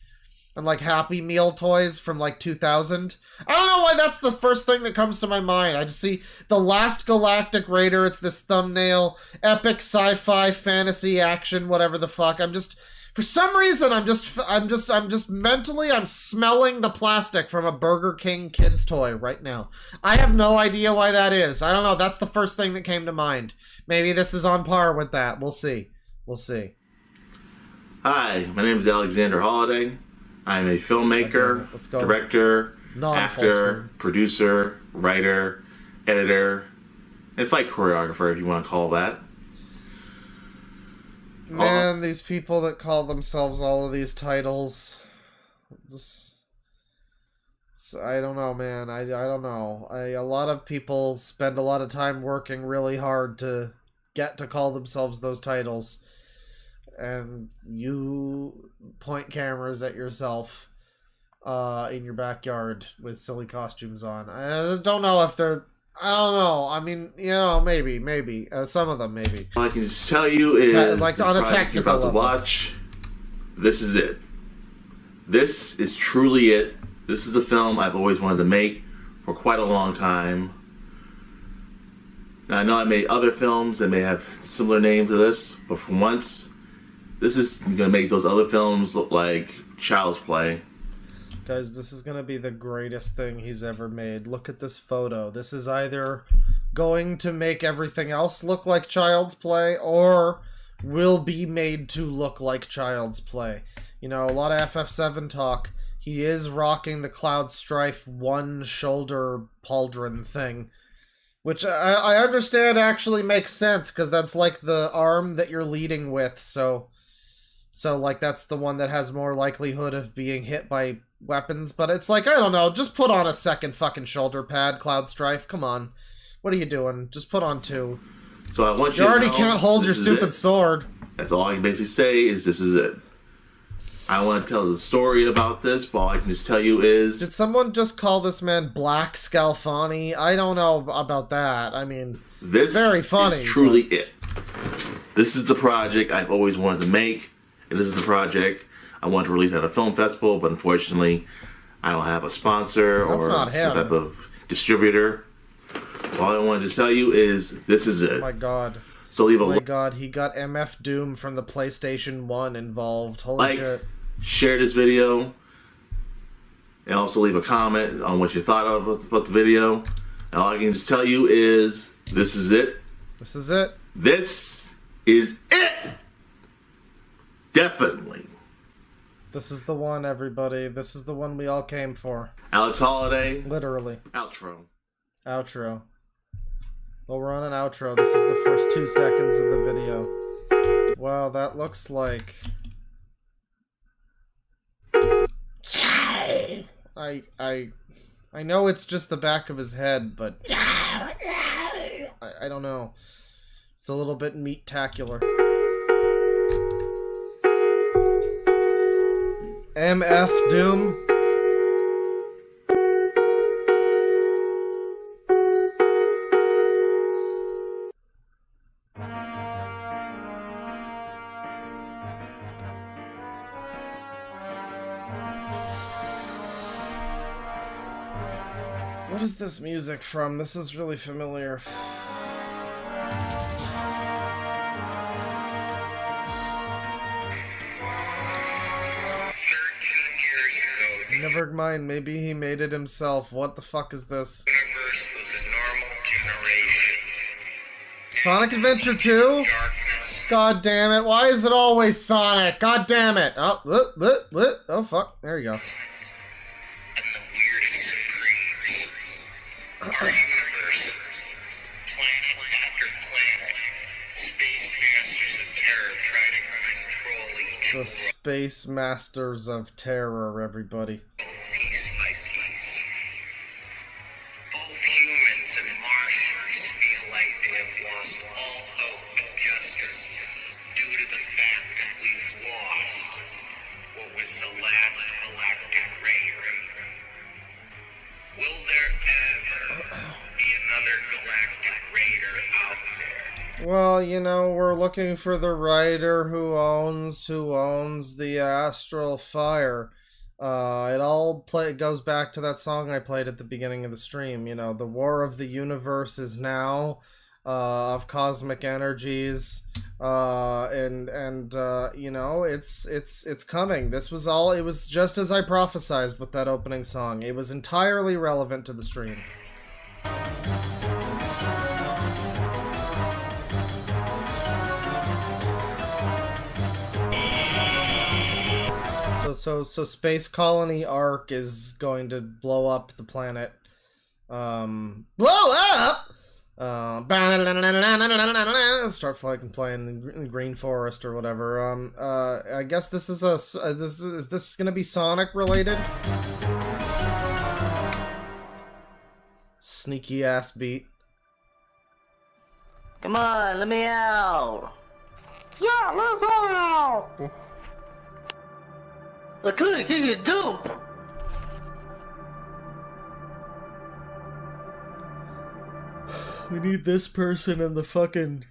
and like Happy Meal toys from like 2000. I don't know why that's the first thing that comes to my mind. I just see The Last Galactic Raider. It's this thumbnail, epic sci-fi fantasy action, whatever the fuck. For some reason, I'm just mentally, I'm smelling the plastic from a Burger King kids toy right now. I have no idea why that is. I don't know. That's the first thing that came to mind. Maybe this is on par with that. We'll see. We'll see. Hi, my name is Alexander Holiday. I'm a filmmaker, director, actor, producer, writer, editor, and fight choreographer, if you want to call that. Man, these people that call themselves all of these titles, I don't know, man. I don't know. A lot of people spend a lot of time working really hard to get to call themselves those titles, and you point cameras at yourself in your backyard with silly costumes on. I don't know if they're... I don't know. I mean, you know, maybe. Some of them, maybe. All I can just tell you is, like on a technical you're about level. to watch. This is it. This is truly it. This is the film I've always wanted to make for quite a long time. Now, I know I made other films that may have similar names to this, but for once, this is going to make those other films look like child's play. Guys, this is going to be the greatest thing he's ever made. Look at this photo. This is either going to make everything else look like child's play or will be made to look like child's play. You know, a lot of FF7 talk. he is rocking the Cloud Strife one shoulder pauldron thing, which I understand actually makes sense, because that's like the arm that you're leading with, so like that's the one that has more likelihood of being hit by weapons. But it's like, I don't know, just put on a second fucking shoulder pad, Cloud Strife. Come on, what are you doing? Just put on two. So I want you you already to know, can't hold your stupid sword. That's all I can basically say is this is it. I want to tell the story about this, but all I can just tell you is... Did someone just call this man Black Scalfani? I don't know about that. I mean, this very funny. Is truly it. This is the project I've always wanted to make, and this is the project I want to release at a film festival, but unfortunately, I don't have a sponsor or some type of distributor. All I wanted to tell you is this is it. Oh my god. So leave a oh my god, he got MF Doom from the PlayStation 1 involved. Holy shit. Share this video, and also leave a comment on what you thought about the video. And all I can just tell you is this is it. This is it. This is it. Definitely. This is the one, everybody. This is the one we all came for. Alex Holiday. Literally. Outro. Outro. Well, we're on an outro. This is the first 2 seconds of the video. Wow, that looks like... I know it's just the back of his head, but... I don't know. It's a little bit meat-tacular. MF Doom. What is this music from? This is really familiar. Never mind, maybe he made it himself. What the fuck is this? Sonic Adventure 2? God damn it, why is it always Sonic? God damn it! Oh, what? Oh fuck, there you go. The Space Masters of Terror, everybody. Both humans and Martians feel like they have lost all hope of justice due to the fact that we've lost what was the last galactic raider. Will there ever be another galactic raider out there? Well, you know, we're looking for the writer who owns the Astral Fire. It all goes back to that song I played at the beginning of the stream. You know, the war of the universe is now, of cosmic energies, and you know, it's coming. This was all. It was just as I prophesized with that opening song. It was entirely relevant to the stream. So Space Colony Arc is going to blow up the planet. Blow up! Start fucking playing the Green Forest or whatever. I guess this is is this gonna be Sonic related? Sneaky ass beat. Come on, let me out. Yeah, let's out. I couldn't give you Doom. We need this person and the fucking...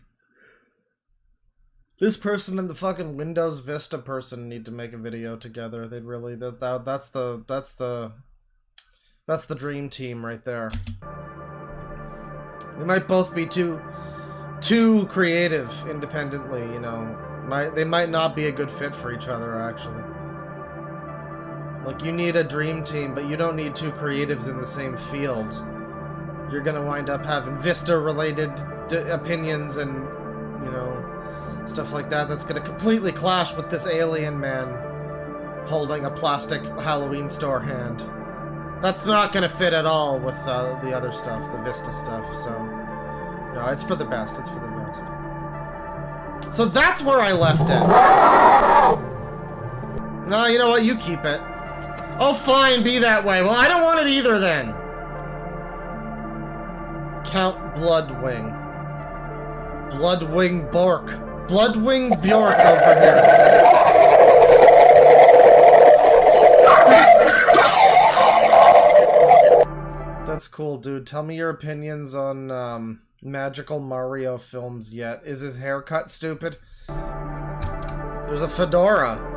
This person and the fucking Windows Vista person need to make a video together. They'd really... That's the dream team right there. They might both be too creative independently, you know. They might not be a good fit for each other, actually. Like, you need a dream team, but you don't need two creatives in the same field. You're gonna wind up having Vista-related opinions and, you know, stuff like that that's gonna completely clash with this alien man holding a plastic Halloween store hand. That's not gonna fit at all with the other stuff, the Vista stuff, so... No, it's for the best, it's for the best. So that's where I left it. No, you know what, you keep it. Oh, fine, be that way. Well, I don't want it either, then. Count Bloodwing. Bloodwing Bork. Bloodwing Bjork over here. That's cool, dude. Tell me your opinions on Magical Mario films yet. Is his haircut stupid? There's a fedora.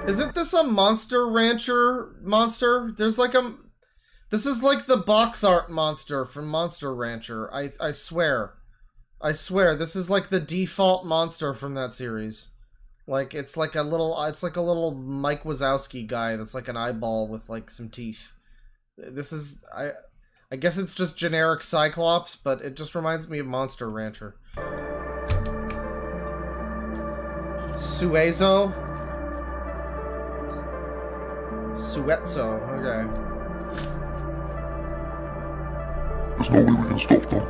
Isn't this a Monster Rancher monster? There's like a... This is like the box art monster from Monster Rancher. I swear. I swear, this is like the default monster from that series. Like, it's like a little Mike Wazowski guy that's like an eyeball with like some teeth. This is... I guess it's just generic Cyclops, but it just reminds me of Monster Rancher. Suezo? Suetzo, okay. There's no way we can stop them.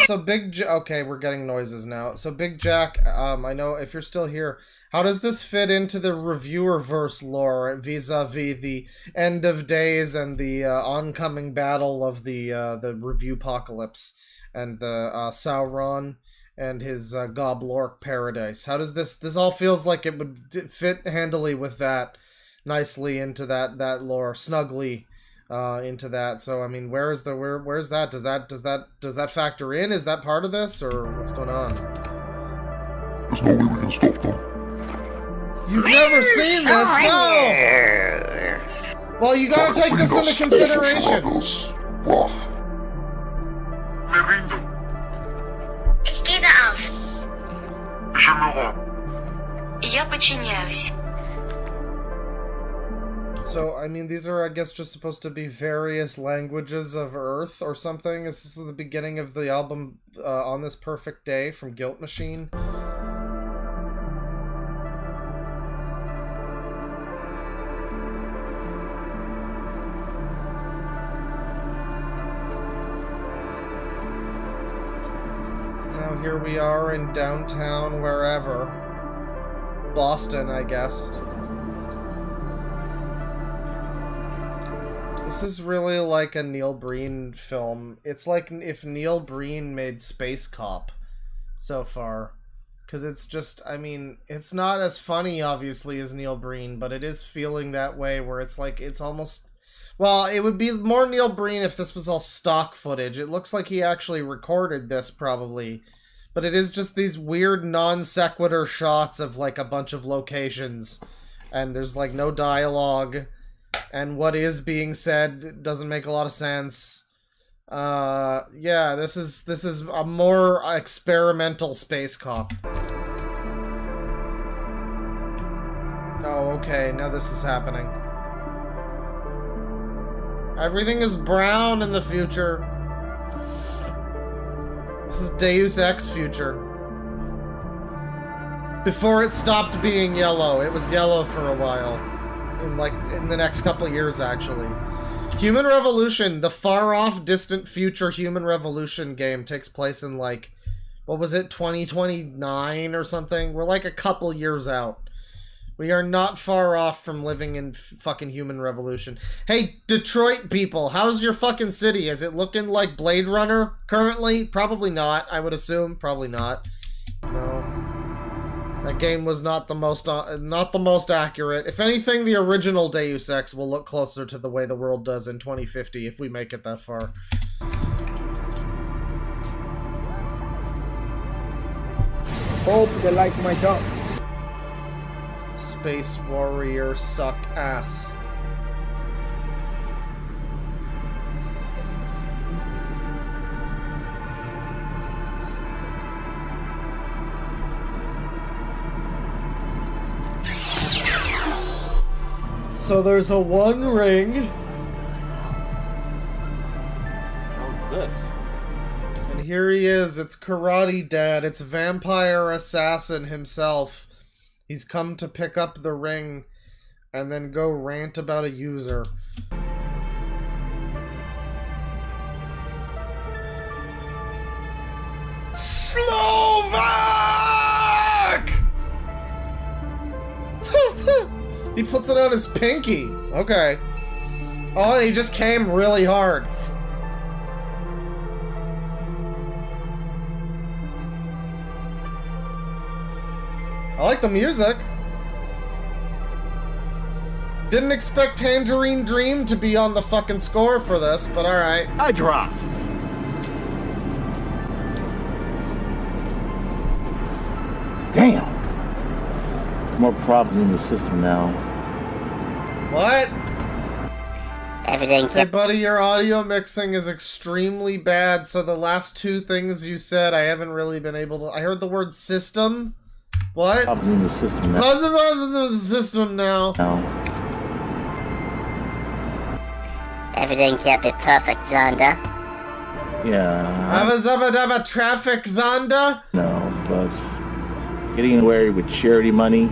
So Big Jack, okay, we're getting noises now. So Big Jack, I know if you're still here, how does this fit into the reviewer-verse lore vis-a-vis the end of days and the oncoming battle of the review-pocalypse and the Sauron and his Goblork paradise? How does this all feels like it would fit handily with that, nicely into that lore, snugly into that. So I mean, where's that? Does that factor in? Is that part of this, or what's going on? There's no way we can stop them. You've never seen this, no! Well, you gotta take this into consideration. Ich gebe auf. Я подчиняюсь. So, I mean, these are, I guess, just supposed to be various languages of Earth or something. Is this the beginning of the album On This Perfect Day from Guilt Machine? Now here we are in downtown wherever. Boston, I guess. This is really like a Neil Breen film. It's like if Neil Breen made Space Cop so far. Because it's just, I mean, it's not as funny, obviously, as Neil Breen, but it is feeling that way where it's like, it's almost... Well, it would be more Neil Breen if this was all stock footage. It looks like he actually recorded this, probably. But it is just these weird non-sequitur shots of, like, a bunch of locations. And there's, like, no dialogue. And what is being said doesn't make a lot of sense. Yeah, this is a more experimental Space Cop. Oh, okay, now this is happening. Everything is brown in the future. This is Deus Ex future. Before it stopped being yellow. It was yellow for a while. In the next couple of years, actually. Human Revolution, the far-off, distant future Human Revolution game takes place in, like, what was it, 2029 or something? We're like a couple years out. We are not far off from living in fucking Human Revolution. Hey, Detroit people, how's your fucking city? Is it looking like Blade Runner currently? Probably not, I would assume. Probably not. No. That game was not the most accurate. If anything, the original Deus Ex will look closer to the way the world does in 2050 if we make it that far. Hope they like my dog. Space Warrior suck ass. So there's a One Ring. How's this? And And here he is. It's Karate Dad. It's Vampire Assassin himself. He's come to pick up the ring and then go rant about a user. Slovak! He puts it on his pinky. Okay. Oh, he just came really hard. I like the music. Didn't expect Tangerine Dream to be on the fucking score for this, but alright. I dropped. Damn. More problems in the system now. What? Everything. Hey buddy, your audio mixing is extremely bad, so the last two things you said I haven't really been able to... I heard the word system. What? Problems in the system now. The system now. Everything can't be perfect, Zonda. Yeah. Abba traffic, Zonda? No, but getting away with charity money,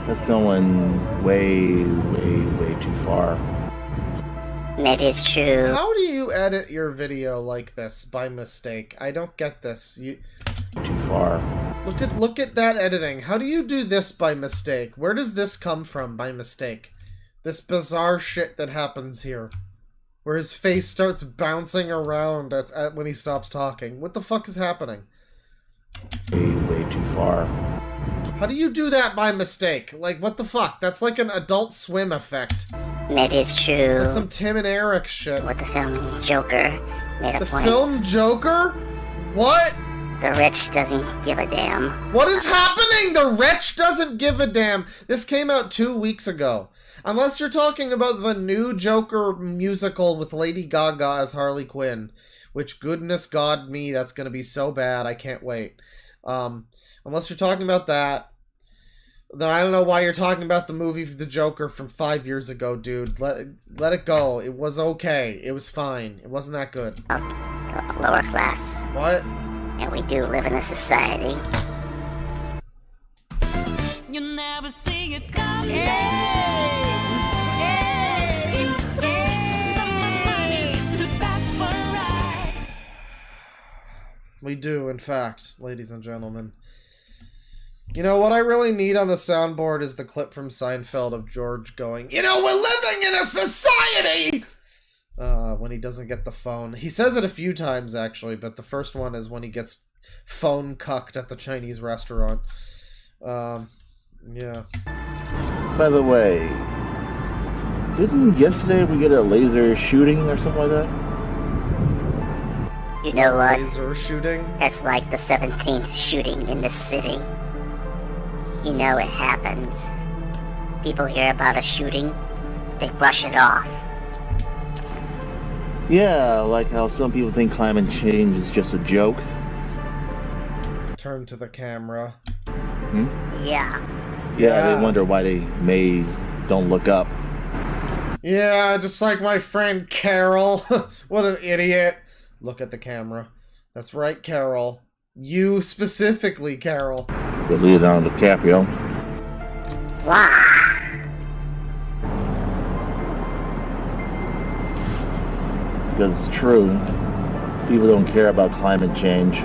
that's going way, way, way too far. Maybe it's true. How do you edit your video like this by mistake? I don't get this. Too far. Look at that editing. How do you do this by mistake? Where does this come from by mistake? This bizarre shit that happens here. Where his face starts bouncing around at when he stops talking. What the fuck is happening? Way, way too far. How do you do that by mistake? Like, what the fuck? That's like an Adult Swim effect. Maybe it's true. It's like some Tim and Eric shit. With the film Joker made a the point. Film Joker? What? The rich doesn't give a damn. What is happening? The rich doesn't give a damn. This came out 2 weeks ago. Unless you're talking about the new Joker musical with Lady Gaga as Harley Quinn. Which, goodness God me, that's gonna be so bad. I can't wait. Unless you're talking about that, then I don't know why you're talking about the movie The Joker from 5 years ago, dude. Let it go. It was okay. It was fine. It wasn't that good. Lower class. What? And we do live in a society. You never see it coming. We do, in fact, ladies and gentlemen. You know, what I really need on the soundboard is the clip from Seinfeld of George going, "You know, we're living in a society!" When he doesn't get the phone. He says it a few times, actually, but the first one is when he gets phone cucked at the Chinese restaurant. Yeah. By the way, didn't yesterday we get a laser shooting or something like that? You know what? Laser shooting? It's like the 17th shooting in the city. You know it happens. People hear about a shooting, they brush it off. Yeah, like how some people think climate change is just a joke. Turn to the camera. Hmm? Yeah. Yeah, they wonder why they don't look up. Yeah, just like my friend Carol. What an idiot. Look at the camera. That's right, Carol. You specifically, Carol. They lead on DiCaprio. Wow. Because it's true. People don't care about climate change.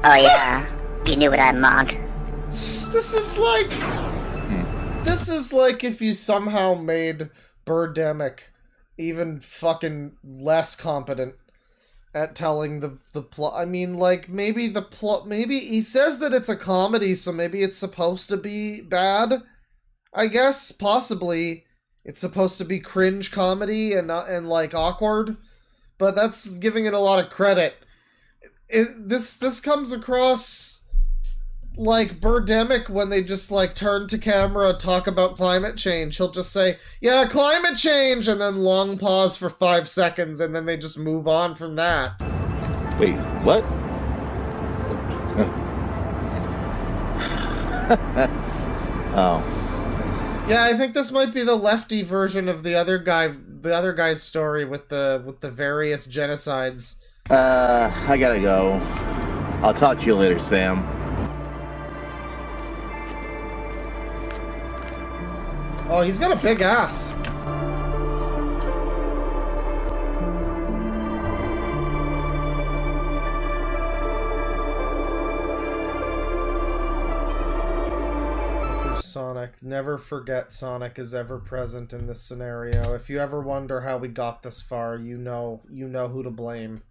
Oh yeah, you knew what I meant. This is like if you somehow made Birdemic even fucking less competent at telling the plot. I mean, like, maybe the plot, maybe he says that it's a comedy, so maybe it's supposed to be bad. I guess, possibly, it's supposed to be cringe comedy and like awkward, but that's giving it a lot of credit. This comes across like Birdemic when they just like turn to camera, talk about climate change. He'll just say, "Yeah, climate change," and then long pause for 5 seconds, and then they just move on from that. Wait, what? Oh. Yeah, I think this might be the lefty version of the other guy the other guy's story with the various genocides. I gotta go. I'll talk to you later, Sam. Oh, he's got a big ass. Sonic. Never forget Sonic is ever present in this scenario. If you ever wonder how we got this far, you know who to blame.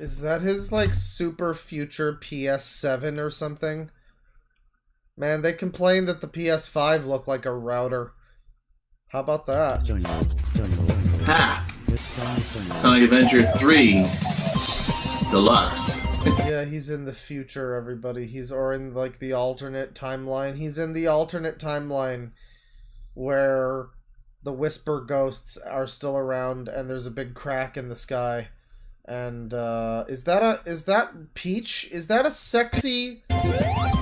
Is that his, like, super future PS7 or something? Man, they complained that the PS5 looked like a router. How about that? Ha! Sonic Adventure 3 Deluxe. Yeah, he's in the future, everybody. Or in, like, the alternate timeline. He's in the alternate timeline where the Whisper ghosts are still around and there's a big crack in the sky. And, is that Peach? Is that a sexy...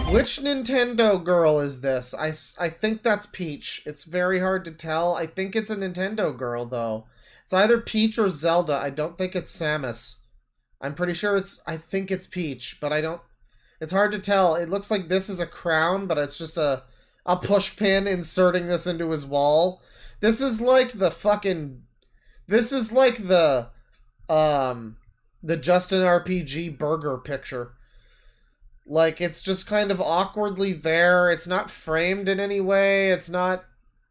Which Nintendo girl is this? I think that's Peach. It's very hard to tell. I think it's a Nintendo girl, though. It's either Peach or Zelda. I don't think it's Samus. I'm pretty sure I think it's Peach, but I don't... It's hard to tell. It looks like this is a crown, but it's just a push pin inserting this into his wall. This is like the fucking... This is like the Justin RPG burger picture. Like, it's just kind of awkwardly there. It's not framed in any way. It's not,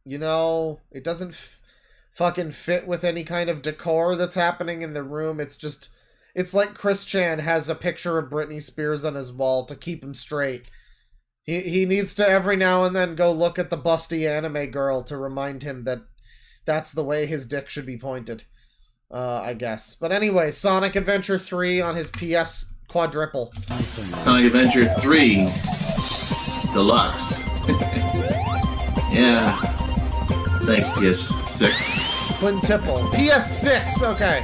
you know... It doesn't fucking fit with any kind of decor that's happening in the room. It's just... It's like Chris Chan has a picture of Britney Spears on his wall to keep him straight. He needs to every now and then go look at the busty anime girl to remind him that that's the way his dick should be pointed. I guess. But anyway, Sonic Adventure 3 on his PS quadruple. Sonic Adventure 3 Deluxe. Yeah. Thanks, PS6. Quintuple. PS6, okay.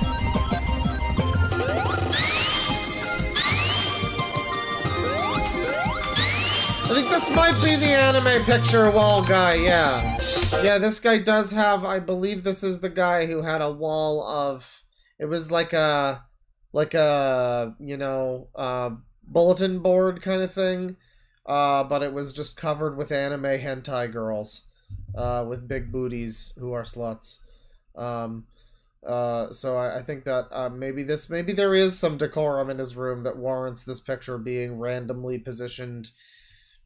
I think this might be the anime picture wall guy, yeah. Yeah, this guy does have, I believe this is the guy who had a wall of, it was like a, you know, bulletin board kind of thing, but it was just covered with anime hentai girls, with big booties who are sluts. So I think that, maybe there is some decorum in his room that warrants this picture being randomly positioned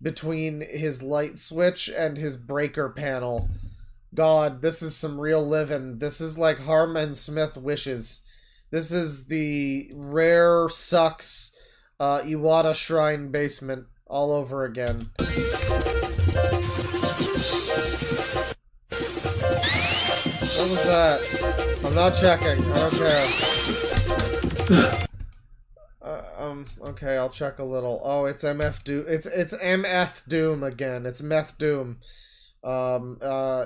between his light switch and his breaker panel. God, this is some real living. This is like Harmon Smith wishes. This is the rare sucks Iwata Shrine basement all over again. What was that? I'm not checking. I don't care. Okay, I'll check a little. Oh, it's MF Doom. It's MF Doom again. It's Meth Doom.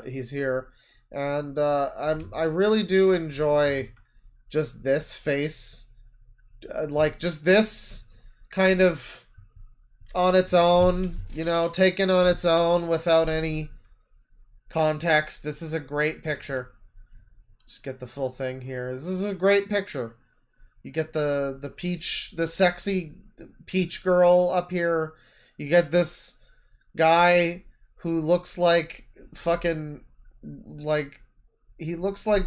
He's here. And, I really do enjoy just this face. Like, just this kind of on its own, you know, taken on its own without any context. This is a great picture. Just get the full thing here. This is a great picture. You get the peach, the sexy peach girl up here. You get this guy who looks like fucking, like, he looks like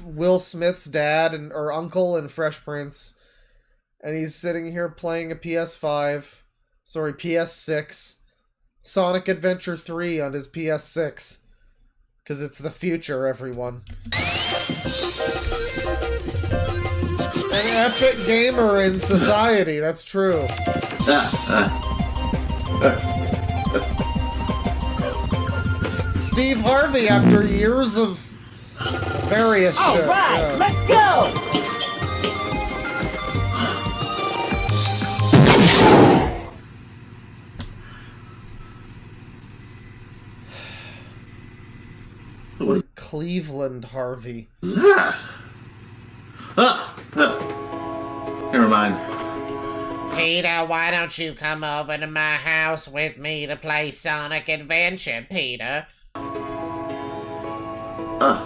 Will Smith's dad or uncle in Fresh Prince. And he's sitting here playing a PS6. Sonic Adventure 3 on his PS6. Because it's the future, everyone. An epic gamer in society, that's true. Steve Harvey, after years of various shit. Alright, let's go! Cleveland Harvey. Never mind. Peter, why don't you come over to my house with me to play Sonic Adventure, Peter? Well,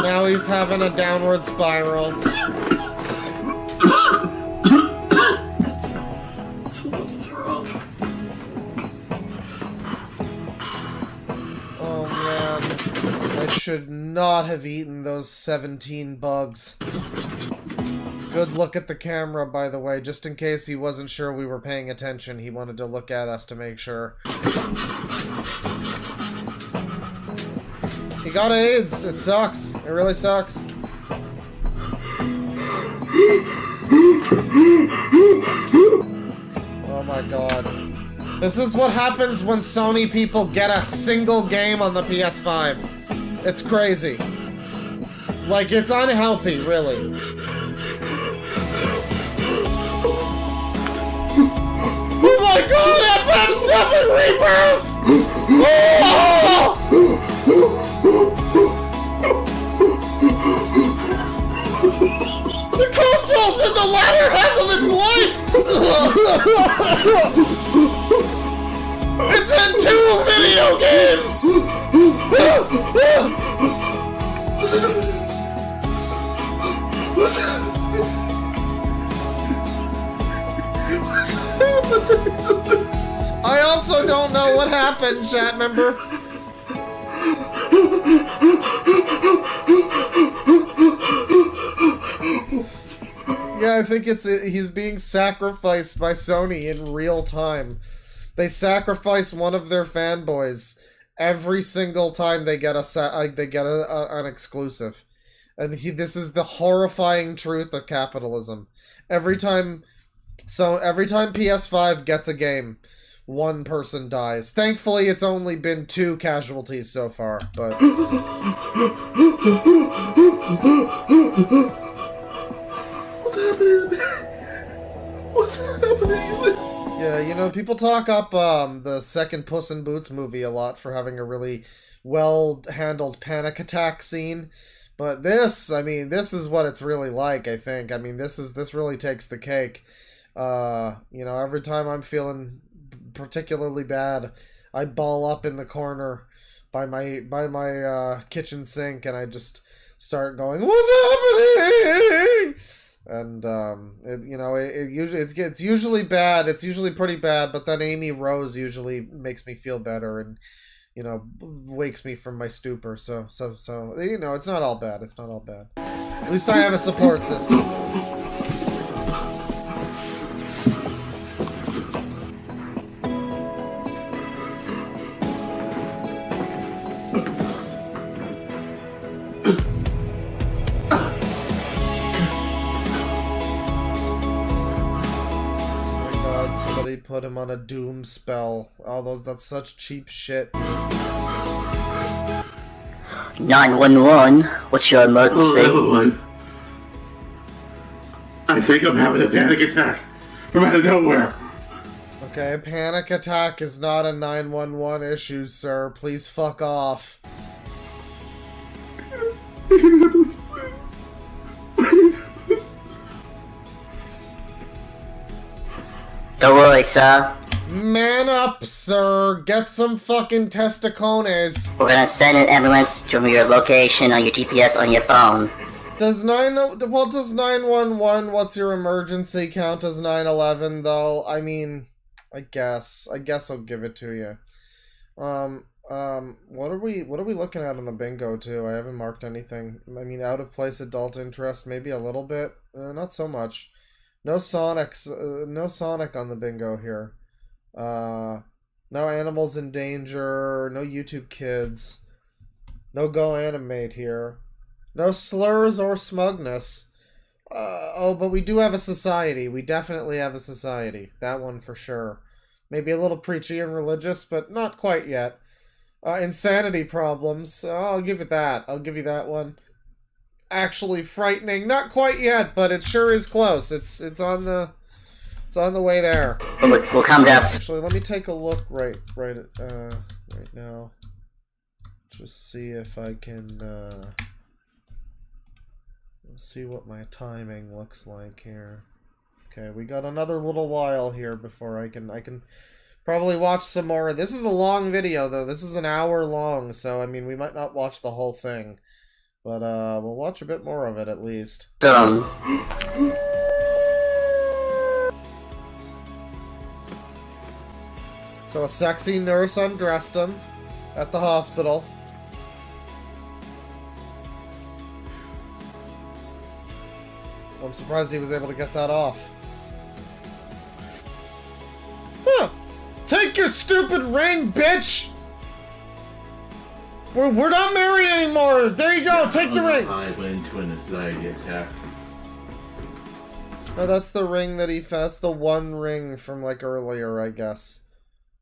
now he's having a downward spiral. Oh man, I should not have eaten those 17 bugs. Good look at the camera, by the way, just in case he wasn't sure we were paying attention. He wanted to look at us to make sure. He got AIDS. It sucks. It really sucks. Oh my god. This is what happens when Sony people get a single game on the PS5. It's crazy. Like, it's unhealthy, really. Oh my god, FF7 Rebirth! Oh! The console's in the latter half of its life! It's in 2 video games! I also don't know what happened, chat member. Yeah, I think he's being sacrificed by Sony in real time. They sacrifice one of their fanboys every single time they get an exclusive. And this is the horrifying truth of capitalism. Every time PS5 gets a game, one person dies. Thankfully, it's only been 2 casualties so far, but... What's happening? What's happening? Yeah, you know, people talk up the second Puss in Boots movie a lot for having a really well-handled panic attack scene. But this, I mean, this is what it's really like, I think. I mean, this really takes the cake. You know, every time I'm feeling particularly bad, I ball up in the corner by my kitchen sink, and I just start going, "What's happening?" And it's usually bad. It's usually pretty bad, but then Amy Rose usually makes me feel better and, you know, wakes me from my stupor. So you know, it's not all bad. It's not all bad. At least I have a support system. Somebody put him on a doom spell. Oh, that's such cheap shit. 911, what's your emergency? I think I'm having a panic attack from out of nowhere. Okay, a panic attack is not a 911 issue, sir. Please fuck off. Don't worry, sir. Man up, sir. Get some fucking testicones. We're gonna send an ambulance to your location on your GPS on your phone. Does 911, what's your emergency, count as 911 though? I mean, I guess I'll give it to you. What are we looking at on the bingo too? I haven't marked anything. I mean, out of place adult interest, maybe a little bit. Not so much. No Sonic on the bingo here. No animals in danger. No YouTube Kids. No Go Animate here. No slurs or smugness. But we do have a society. We definitely have a society. That one for sure. Maybe a little preachy and religious, but not quite yet. Insanity problems. I'll give it that. I'll give you that one. Actually frightening. Not quite yet, but it sure is close. It's on the way there. We'll come down. Actually, let me take a look right now. Just see if I can see what my timing looks like here. Okay, we got another little while here before I can Probably watch some more. This is a long video, though. This is an hour long, so, I mean, we might not watch the whole thing. But, we'll watch a bit more of it, at least. Done. So a sexy nurse undressed him at the hospital. I'm surprised he was able to get that off. Huh! Take your stupid ring, bitch! We're not married anymore! There you go, take the ring! I went into an anxiety attack. Oh, that's the ring that that's the one ring from, like, earlier, I guess.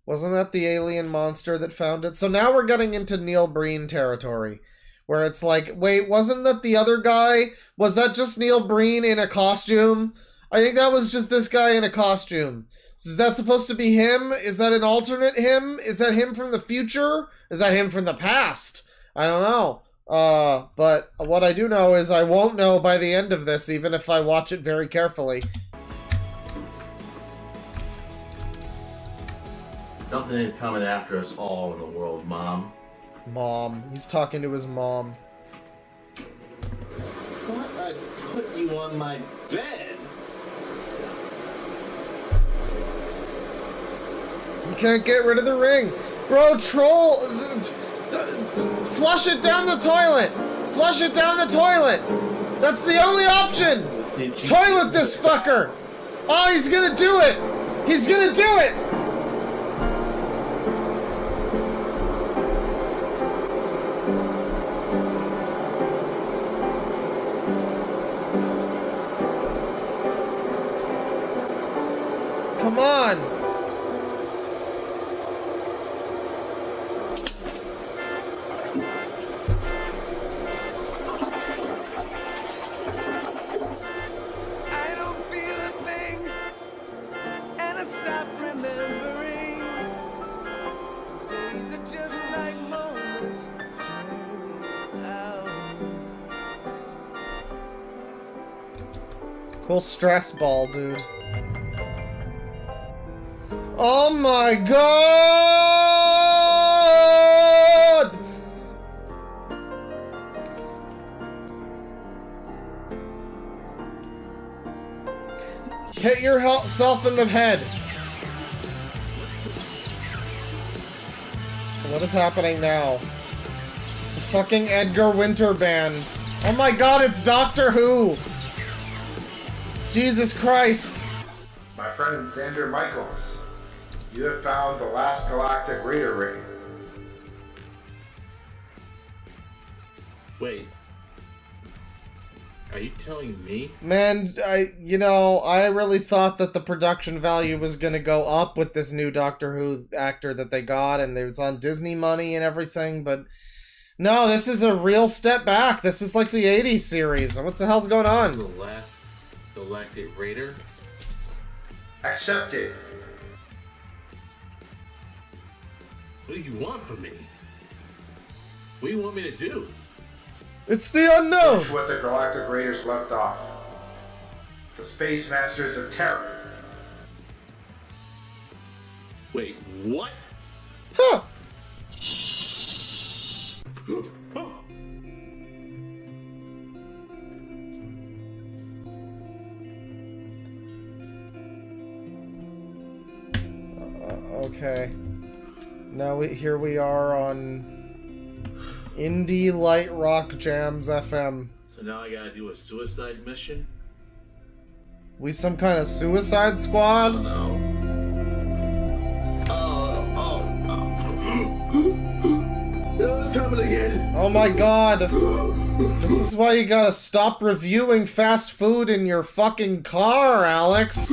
Wasn't that the alien monster that found it? So now we're getting into Neil Breen territory. Where it's like, wait, wasn't that the other guy? Was that just Neil Breen in a costume? I think that was just this guy in a costume. Is that supposed to be him? Is that an alternate him? Is that him from the future? Is that him from the past? I don't know. But what I do know is I won't know by the end of this, even if I watch it very carefully. Something is coming after us all in the world, Mom. Mom. He's talking to his mom. Thought I'd put you on my bed. You can't get rid of the ring. Bro, troll! Flush it down the toilet! Flush it down the toilet! That's the only option! Toilet this fucker! Oh, he's gonna do it! He's gonna do it! Come on! I don't feel a thing, and I stop remembering. Days are just like moments turned out. Cool stress ball, dude. Oh my god! Hit yourself in the head. What is happening now? The fucking Edgar Winter band. Oh my god, it's Doctor Who! Jesus Christ. My friend Xander Michaels, you have found the last galactic Raider ring. Wait. Are you telling me? Man, I really thought that the production value was gonna go up with this new Doctor Who actor that they got, and it was on Disney money and everything, but no, this is a real step back. This is like the 80s series. What the hell's going on? The last galactic Raider? Accepted. What do you want from me? What do you want me to do? It's the unknown! Finish what the Galactic Raiders left off. The Space Masters of Terror. Wait, what? Huh! Okay. Now here we are on Indie Light Rock Jams FM. So now I gotta do a suicide mission? We some kind of suicide squad? No. It's happening again. Oh my god. This is why you gotta stop reviewing fast food in your fucking car, Alex.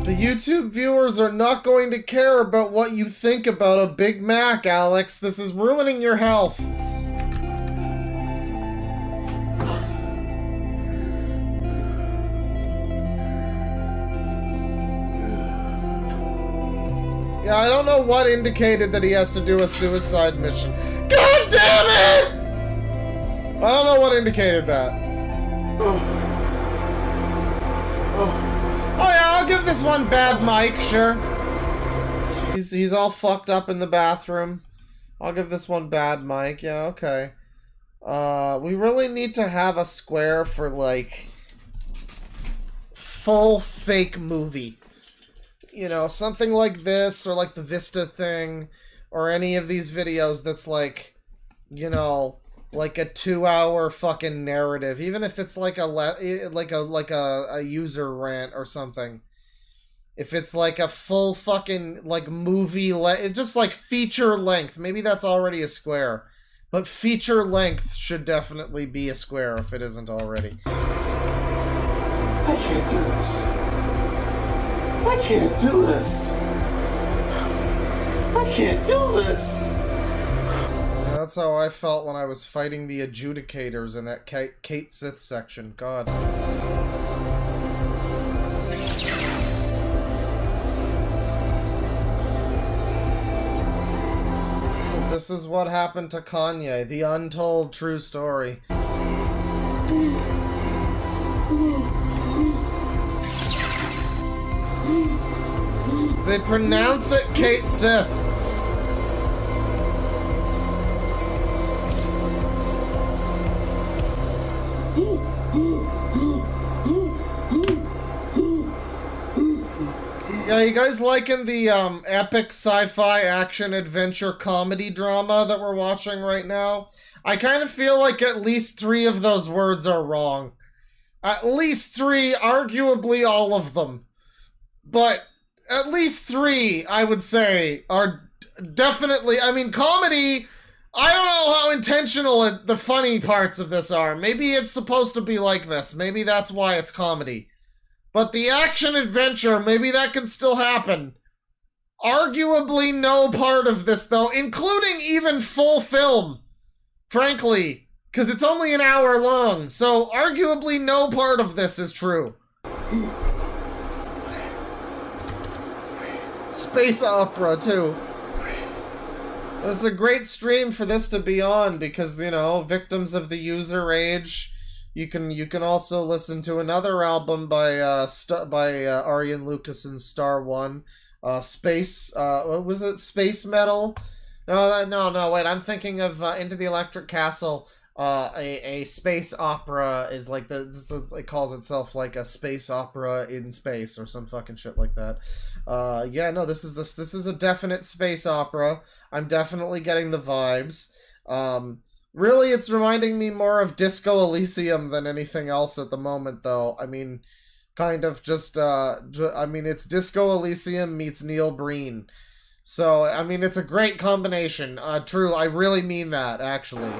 The YouTube viewers are not going to care about what you think about a Big Mac, Alex. This is ruining your health. Yeah, I don't know what indicated that he has to do a suicide mission. God damn it! I don't know what indicated that. Oh yeah, I'll give this one bad Mike, sure. He's all fucked up in the bathroom. I'll give this one bad Mike. Yeah, okay. We really need to have a square for, like, full fake movie. You know, something like this, or like the Vista thing, or any of these videos that's like, you know, like a 2-hour fucking narrative. Even if it's like a user rant or something. If it's like a full fucking, like, movie, it's just like feature length. Maybe that's already a square. But feature length should definitely be a square if it isn't already. I can't do this. I can't do this. I can't do this. That's how I felt when I was fighting the adjudicators in that Kate Sith section. God. This is what happened to Kanye, the untold true story. They pronounce it Kate Sith. Yeah, you guys liking the epic sci-fi action adventure comedy drama that we're watching right now? I kind of feel like at least 3 of those words are wrong. At least 3, arguably all of them. But at least 3, I would say, are definitely... I mean, comedy... I don't know how intentional the funny parts of this are. Maybe it's supposed to be like this. Maybe that's why it's comedy. But the action-adventure, maybe that can still happen. Arguably no part of this, though, including even full film. Frankly, because it's only an hour long, so arguably no part of this is true. Space opera, too. It's a great stream for this to be on, because, you know, victims of the user age... You can also listen to another album by Arjen Lucas's Star One, Space. What was it? Space Metal? No. Wait, I'm thinking of Into the Electric Castle. A space opera is like it calls itself like a space opera in space or some fucking shit like that. Yeah, no, this is a definite space opera. I'm definitely getting the vibes. Really, it's reminding me more of Disco Elysium than anything else at the moment, though. I mean, kind of just, I mean, it's Disco Elysium meets Neil Breen. So, I mean, it's a great combination. True, I really mean that, actually.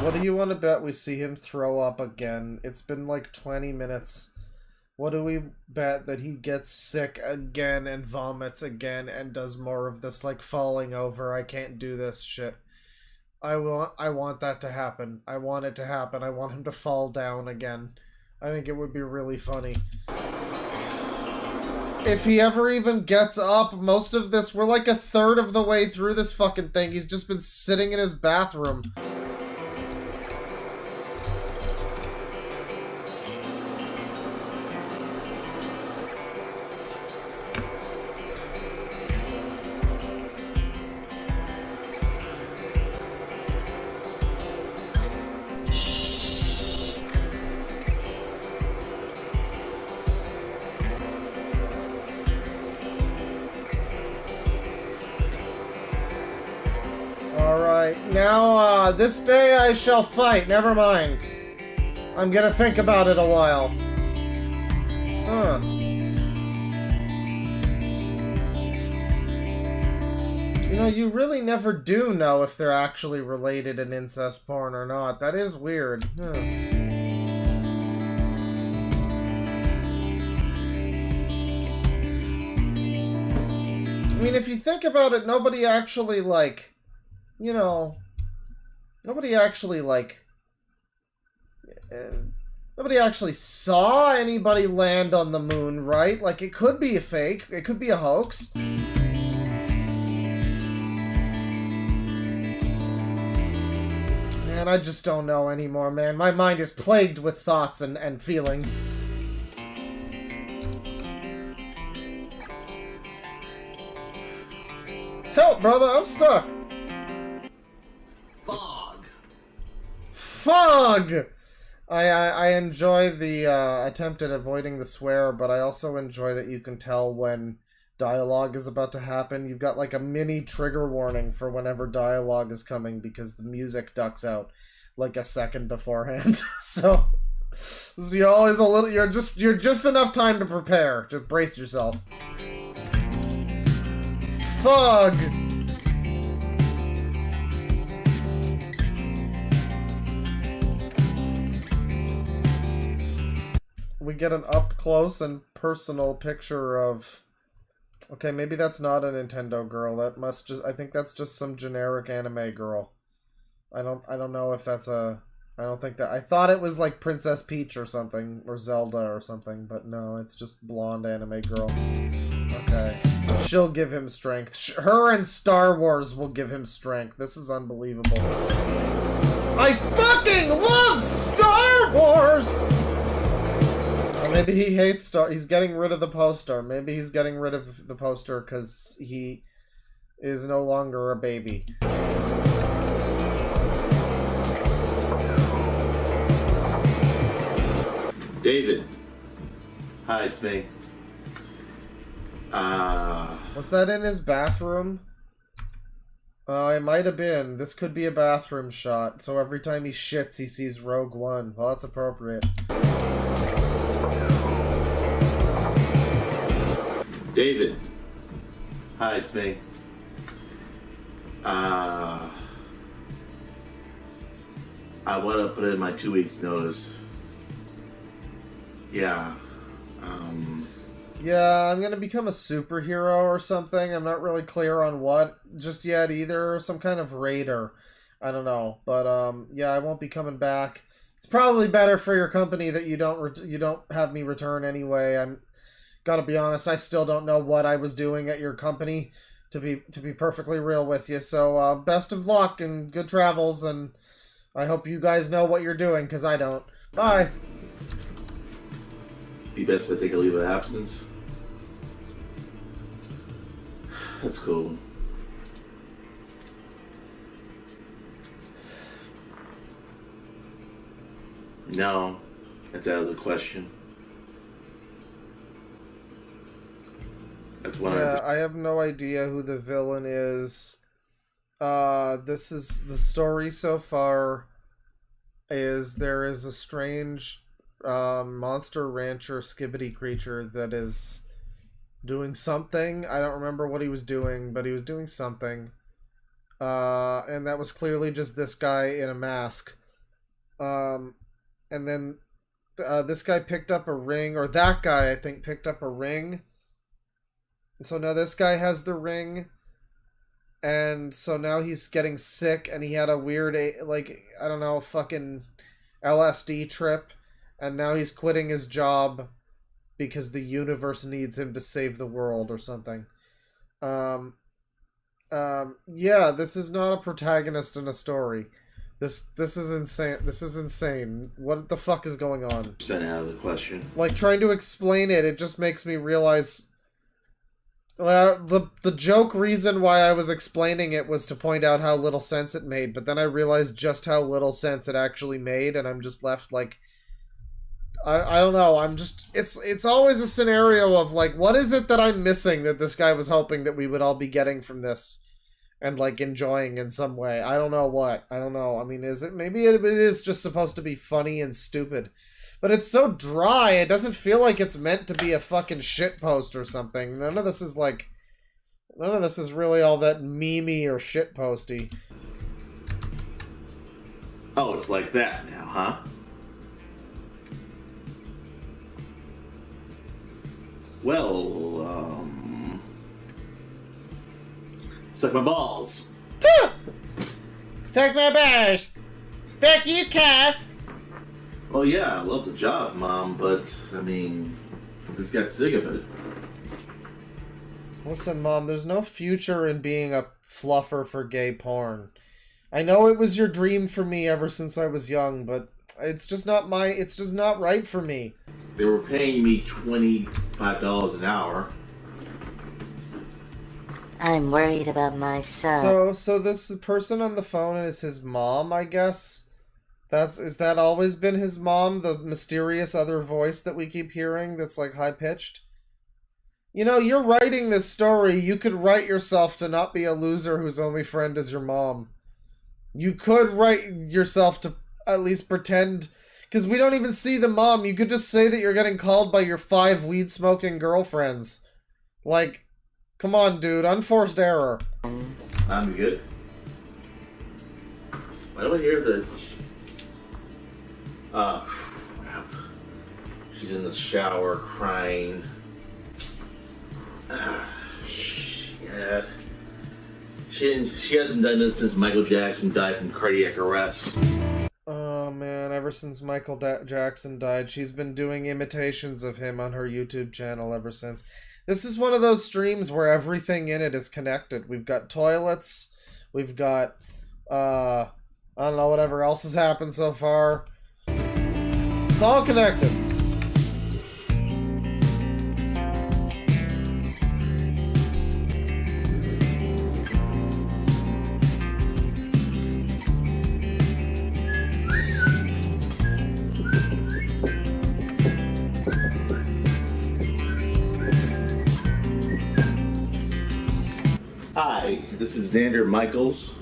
What do you want to bet we see him throw up again? It's been like 20 minutes. What do we bet that he gets sick again and vomits again and does more of this like falling over, I can't do this shit. I want that to happen. I want it to happen. I want him to fall down again. I think it would be really funny. If he ever even gets up, most of this, we're like a third of the way through this fucking thing. He's just been sitting in his bathroom. Now, this day I shall fight. Never mind. I'm gonna think about it a while. Huh. You know, you really never do know if they're actually related in incest porn or not. That is weird. Huh. I mean, if you think about it, nobody actually, like... You know, nobody actually, like, Nobody actually saw anybody land on the moon, right? Like, it could be a fake. It could be a hoax. Man, I just don't know anymore, man. My mind is plagued with thoughts and feelings. Help, brother, I'm stuck. Fog! I enjoy the attempt at avoiding the swear, but I also enjoy that you can tell when dialogue is about to happen. You've got like a mini trigger warning for whenever dialogue is coming because the music ducks out like a second beforehand. So you're always a little you're just enough time to prepare. Just brace yourself. Fog! We get an up-close and personal picture of... Okay, maybe that's not a Nintendo girl. That must just... I think that's just some generic anime girl. I don't know if that's a... I don't think that... I thought it was like Princess Peach or something, or Zelda or something, but no, it's just blonde anime girl. Okay. She'll give him strength. Her and Star Wars will give him strength. This is unbelievable. I fucking love Star Wars! Maybe he hates Star... He's getting rid of the poster. Maybe he's getting rid of the poster because he is no longer a baby. David. Hi, it's me. Was that in his bathroom? It might have been. This could be a bathroom shot. So every time he shits, he sees Rogue One. Well, that's appropriate. David. Hi, it's me. I want to put in my 2 weeks notice. Yeah. Yeah, I'm gonna become a superhero or something. I'm not really clear on what just yet either. Some kind of raider. I don't know. But, yeah, I won't be coming back. It's probably better for your company that you don't have me return anyway. Gotta be honest, I still don't know what I was doing at your company, to be perfectly real with you. So, best of luck and good travels, and I hope you guys know what you're doing, because I don't. Bye! Be best if I take a leave of absence. That's cool. No, that's out of the question. Yeah, I have no idea who the villain is. This is the story so far. There is a strange monster rancher skibbity creature that is doing something. I don't remember what he was doing, but he was doing something. And that was clearly just this guy in a mask. And then this guy picked up a ring, or that guy, I think, picked up a ring. So now this guy has the ring, and so now he's getting sick, and he had a weird, like, I don't know, fucking LSD trip, and now he's quitting his job because the universe needs him to save the world or something. Yeah, this is not a protagonist in a story. This is insane. This is insane. What the fuck is going on? Sent out of the question. Like, trying to explain it just makes me realize... the joke reason why I was explaining it was to point out how little sense it made, but then I realized just how little sense it actually made, and I'm just left, like... I don't know, I'm just... It's always a scenario of, like, what is it that I'm missing that this guy was hoping that we would all be getting from this? And, like, enjoying in some way. I don't know what. I don't know. I mean, is it... Maybe it is just supposed to be funny and stupid. But it's so dry, it doesn't feel like it's meant to be a fucking shitpost or something. None of this is, like... None of this is really all that memey or shitposty. Oh, it's like that now, huh? Well, suck my balls. Suck my balls. Fuck you, cop. Oh yeah, I love the job, Mom, but I mean, I just got sick of it. Listen, Mom, there's no future in being a fluffer for gay porn. I know it was your dream for me ever since I was young, but it's just not right for me. They were paying me $25 an hour. I'm worried about my son. So this person on the phone is his mom, I guess? Is that always been his mom? The mysterious other voice that we keep hearing that's like high-pitched? You know, you're writing this story. You could write yourself to not be a loser whose only friend is your mom. You could write yourself to at least pretend... Because we don't even see the mom. You could just say that you're getting called by your 5 weed-smoking girlfriends. Like, come on, dude. Unforced error. I'm good. Why do I hear the... Oh, crap. She's in the shower crying. Shit. She hasn't done this since Michael Jackson died from cardiac arrest. Oh man, ever since Michael Jackson died, she's been doing imitations of him on her YouTube channel ever since. This is one of those streams where everything in it is connected. We've got toilets, we've got, I don't know, whatever else has happened so far. It's all connected. Hi, this is Xander Michaels.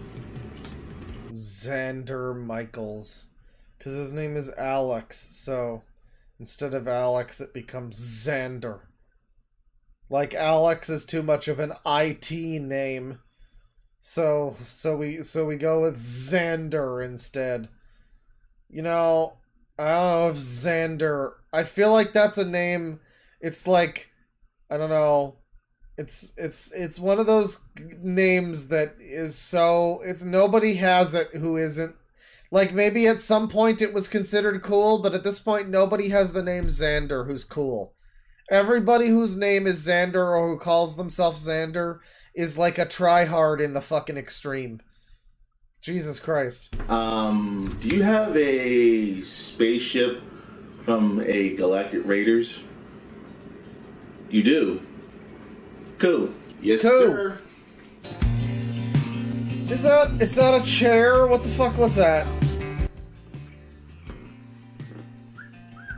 Xander Michaels. Because his name is Alex, so instead of Alex, it becomes Xander. Like, Alex is too much of an IT name. So we go with Xander instead. You know, I don't know if Xander... I feel like that's a name... It's like... I don't know... It's one of those names that is so... nobody has it who isn't... Like, maybe at some point it was considered cool, but at this point nobody has the name Xander who's cool. Everybody whose name is Xander or who calls themselves Xander is like a tryhard in the fucking extreme. Jesus Christ. Do you have a spaceship from a Galactic Raiders? You do? Cool. Yes, cool. sir. Is that a chair? What the fuck was that?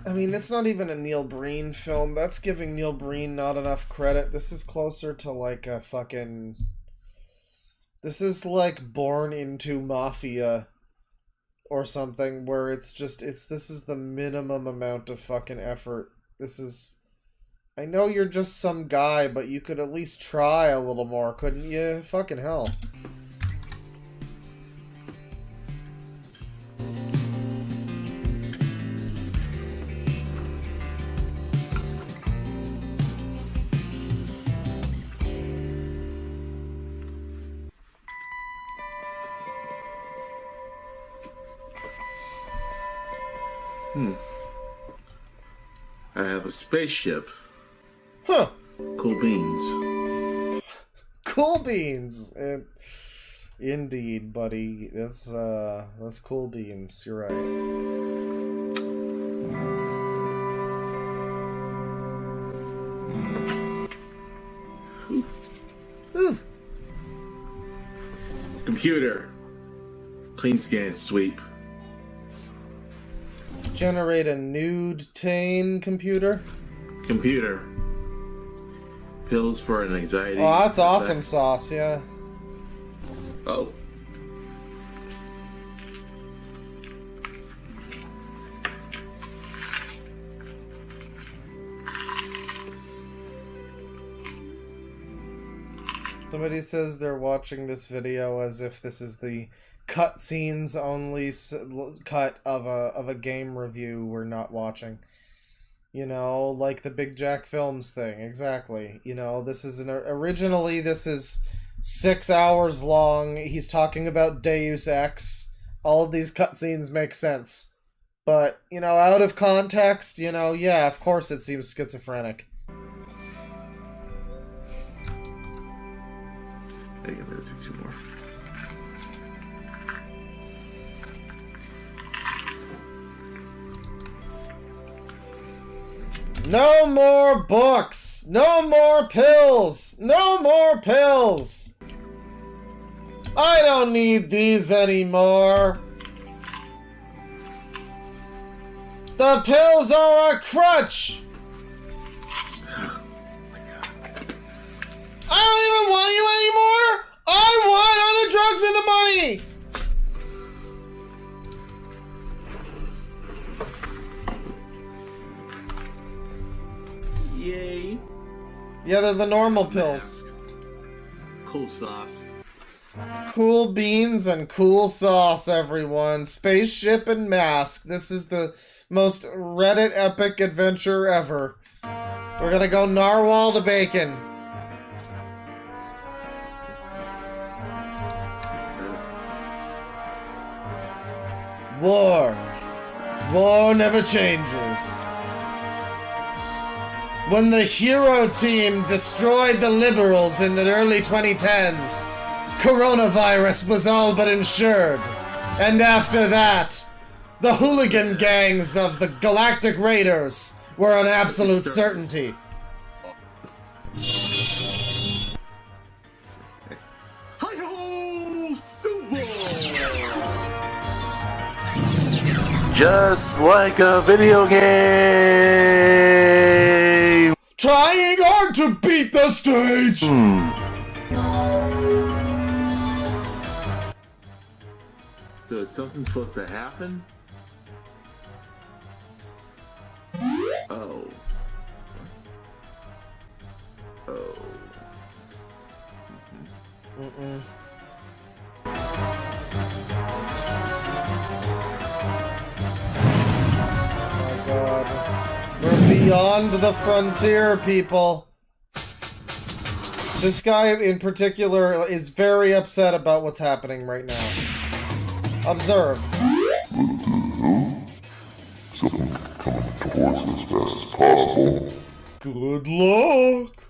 I mean, it's not even a Neil Breen film. That's giving Neil Breen not enough credit. This is closer to like a fucking... This is like Born into Mafia or something where it's just, this is the minimum amount of fucking effort. This is... I know you're just some guy, but you could at least try a little more, couldn't you? Fucking hell. I have a spaceship. Huh. Cool beans. Cool beans. Indeed, buddy. That's cool beans. You're right. Computer. Clean scan sweep. Generate a nude tane computer. Computer. Pills for an anxiety. Oh, that's awesome sauce, yeah. Oh. Somebody says they're watching this video as if this is the cutscenes only cut of a game review we're not watching. You know, like the Big Jack Films thing, exactly. You know, this is originally this is 6 hours long. He's talking about Deus Ex. All of these cutscenes make sense. But, you know, out of context, you know, yeah, of course it seems schizophrenic. Hey, I'm gonna take 2 more. No more books! No more pills! No more pills! I don't need these anymore! The pills are a crutch! I don't even want you anymore! I want other drugs and the money! Yay. Yeah, they're the normal pills. Cool sauce. Cool beans and cool sauce, everyone. Spaceship and mask. This is the most Reddit epic adventure ever. We're gonna go narwhal the bacon. War. War never changes. When the hero team destroyed the liberals in the early 2010s, coronavirus was all but ensured. And after that, the hooligan gangs of the Galactic Raiders were an absolute certainty. Just like a video game. Trying hard to beat the stage. So is something supposed to happen? Oh. Oh. Mm-mm. Oh my god. We're beyond the frontier, people. This guy in particular is very upset about what's happening right now. Observe. Something coming towards us as fast as possible. Good luck.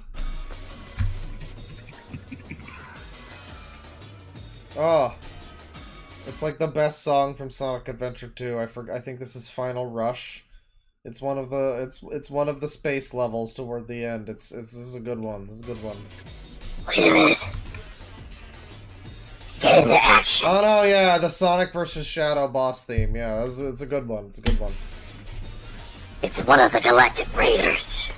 Oh. It's like the best song from Sonic Adventure 2. I think this is Final Rush. It's one of the it's one of the space levels toward the end. This is a good one. This is a good one. Wait a minute. Get into action. Oh no, yeah, the Sonic vs. Shadow boss theme. Yeah, it's a good one. It's a good one. It's one of the Galactic Raiders.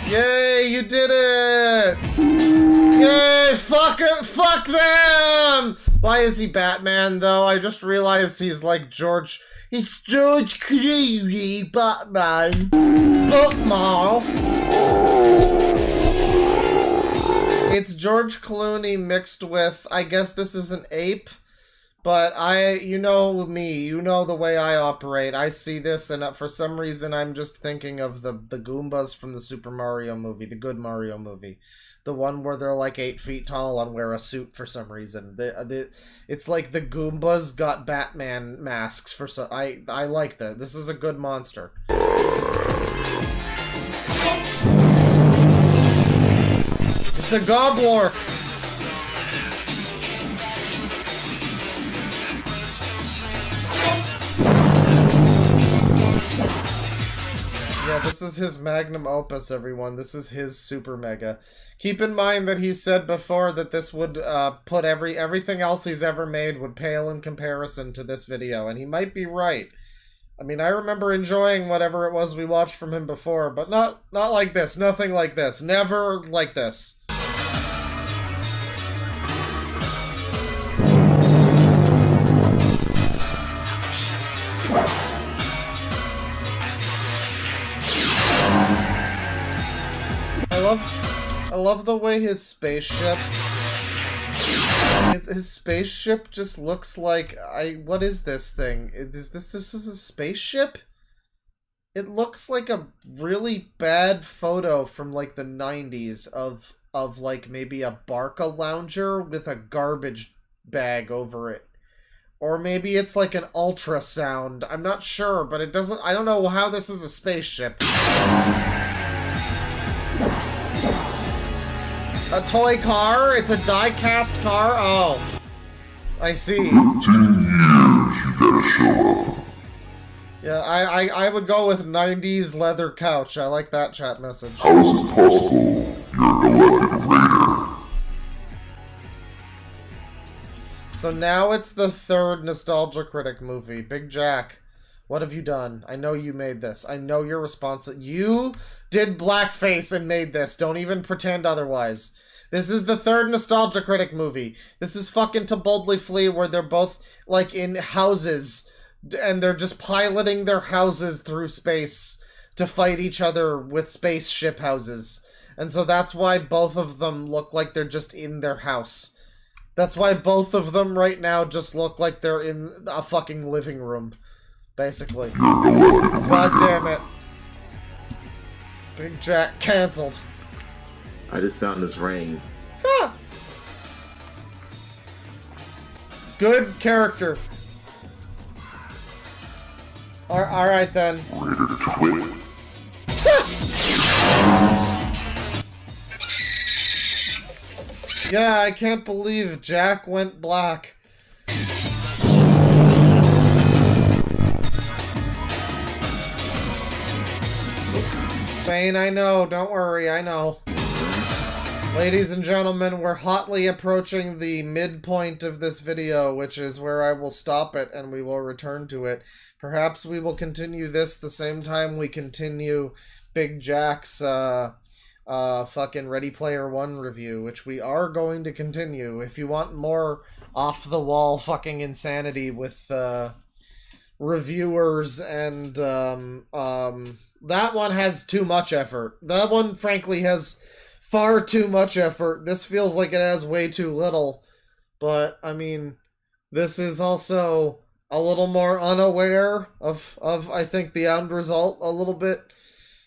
Yay, you did it! Yay, fuck it, fuck them! Why is he Batman, though? I just realized he's like George... It's George Clooney, Batman. Batman. It's George Clooney mixed with... I guess this is an ape. But you know me, you know the way I operate. I see this, and for some reason, I'm just thinking of the Goombas from the Super Mario movie, the good Mario movie. The one where they're like 8 feet tall and wear a suit for some reason. It's like the Goombas got Batman masks for some... I like that. This is a good monster. It's a Goblork! Yeah, this is his magnum opus, everyone. This is his super mega. Keep in mind that he said before that this would put everything else he's ever made would pale in comparison to this video, and he might be right. I mean, I remember enjoying whatever it was we watched from him before, but not like this. Nothing like this. Never like this. I love the way his spaceship His spaceship just looks like what is this thing? Is this a spaceship? It looks like a really bad photo from like the 90s of like maybe a Barca lounger with a garbage bag over it. Or maybe it's like an ultrasound. I'm not sure, but it doesn't... I don't know how this is a spaceship. A toy car? It's a die-cast car? Oh. I see. 15 years you gotta show up. Yeah, I would go with 90s leather couch. I like that chat message. How is this possible? You're an elected raider. So now it's the third Nostalgia Critic movie. Big Jack, what have you done? I know you made this. I know you're responsible. You did blackface and made this. Don't even pretend otherwise. This is the third Nostalgia Critic movie. This is fucking To Boldly Flee, where they're both, like, in houses, and they're just piloting their houses through space to fight each other with spaceship houses. And so that's why both of them look like they're just in their house. That's why both of them right now just look like they're in a fucking living room. Basically. God damn it. Big Jack cancelled. I just found this ring. Ah! Good character. Alright then. Ready to quit? Yeah, I can't believe Jack went black. Bane, I know. Don't worry, I know. Ladies and gentlemen, we're hotly approaching the midpoint of this video, which is where I will stop it and we will return to it. Perhaps we will continue this the same time we continue Big Jack's fucking Ready Player One review, which we are going to continue. If you want more off-the-wall fucking insanity with reviewers and that one has too much effort. That one, frankly, has far too much effort. This feels like it has way too little. But, I mean, this is also a little more unaware of I think, the end result a little bit.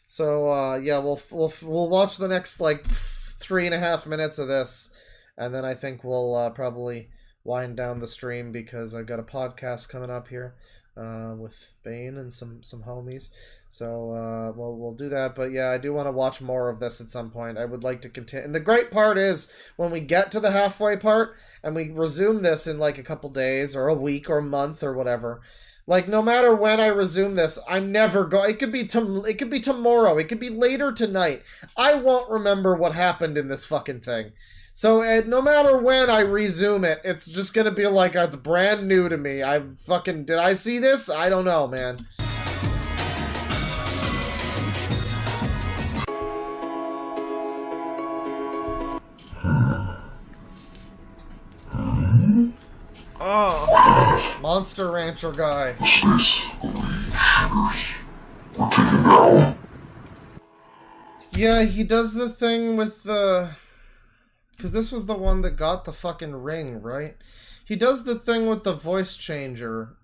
So, yeah, we'll watch the next, like, 3.5 minutes of this. And then I think we'll probably wind down the stream because I've got a podcast coming up here with Bane and some homies. So, we'll do that. But yeah, I do want to watch more of this at some point. I would like to continue. And the great part is, when we get to the halfway part, and we resume this in like a couple days, or a week, or a month, or whatever, like, no matter when I resume this, I'm never going... It could be tomorrow. It could be later tonight. I won't remember what happened in this fucking thing. So, no matter when I resume it, it's just gonna be like, it's brand new to me. Did I see this? I don't know, man. Oh, Monster Rancher guy. Yeah, he does the thing with the... Because this was the one that got the fucking ring, right? He does the thing with the voice changer,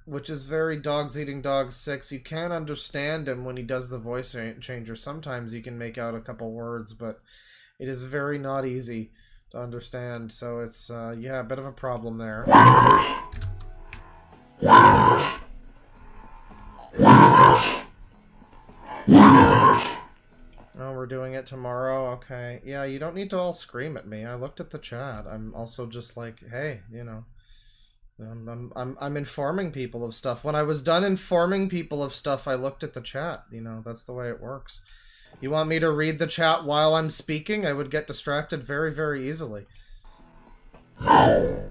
which is very Dogs Eating Dogs 6. You can't understand him when he does the voice changer. Sometimes you can make out a couple words, but it is very not easy to understand. So it's, yeah, a bit of a problem there. Oh, we're doing it tomorrow? Okay. Yeah, you don't need to all scream at me. I looked at the chat. I'm also just like, hey, you know, I'm informing people of stuff. When I was done informing people of stuff, I looked at the chat. You know, that's the way it works. You want me to read the chat while I'm speaking? I would get distracted very, very easily. Alright,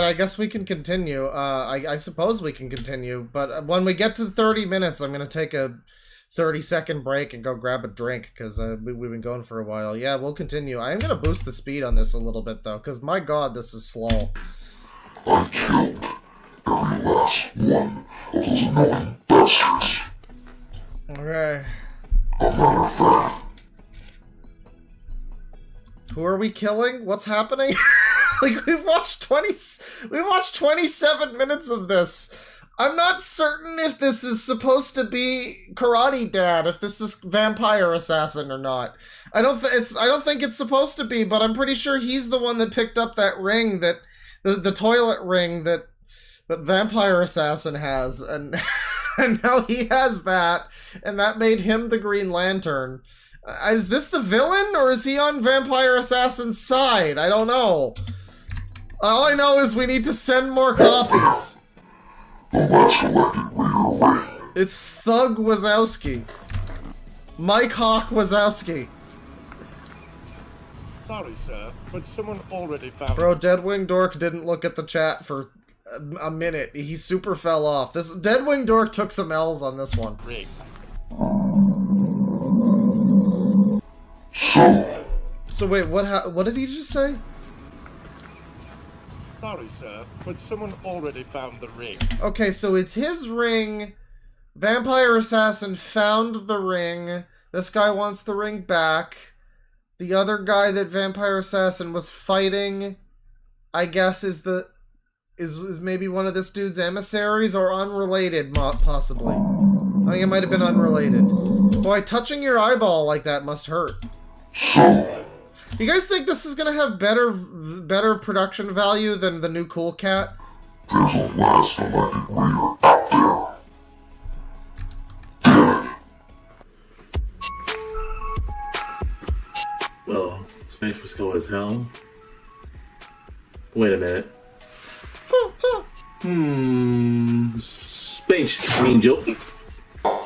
I guess we can continue. I suppose we can continue, but when we get to 30 minutes, I'm going to take a 30-second break and go grab a drink, because we've been going for a while. Yeah, we'll continue. I am going to boost the speed on this a little bit, though, because my god, this is slow. I killed every last one of those annoying bastards. Okay. A matter of fact, Who are we killing? What's happening? Like, we've watched 27 minutes of this. I'm not certain if this is supposed to be Karate Dad, if this is Vampire Assassin or not. I don't think it's supposed to be, but I'm pretty sure he's the one that picked up that ring, that the toilet ring that Vampire Assassin has, and and now he has that, and that made him the Green Lantern. Is this the villain, or is he on Vampire Assassin's side? I don't know. All I know is we need to send more copies. It's Thug Wazowski. Mike Hawk Wazowski. Sorry, sir, but someone already found... Bro, Deadwing Dork didn't look at the chat for a minute. He super fell off. This Deadwing Dork took some L's on this one. Ring. So wait, what did he just say? Sorry, sir, but someone already found the ring. Okay, so it's his ring. Vampire Assassin found the ring. This guy wants the ring back. The other guy that Vampire Assassin was fighting, I guess, is maybe one of this dude's emissaries, or unrelated, possibly. I think it might have been unrelated. Boy, touching your eyeball like that must hurt. You guys think this is gonna have better production value than the new Cool Cat? There's a last elected reader out there. Well, Space was cool as hell. Wait a minute. Space Angel.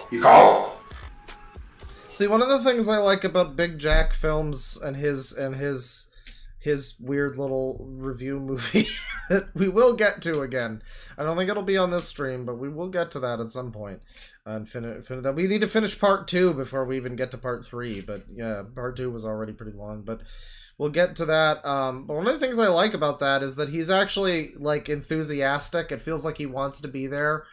You call? See, one of the things I like about Big Jack Films and his weird little review movie that we will get to again. I don't think it'll be on this stream, but we will get to that at some point. And that we need to finish part 2 before we even get to part 3. But yeah, part 2 was already pretty long, but we'll get to that. But one of the things I like about that is that he's actually like enthusiastic. It feels like he wants to be there.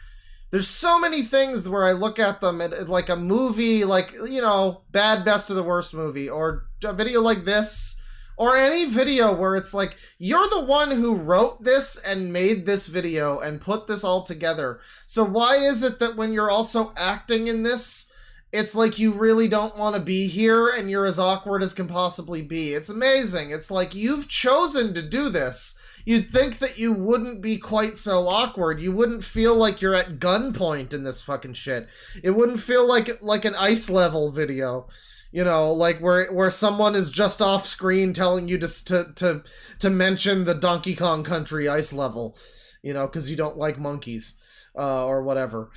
There's so many things where I look at them at like a movie, like, you know, Bad Best of the Worst movie, or a video like this, or any video where it's like, you're the one who wrote this and made this video and put this all together. So why is it that when you're also acting in this, it's like you really don't want to be here and you're as awkward as can possibly be? It's amazing. It's like, you've chosen to do this. You'd think that you wouldn't be quite so awkward. You wouldn't feel like you're at gunpoint in this fucking shit. It wouldn't feel like an Ice Level video, you know, like where someone is just off screen telling you to mention the Donkey Kong Country Ice Level, you know, because you don't like monkeys. Or whatever.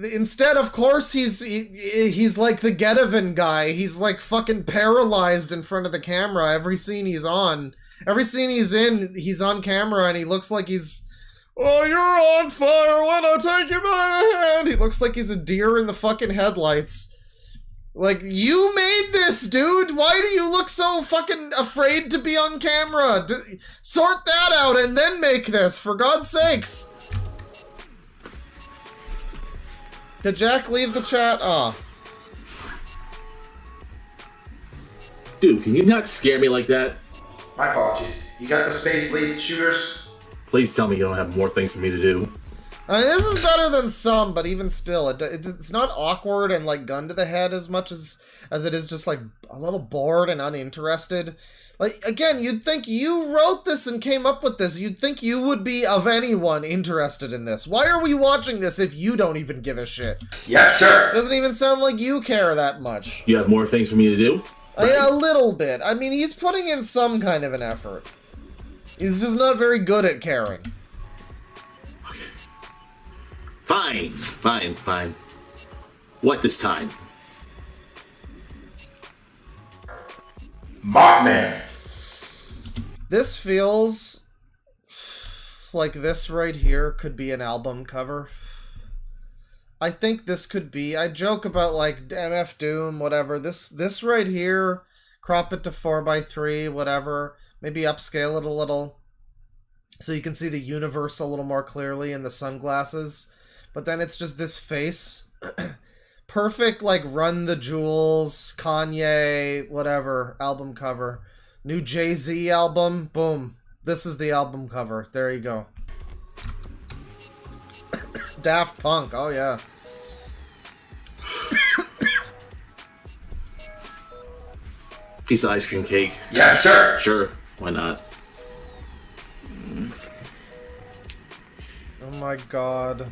Instead, of course, he's like the Getaven guy. He's like fucking paralyzed in front of the camera every scene he's on. Every scene he's in, he's on camera and he looks like he's, oh, you're on fire when I take you by the hand. He looks like he's a deer in the fucking headlights. Like, you made this, dude. Why do you look so fucking afraid to be on camera? Sort that out and then make this, for God's sakes. Did Jack leave the chat? Ah. Dude, can you not scare me like that? My apologies. You got the Space Lead shooters? Please tell me you don't have more things for me to do. I mean, this is better than some, but even still, it's not awkward and like gun to the head as much as it is just like a little bored and uninterested. Like, again, you'd think you wrote this and came up with this. You'd think you would be, of anyone, interested in this. Why are we watching this if you don't even give a shit? Yes, sir. It doesn't even sound like you care that much. You have more things for me to do? Yeah, a little bit. I mean, he's putting in some kind of an effort. He's just not very good at caring. Okay. Fine. What this time? Mothman. This feels like this right here could be an album cover. I think this could be, I joke about like MF Doom, whatever. This right here, crop it to 4:3, whatever. Maybe upscale it a little so you can see the universe a little more clearly in the sunglasses. But then it's just this face. Perfect, like, Run the Jewels, Kanye, whatever, album cover. New Jay-Z album. Boom. This is the album cover. There you go. Daft Punk. Oh, yeah. Piece of ice cream cake. Yes, sir. Sure. Why not? Oh my god.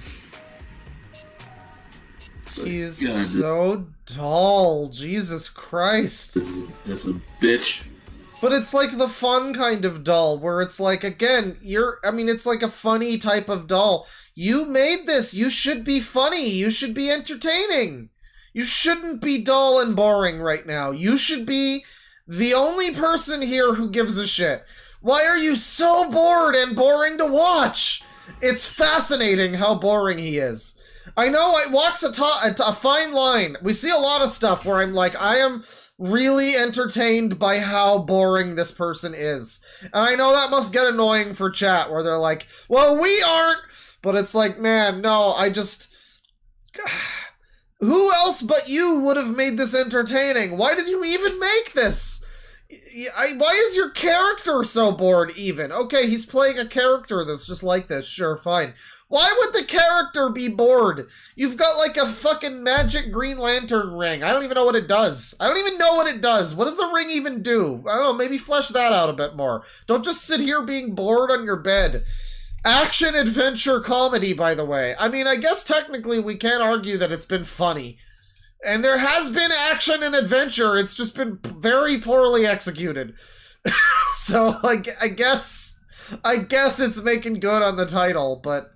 He's God. so dull. Jesus Christ. That's a bitch. But it's like the fun kind of dull, where it's like, again, it's like a funny type of dull. You made this. You should be funny. You should be entertaining. You shouldn't be dull and boring right now. You should be the only person here who gives a shit. Why are you so bored and boring to watch? It's fascinating how boring he is. I know it walks a fine line. We see a lot of stuff where I'm like, I am really entertained by how boring this person is. And I know that must get annoying for chat, where they're like, well, we aren't. But it's like, man, no, I just... Who else but you would have made this entertaining? Why did you even make this? Why is your character so bored even? Okay, he's playing a character that's just like this. Sure, fine. Why would the character be bored? You've got like a fucking magic Green Lantern ring. I don't even know what it does. I don't even know what it does. What does the ring even do? I don't know, maybe flesh that out a bit more. Don't just sit here being bored on your bed. Action, adventure, comedy, by the way. I mean, I guess technically we can't argue that it's been funny. And there has been action and adventure. It's just been very poorly executed. So I guess it's making good on the title, but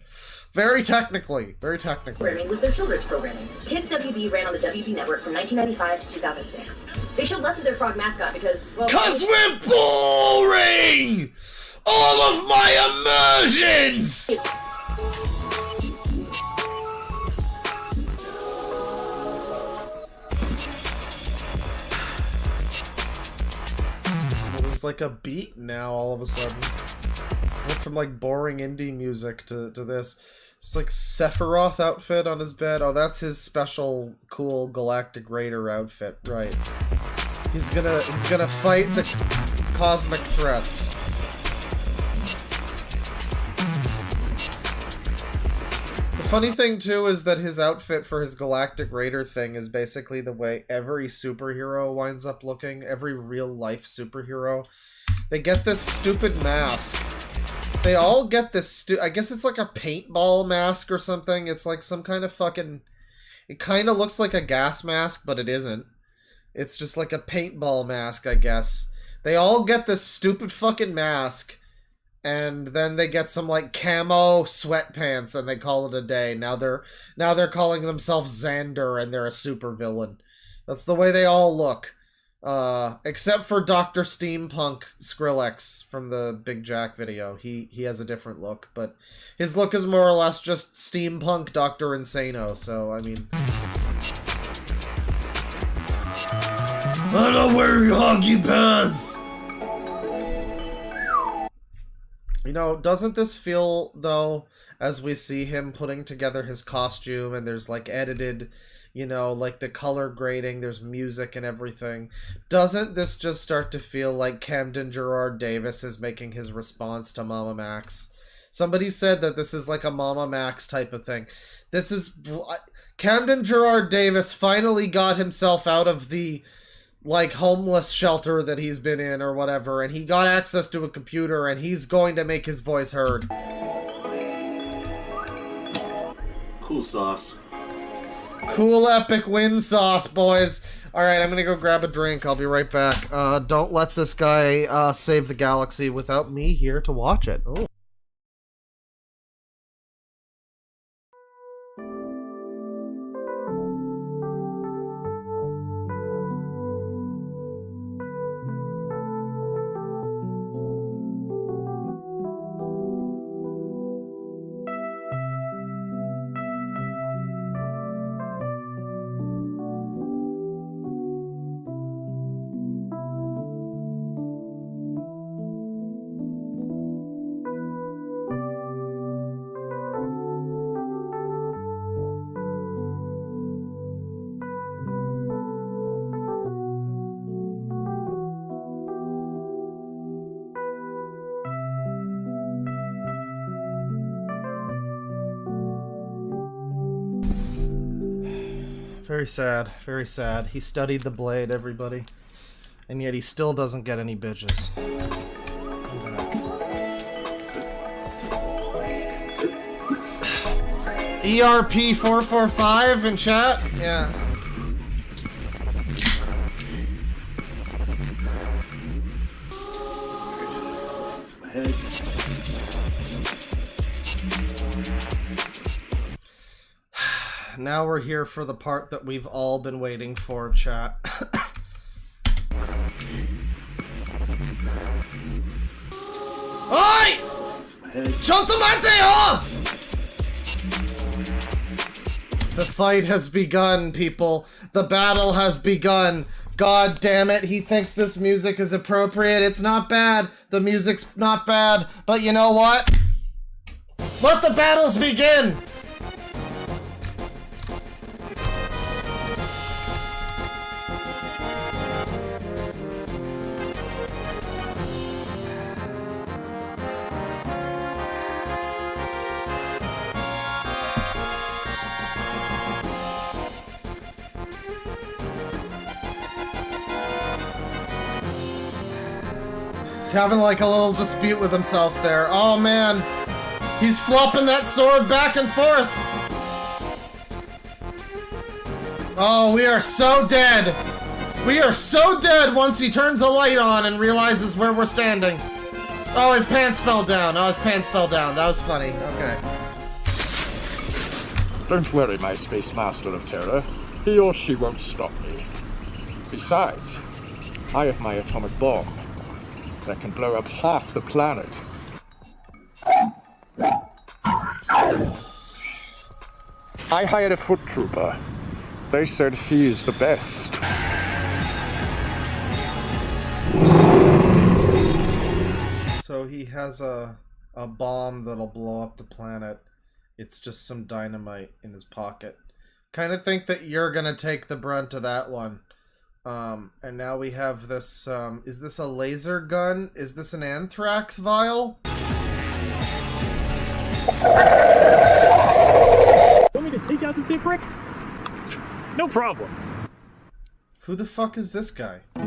very technically. Programming was their children's programming. Kids WB ran on the WB network from 1995 to 2006. They showed less of their frog mascot because, well... 'Cause we're boring! All of my immersions! There's like a beat now all of a sudden. Went from like boring indie music to this. It's like Sephiroth outfit on his bed. Oh, that's his special cool Galactic Raider outfit, right. He's gonna fight the cosmic threats. The funny thing too is that his outfit for his Galactic Raider thing is basically the way every superhero winds up looking. Every real life superhero. They get this stupid mask. They all get this I guess it's like a paintball mask or something. It's like some kind of fucking... It kind of looks like a gas mask, but it isn't. It's just like a paintball mask, I guess. They all get this stupid fucking mask. And then they get some like camo sweatpants and they call it a day. Now they're calling themselves Xander and they're a supervillain. That's the way they all look. Except for Dr. Steampunk Skrillex from the Big Jack video. He has a different look, but his look is more or less just steampunk Dr. Insano, so I mean... I don't wear hockey pads! You know, doesn't this feel, though, as we see him putting together his costume and there's, like, edited, you know, like the color grading, there's music and everything. Doesn't this just start to feel like Camden Gerard Davis is making his response to Mama Max? Somebody said that this is like a Mama Max type of thing. This is... Camden Gerard Davis finally got himself out of the... like homeless shelter that he's been in or whatever, and he got access to a computer and he's going to make his voice heard. Cool sauce. Cool epic win sauce, boys. Alright, I'm gonna go grab a drink. I'll be right back. Don't let this guy save the galaxy without me here to watch it. Ooh. Very sad. Very sad. He studied the blade, everybody. And yet he still doesn't get any bitches. ERP445 in chat? Yeah. Now we're here for the part that we've all been waiting for, chat. Oi! Chotto. The fight has begun, people. The battle has begun. God damn it, he thinks this music is appropriate. It's not bad. The music's not bad. But you know what? Let the battles begin! Having like a little dispute with himself there. Oh man, he's flopping that sword back and forth. Oh, we are so dead. We are so dead once he turns the light on and realizes where we're standing. Oh, his pants fell down. Oh, his pants fell down. That was funny. Okay. Don't worry, my Space Master of Terror. He or she won't stop me. Besides, I have my atomic bomb that can blow up half the planet. I hired a foot trooper. They said he is the best. So he has a bomb that'll blow up the planet. It's just some dynamite in his pocket. Kind of think that you're gonna take the brunt of that one. And now we have this, is this a laser gun? Is this an anthrax vial? Want me to take out this big brick? No problem. Who the fuck is this guy? Oh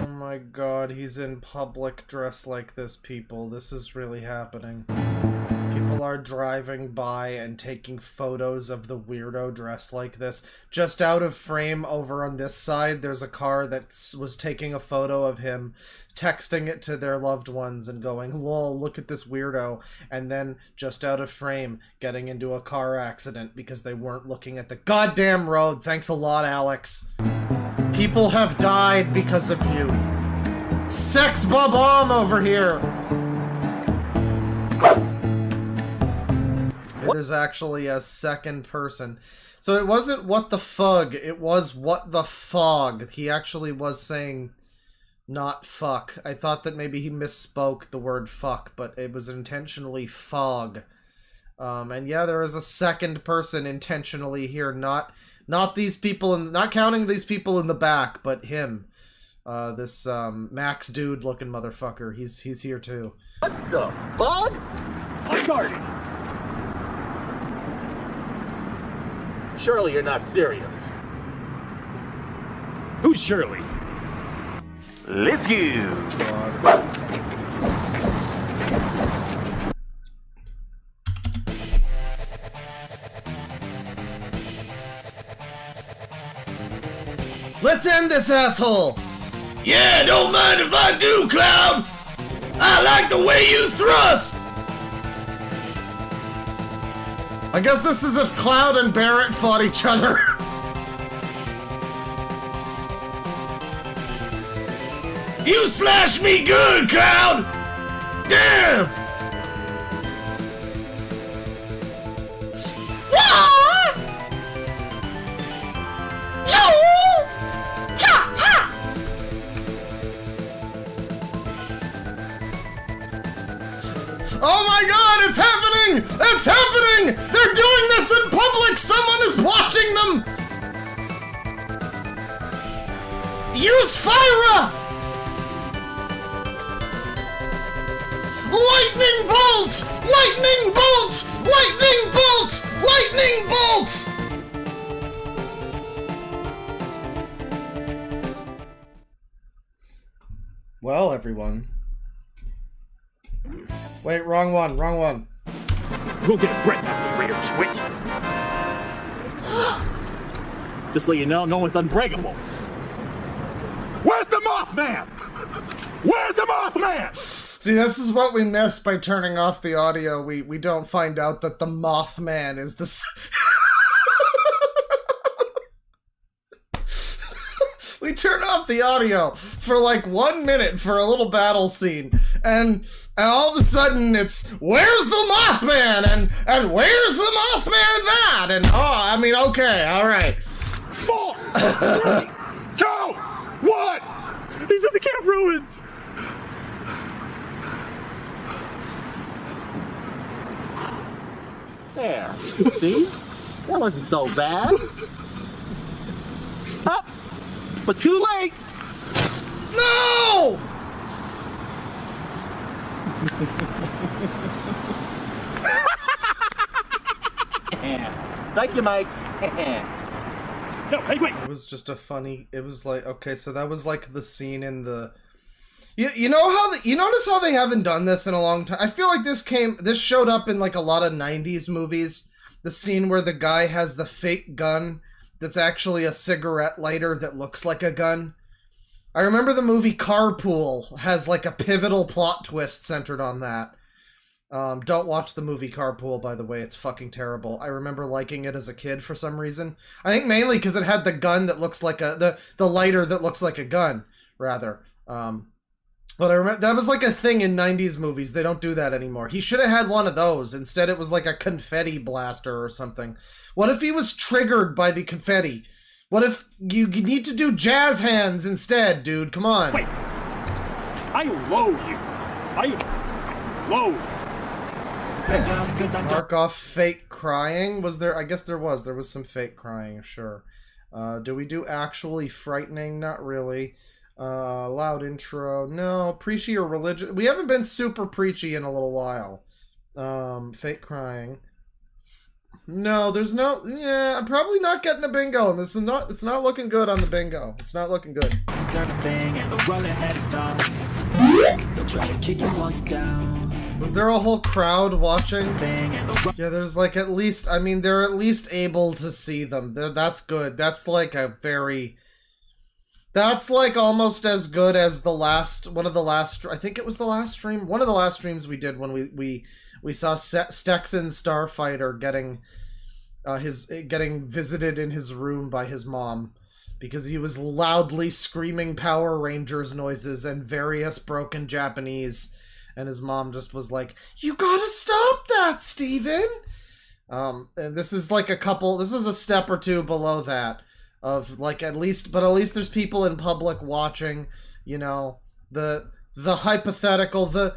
my god, he's in public dressed like this, people. This is really happening. People are driving by and taking photos of the weirdo dressed like this. Just out of frame over on this side, there's a car that was taking a photo of him, texting it to their loved ones and going, lol, look at this weirdo. And then, just out of frame, getting into a car accident because they weren't looking at the goddamn road. Thanks a lot, Alex. People have died because of you. Sex bomb over here. There's actually a second person. So it wasn't what the fug, it was what the fog. He actually was saying not fuck. I thought that maybe he misspoke the word fuck, but it was intentionally fog. And yeah, there is a second person intentionally here, not these people, not counting these people in the back, but him. This Max dude looking motherfucker. He's here too. What the fuck? I'm guarding. Surely you're not serious. Who's Shirley? Let's go! Let's end this asshole! Yeah, don't mind if I do, Cloud! I like the way you thrust! I guess this is if Cloud and Barrett fought each other. You slashed me good, Cloud! Damn! Oh my god, it's happening! It's happening! They're doing this in public! Someone is watching them! Use Fyra! Lightning bolt! Lightning bolt! Lightning bolt! Lightning bolt! Well, everyone. Wait, wrong one, wrong one. We'll get a breath out of Raider Twit. Just so you know, no one's unbreakable. Where's the Mothman? Where's the Mothman? See, this is what we miss by turning off the audio. We don't find out that the Mothman is the... We turn off the audio for like 1 minute for a little battle scene, and all of a sudden it's, where's the Mothman? And where's the Mothman that? And, I mean, okay, alright. 4, 3, 2, 1! He's in the camp ruins! There. See? That wasn't so bad. Huh? But too late! No! Psych you, Mike. No, hey, wait! It was just a funny... It was like... Okay, so that was like the scene in the... You know how... You notice how they haven't done this in a long time? I feel like this showed up in like a lot of 90s movies. The scene where the guy has the fake gun that's actually a cigarette lighter that looks like a gun. I remember the movie Carpool has like a pivotal plot twist centered on that. Don't watch the movie Carpool, by the way. It's fucking terrible. I remember liking it as a kid for some reason. I think mainly because it had the gun that looks like the lighter that looks like a gun, rather. But I remember that was like a thing in 90s movies. They don't do that anymore. He should have had one of those. Instead, it was like a confetti blaster or something. What if he was triggered by the confetti? What if you need to do jazz hands instead, dude? Come on. Wait. I loathe you. I loathe. Mark off fake crying. Was there? I guess there was. There was some fake crying, sure. Do we do actually frightening? Not really. Loud intro. No. Preachy or religious? We haven't been super preachy in a little while. Fake crying. No, there's no... Yeah, I'm probably not getting a bingo. This is not... It's not looking good on the bingo. It's not looking good. Was there a whole crowd watching? Yeah, there's like at least... I mean, they're at least able to see them. That's good. That's like a very... That's like almost as good as the last... One of the last... I think it was the last stream. One of the last streams we did when we saw Stexon Starfighter getting getting visited in his room by his mom because he was loudly screaming Power Rangers noises and various broken Japanese, and his mom just was like, "You gotta stop that, Steven!" And this is like this is a step or two below that of like at least there's people in public watching, you know, the hypothetical, the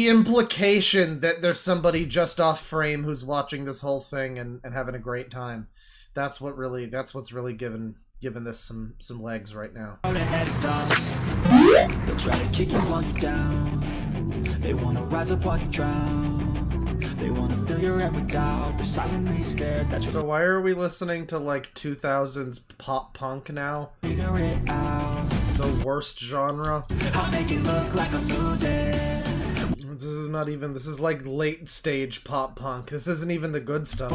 implication that there's somebody just off frame who's watching this whole thing and having a great time. That's what's really given this some legs right now. They'll try to kick you while you're down. They wanna rise up while you drown. They wanna fill your head with doubt. They're silently scared that you're... So why are we listening to like 2000s pop punk now? Figure it out. The worst genre. I'll make it look like I'm losing. This is like late stage pop punk. This isn't even the good stuff.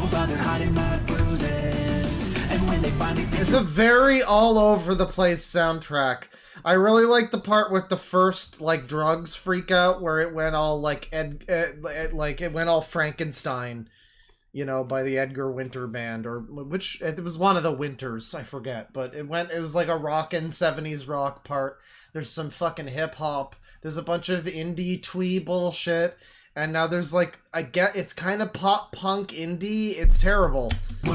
It's a very all over the place soundtrack. I really like the part with the first like drugs freak out where it went all like it went all Frankenstein, you know, by the Edgar Winter Band, or which it was one of the Winters, I forget, but it was like a rockin' 70s rock part. There's some fucking hip hop. There's a bunch of indie twee bullshit, and now there's like, I get, it's kind of pop punk indie. It's terrible. Who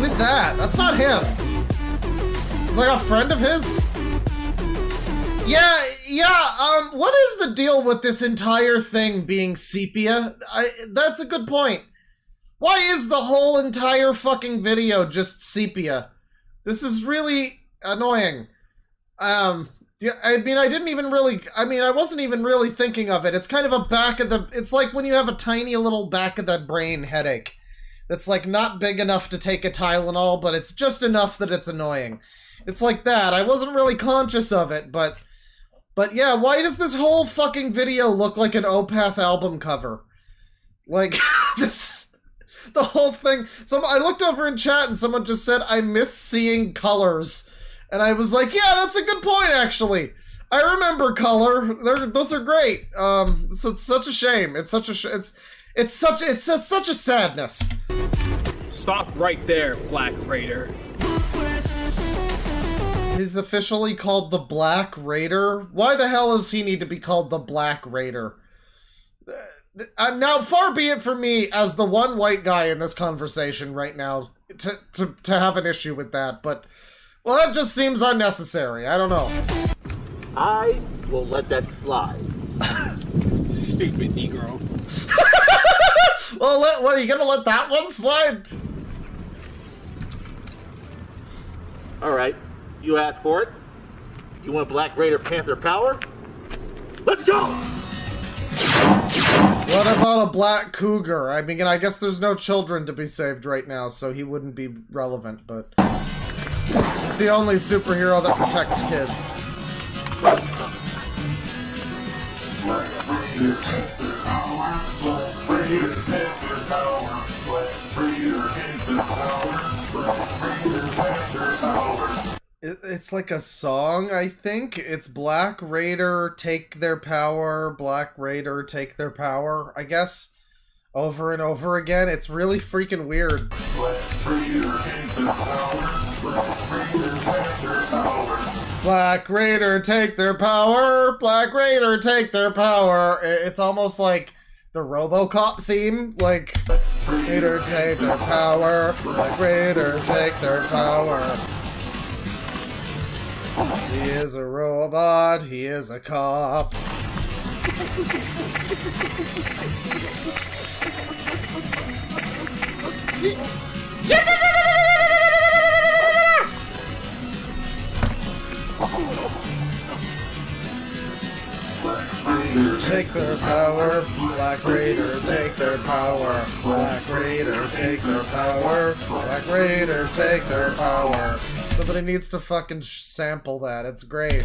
is that? That's not him. It's like a friend of his? Yeah, what is the deal with this entire thing being sepia? That's a good point. Why is the whole entire fucking video just sepia? This is really annoying. Yeah, I mean, I wasn't even really thinking of it. It's kind of a it's like when you have a tiny little back of the brain headache. That's like not big enough to take a Tylenol, but it's just enough that it's annoying. It's like that. I wasn't really conscious of it, but yeah, why does this whole fucking video look like an Opeth album cover? Like, the whole thing. I looked over in chat and someone just said, I miss seeing colors. And I was like, yeah, that's a good point, actually. I remember color. Those are great. So it's such a shame. It's such a sadness. Stop right there, Black Raider. He's officially called the Black Raider? Why the hell does he need to be called the Black Raider? Now, far be it for me, as the one white guy in this conversation right now, to have an issue with that, but... Well, that just seems unnecessary. I don't know. I will let that slide. Stupid Negro. Well, what, are you gonna let that one slide? Alright, you asked for it. You want Black Raider Panther power? Let's go! What about a black cougar? I mean, I guess there's no children to be saved right now, so he wouldn't be relevant, but... He's the only superhero that protects kids. It's like a song, I think. It's Black Raider, take their power, Black Raider, take their power, I guess. Over and over again. It's really freaking weird. Black Raider, take their power! Black Raider, take their power! It's almost like the RoboCop theme. Like, Raider, take their power! Black Raider, take their power! He is a robot, he is a cop. Take their power, Black Raider, take their power, Black Raider, take their power, Black Raider, take their power. Somebody needs to fucking sample that, it's great.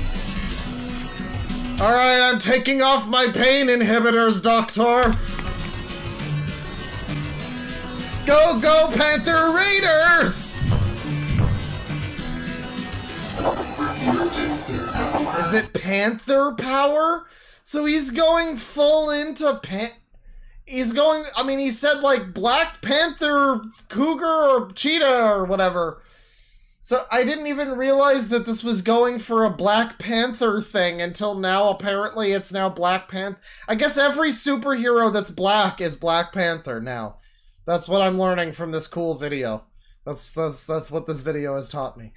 Alright, I'm taking off my pain inhibitors, Doctor! Go, go, Panther Raiders! Is it Panther power? So he's going full into he's going, I mean, he said like Black Panther, Cougar, or Cheetah, or whatever. So I didn't even realize that this was going for a Black Panther thing until now. Apparently it's now Black Panther. I guess every superhero that's black is Black Panther now. That's what I'm learning from this cool video. That's what this video has taught me.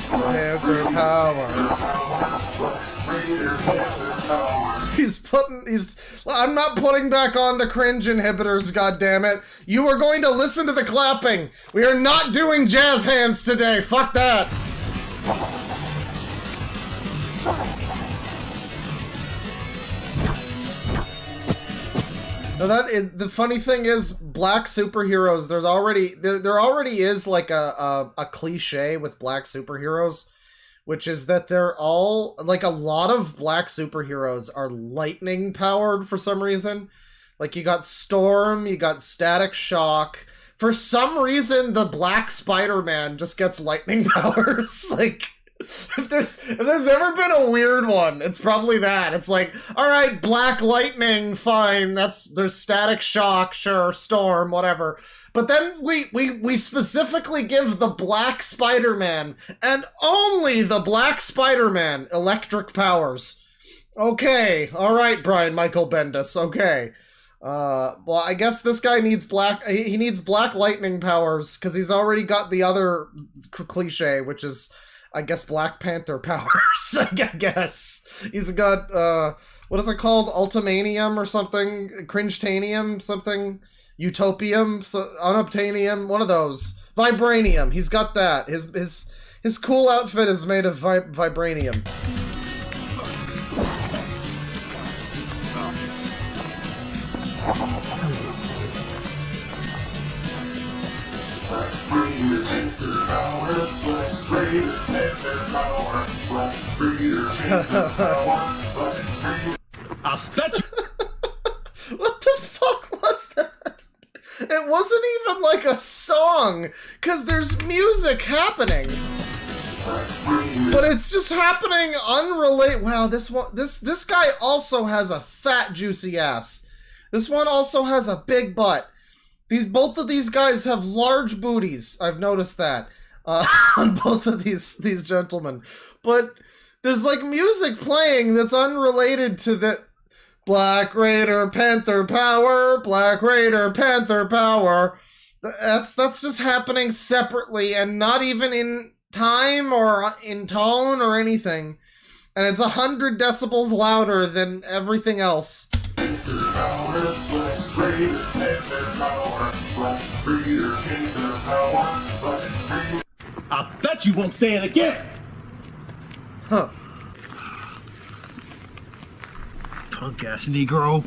Panther power. I'm not putting back on the cringe inhibitors, goddammit. You are going to listen to the clapping. We are not doing jazz hands today. Fuck that. No, the funny thing is, black superheroes, there already is like a cliche with black superheroes, which is that they're all, like, a lot of black superheroes are lightning powered for some reason. Like, you got Storm, you got Static Shock. For some reason, the Black Spider-Man just gets lightning powers. Like, if there's ever been a weird one, it's probably that. It's like, alright, Black Lightning, fine, there's Static Shock, sure, Storm, whatever. But then we specifically give the Black Spider-Man, and only the Black Spider-Man, electric powers. Okay, alright, Brian Michael Bendis, okay. Well, I guess this guy needs he needs Black Lightning powers, because he's already got the other cliche, which is, I guess, Black Panther powers, I guess. He's got, what is it called? Ultimanium or something? Cringetanium? Something? Utopium? Unobtainium? One of those. Vibranium. He's got that. His cool outfit is made of vibranium. What the fuck was that? It wasn't even like a song, cause there's music happening. But it's just happening unrelated. Wow, this guy also has a fat juicy ass. This one also has a big butt. Both of these guys have large booties. I've noticed that on both of these gentlemen. But there's like music playing that's unrelated to the Black Raider Panther Power, Black Raider Panther Power. That's just happening separately and not even in time or in tone or anything. And it's 100 decibels louder than everything else. I bet you won't say it again! Huh. Punk ass Negro.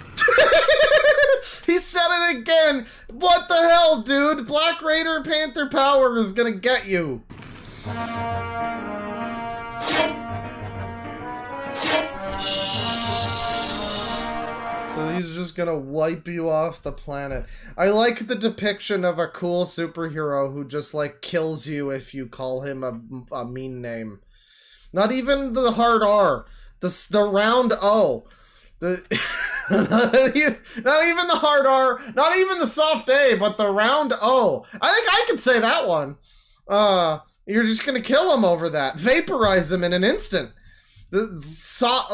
He said it again! What the hell, dude? Black Raider Panther Power is gonna get you. So he's just gonna wipe you off the planet. I like the depiction of a cool superhero who just like kills you if you call him a mean name. Not even the hard R. The round O. Not even the hard R, not even the soft A, but the round O. I think I could say that one. You're just gonna kill him over that. Vaporize him in an instant. The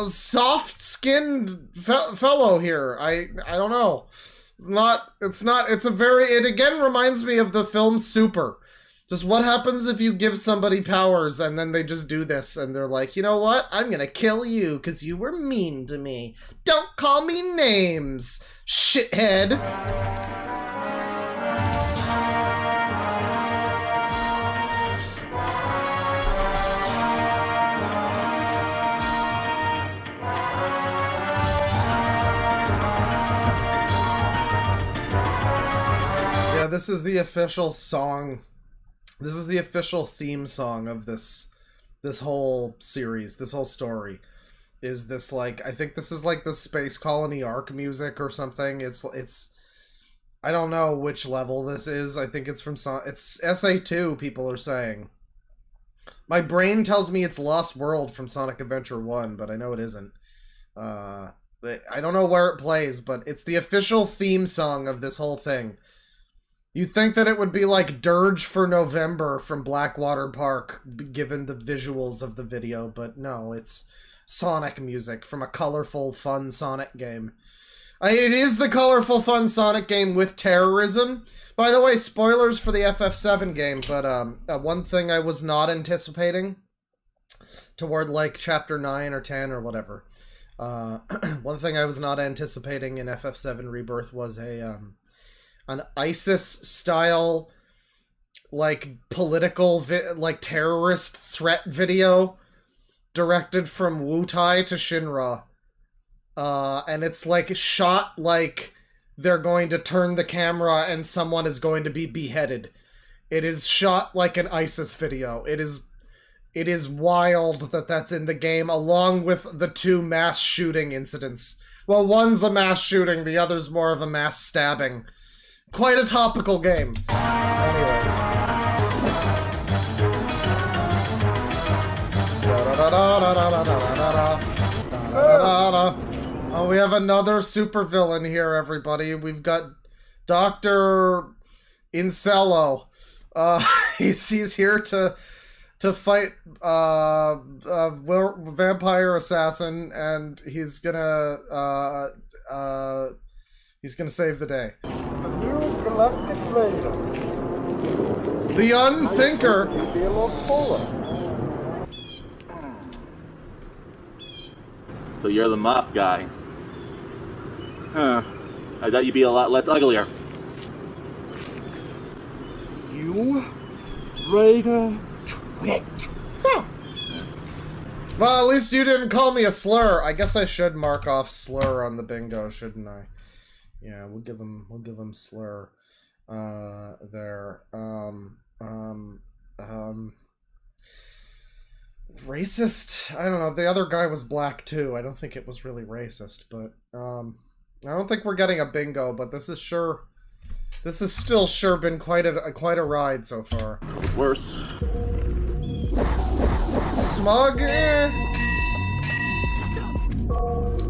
soft-skinned fellow here. I don't know. It again reminds me of the film Super. Just what happens if you give somebody powers and then they just do this and they're like, you know what? I'm gonna kill you because you were mean to me. Don't call me names, shithead. Yeah, this is the official song. This is the official theme song of this whole series, this whole story. Is this like, I think this is like the Space Colony Arc music or something. It's I don't know which level this is. I think it's from it's SA2, people are saying. My brain tells me it's Lost World from Sonic Adventure 1, but I know it isn't. I don't know where it plays, but it's the official theme song of this whole thing. You'd think that it would be like Dirge for November from Blackwater Park, given the visuals of the video, but no, it's Sonic music from a colorful, fun Sonic game. It is the colorful, fun Sonic game with terrorism. By the way, spoilers for the FF7 game, but one thing I was not anticipating toward like Chapter 9 or 10 or whatever. One thing I was not anticipating in FF7 Rebirth was an ISIS-style, like, political, like, terrorist threat video directed from Wutai to Shinra. And it's, like, shot like they're going to turn the camera and someone is going to be beheaded. It is shot like an ISIS video. It is wild that that's in the game, along with the 2 mass shooting incidents. Well, one's a mass shooting, the other's more of a mass stabbing. Quite a topical game. Anyways. Oh, we have another supervillain here, everybody. We've got Dr. Incello. He's here to fight vampire assassin, and he's gonna save the day. The Unthinker. So you're the moth guy. Huh. I thought you'd be a lot less uglier. You, Raider Huh. Well, at least you didn't call me a slur. I guess I should mark off slur on the bingo, shouldn't I? Yeah, we'll give him slur. There. Racist? I don't know. The other guy was black too. I don't think it was really racist, but I don't think we're getting a bingo. But this is still sure been quite a ride so far. Worse. Smug,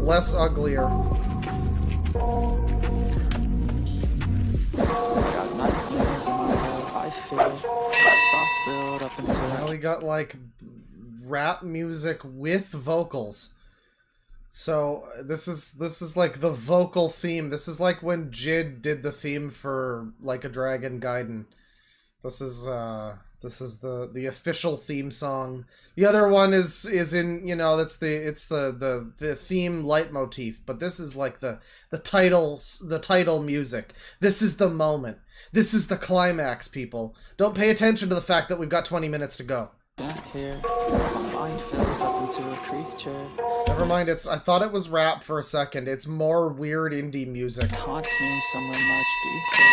less uglier. Now we got like rap music with vocals. So this is like the vocal theme. This is like when Jid did the theme for Like a Dragon Gaiden. This is the official theme song. The other one is in, you know, it's the theme leitmotif, but this is like the title music. This is the moment. This is the climax, people. Don't pay attention to the fact that we've got 20 minutes to go. Here, my mind fills up into a creature. Never mind, I thought it was rap for a second. It's more weird indie music. Haunts me somewhere much deeper.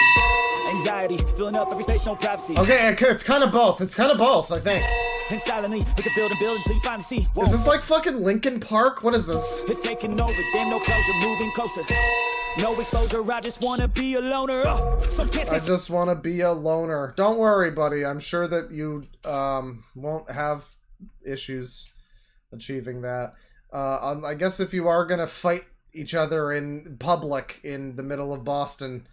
Anxiety, filling up every space, no privacy. Okay, it's kind of both. It's kind of both, I think. And silently, we can build and build until you finally see. Whoa. Is this like fucking Linkin Park? What is this? It's taking over, damn no closure, moving closer. No exposure, I just wanna be a loner. I just wanna be a loner. Don't worry, buddy. I'm sure that you won't have issues achieving that. I guess if you are gonna fight each other in public in the middle of Boston,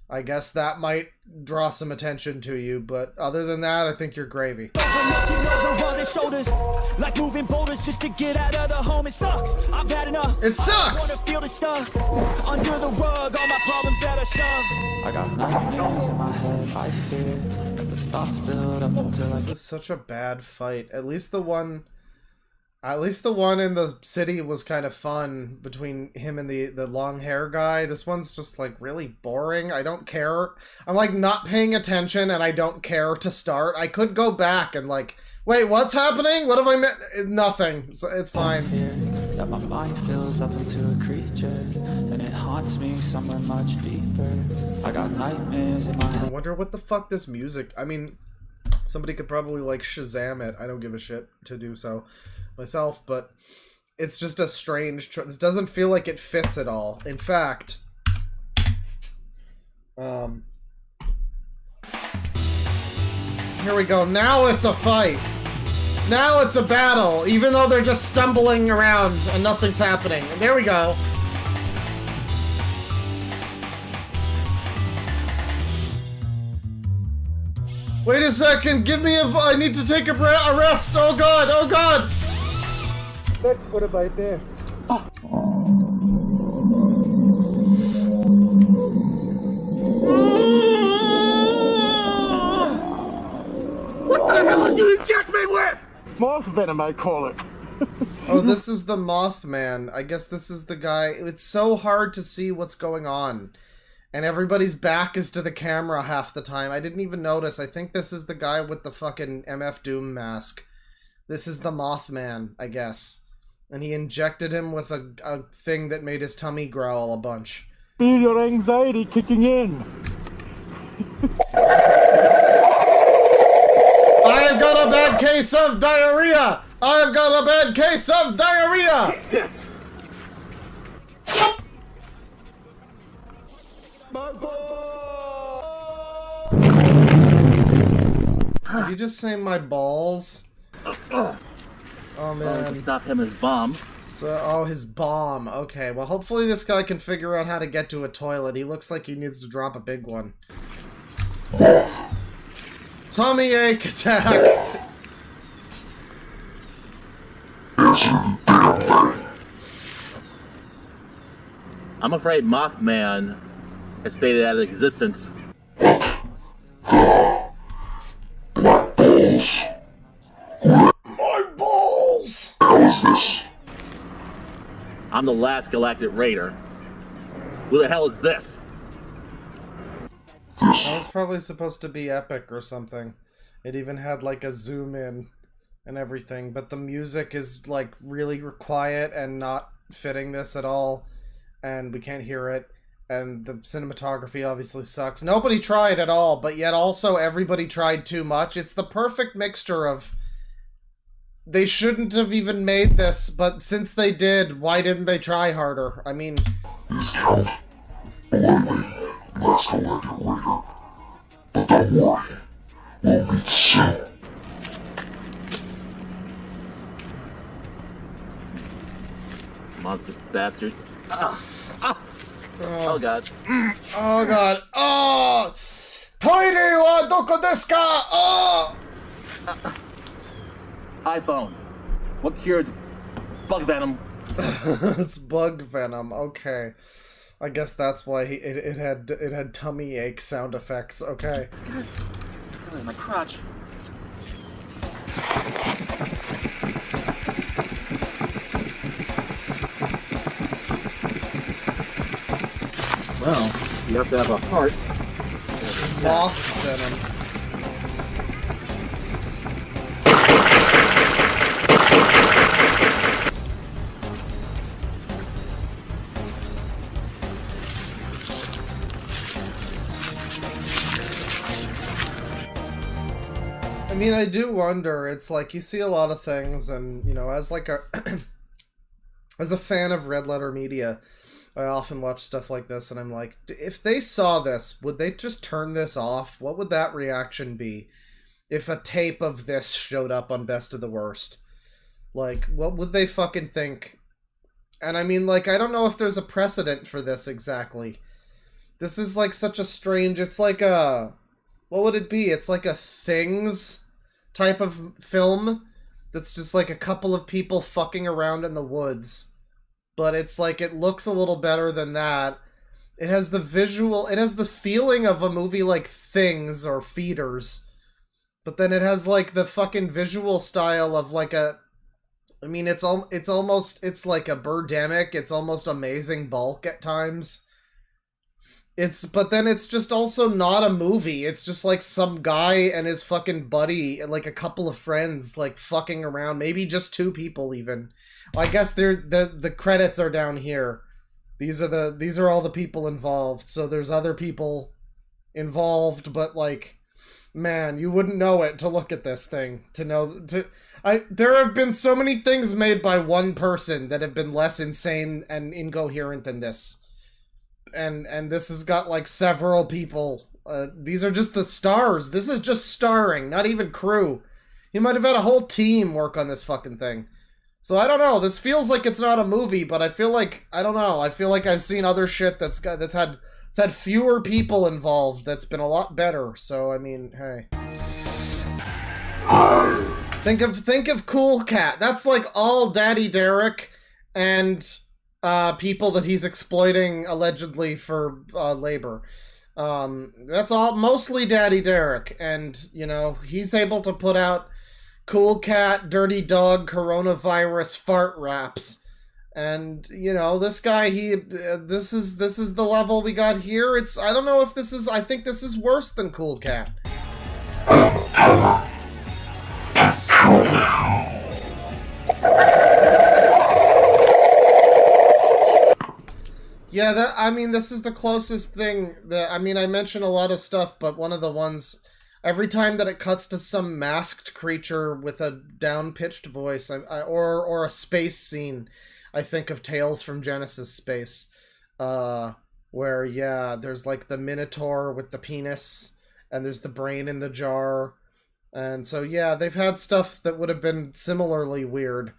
I guess that might draw some attention to you, but other than that, I think you're gravy. Like moving boulders just to get out of the home. It sucks. I've had enough. It sucks. I wanna feel the stuff under the rug. All my problems that are shoved. I got nightmares in my head. I fear that the thoughts build up until This is such a bad fight. At least the one in the city was kind of fun between him and the long hair guy. This one's just like really boring. I don't care. I'm like not paying attention and I don't care to start. I could go back and like, wait, what's happening? What have I meant? Nothing. So it's fine. That my mind fills up into a creature and it haunts me somewhere much deeper. I got nightmares in my head. I wonder what the fuck this music. I mean, somebody could probably like Shazam it. I don't give a shit to do so myself, but it's just a strange this doesn't feel like it fits at all. In fact, here we go. Now it's a fight. Now it's a battle, even though they're just stumbling around and nothing's happening. And there we go. Wait a second, give me I need to take a rest. Oh god, oh god. What about this? What the hell did you inject me with? Moth venom, I call it. Oh, this is the Mothman. I guess this is the guy. It's so hard to see what's going on. And everybody's back is to the camera half the time. I didn't even notice. I think this is the guy with the fucking MF Doom mask. This is the Mothman, I guess. And he injected him with a thing that made his tummy growl a bunch. Feel your anxiety kicking in. I've got a bad case of diarrhea! I've got a bad case of diarrhea! Yes. Did you just say my balls? Oh man. To stop him, his bomb. So, oh, his bomb. Okay, well hopefully this guy can figure out how to get to a toilet. He looks like he needs to drop a big one. Tummy ache attack! I'm afraid Mothman has faded out of existence. My balls! How is this? I'm the last Galactic Raider. Who the hell is this? That was probably supposed to be epic or something. It even had like a zoom in and everything, but the music is like really quiet and not fitting this at all, and we can't hear it, and the cinematography obviously sucks. Nobody tried at all, but yet also everybody tried too much. It's the perfect mixture of they shouldn't have even made this, but since they did, why didn't they try harder? I mean... Discount. Believe me, last galactic raider. But don't worry, we'll meet soon. Monster bastard. Oh god. Oh god. Oh! Toire wa doko desu ka? Oh! iPhone. What cures bug venom? It's bug venom. Okay. I guess that's why it had tummy ache sound effects. Okay. God, my crotch. Well, you have to have a heart. Moth venom. I mean, I do wonder, it's like, you see a lot of things, and, you know, as like a... as a fan of Red Letter Media, I often watch stuff like this, and I'm like, if they saw this, would they just turn this off? What would that reaction be if a tape of this showed up on Best of the Worst? Like, what would they fucking think? And I mean, like, I don't know if there's a precedent for this exactly. This is like such a strange, it's like a... What would it be? It's like a Things type of film that's just like a couple of people fucking around in the woods. But it's like, it looks a little better than that. It has the visual, it has the feeling of a movie like Things or Feeders. But then it has like the fucking visual style of like a... I mean, it's almost, it's like a Birdemic, it's almost Amazing Bulk at times. But then it's just also not a movie. It's just like some guy and his fucking buddy and like a couple of friends like fucking around. Maybe just two people even. I guess the credits are down here. These are all the people involved. So there's other people involved, but like, man, you wouldn't know it to look at this thing there have been so many things made by one person that have been less insane and incoherent than this. And this has got like several people. These are just the stars. This is just starring, not even crew. He might have had a whole team work on this fucking thing. So I don't know. This feels like it's not a movie, but I feel like, I don't know. I feel like I've seen other shit that's had fewer people involved. That's been a lot better. So I mean, hey. Think of Cool Cat. That's like all Daddy Derek and people that he's exploiting allegedly for labor. That's all mostly Daddy Derek, and you know, he's able to put out Cool Cat, Dirty Dog, Coronavirus fart raps. And you know, this guy, this is the level we got here. I don't know if this is, I think this is worse than Cool Cat. Yeah, I mean, this is the closest thing that, I mean, I mention a lot of stuff, but one of the ones, every time that it cuts to some masked creature with a down-pitched voice, or a space scene, I think of Tales from Genesis Space, where, yeah, there's like the Minotaur with the penis, and there's the brain in the jar, and so, yeah, they've had stuff that would have been similarly weird,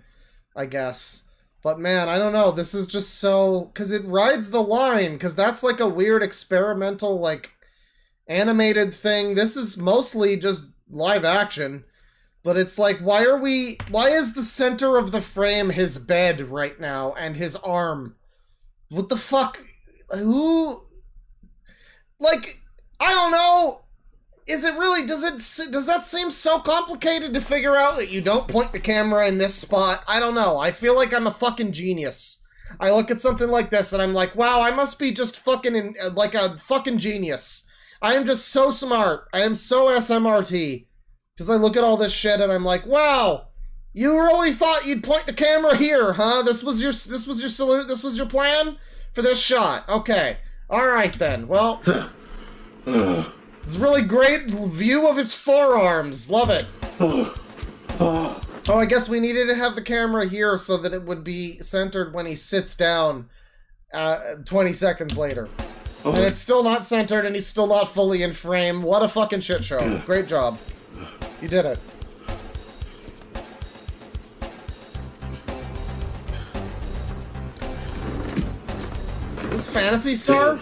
I guess. But man, I don't know, this is just so... Because it rides the line, because that's like a weird experimental, like, animated thing. This is mostly just live action. But it's like, why is the center of the frame his bed right now, and his arm? What the fuck? Who... Like, I don't know... Is it really, does that seem so complicated to figure out that you don't point the camera in this spot? I don't know. I feel like I'm a fucking genius. I look at something like this and I'm like, wow, I must be just fucking like a fucking genius. I am just so smart. I am so SMRT. Because I look at all this shit and I'm like, wow, you really thought you'd point the camera here, huh? This was your salute, this was your plan for this shot. Okay. Alright then. Well, it's a really great view of his forearms. Love it. Oh, I guess we needed to have the camera here so that it would be centered when he sits down 20 seconds later. And it's still not centered and he's still not fully in frame. What a fucking shit show. Great job. You did it. Is this Phantasy Star?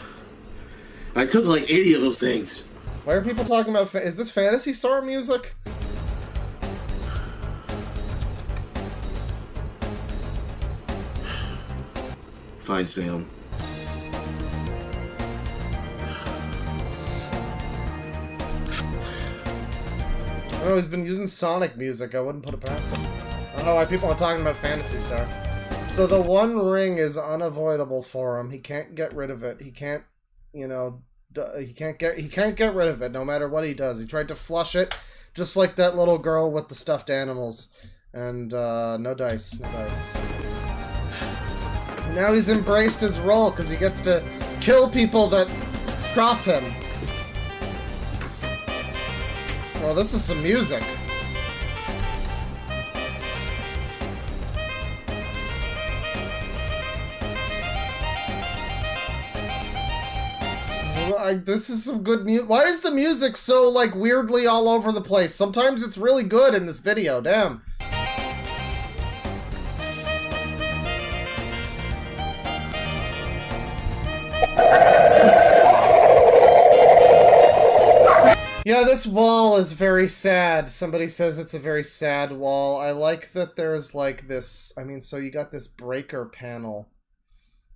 I took like 80 of those things. Why are people talking about... Is this Phantasy Star music? Fine, Sam. I don't know, he's been using Sonic music. I wouldn't put it past him. I don't know why people are talking about Phantasy Star. So the One Ring is unavoidable for him. He can't get rid of it. He can't, you know, he can't get rid of it no matter what he does. He tried to flush it, just like that little girl with the stuffed animals. And no dice, no dice. Now he's embraced his role because he gets to kill people that cross him. Well, this is some music. This is some good music. Why is the music so, like, weirdly all over the place? Sometimes it's really good in this video, damn. Yeah, this wall is very sad. Somebody says it's a very sad wall. I like that there's like this, I mean, so you got this breaker panel.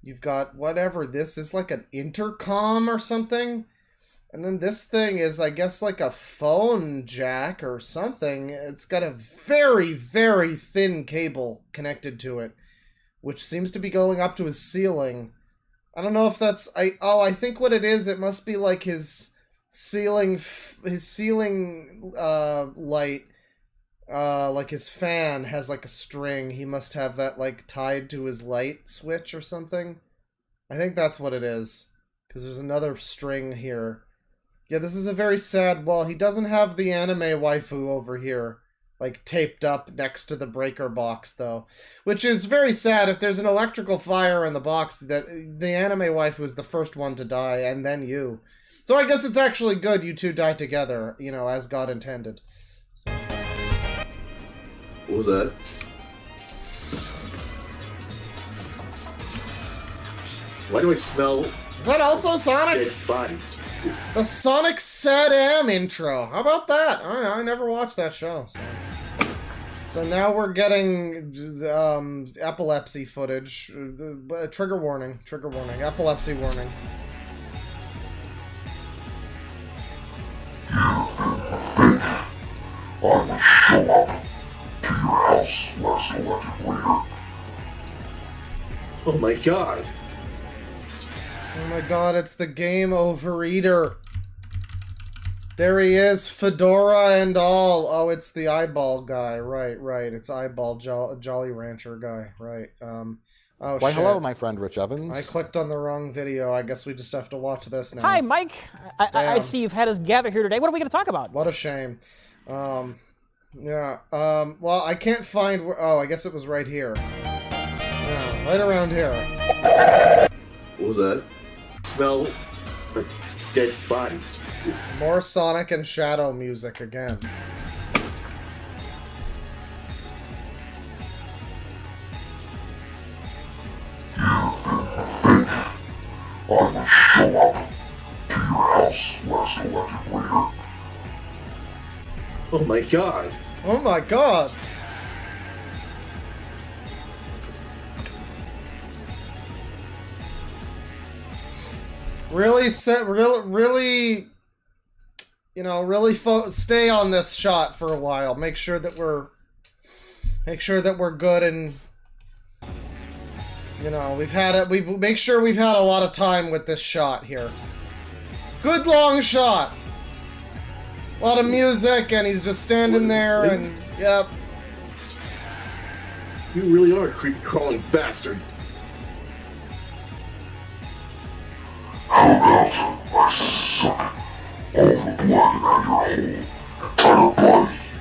You've got whatever, this is like an intercom or something. And then this thing is, I guess, like a phone jack or something. It's got a very, very thin cable connected to it, which seems to be going up to his ceiling. I don't know if that's, I think what it is, it must be like his ceiling light, like his fan has like a string. He must have that like tied to his light switch or something. I think that's what it is, because there's another string here. Yeah, this is a very sad wall. He doesn't have the anime waifu over here, like taped up next to the breaker box though, which is very sad. If there's an electrical fire in the box, that the anime waifu is the first one to die, and then you. So I guess it's actually good you two died together, you know, as God intended. So. What was that? Why do I smell... Is that also Sonic? Dead bodies. The Sonic Sad-Am intro. How about that? I never watched that show. So now we're getting epilepsy footage. Trigger warning. Trigger warning. Epilepsy warning. Oh my god. Oh my god, it's the Game Overeater. There he is, fedora and all. Oh, it's the eyeball guy. Right. It's eyeball Jolly Rancher guy. Right. Oh, Why, shit. hello, my friend Rich Evans. I clicked on the wrong video. I guess we just have to watch this now. Hi, Mike. I see you've had us gather here today. What are we going to talk about? What a shame. Yeah. Well, I can't find where... Oh, I guess it was right here. Yeah, right around here. What was that? Smell like dead bodies. More Sonic and Shadow music again. Oh my god. Oh my god. Really you know, really stay on this shot for a while. Make sure that we're good, and you know, make sure we've had a lot of time with this shot here. Good long shot. A lot of music, and he's just standing there, and yep. You really are a creepy crawling bastard. I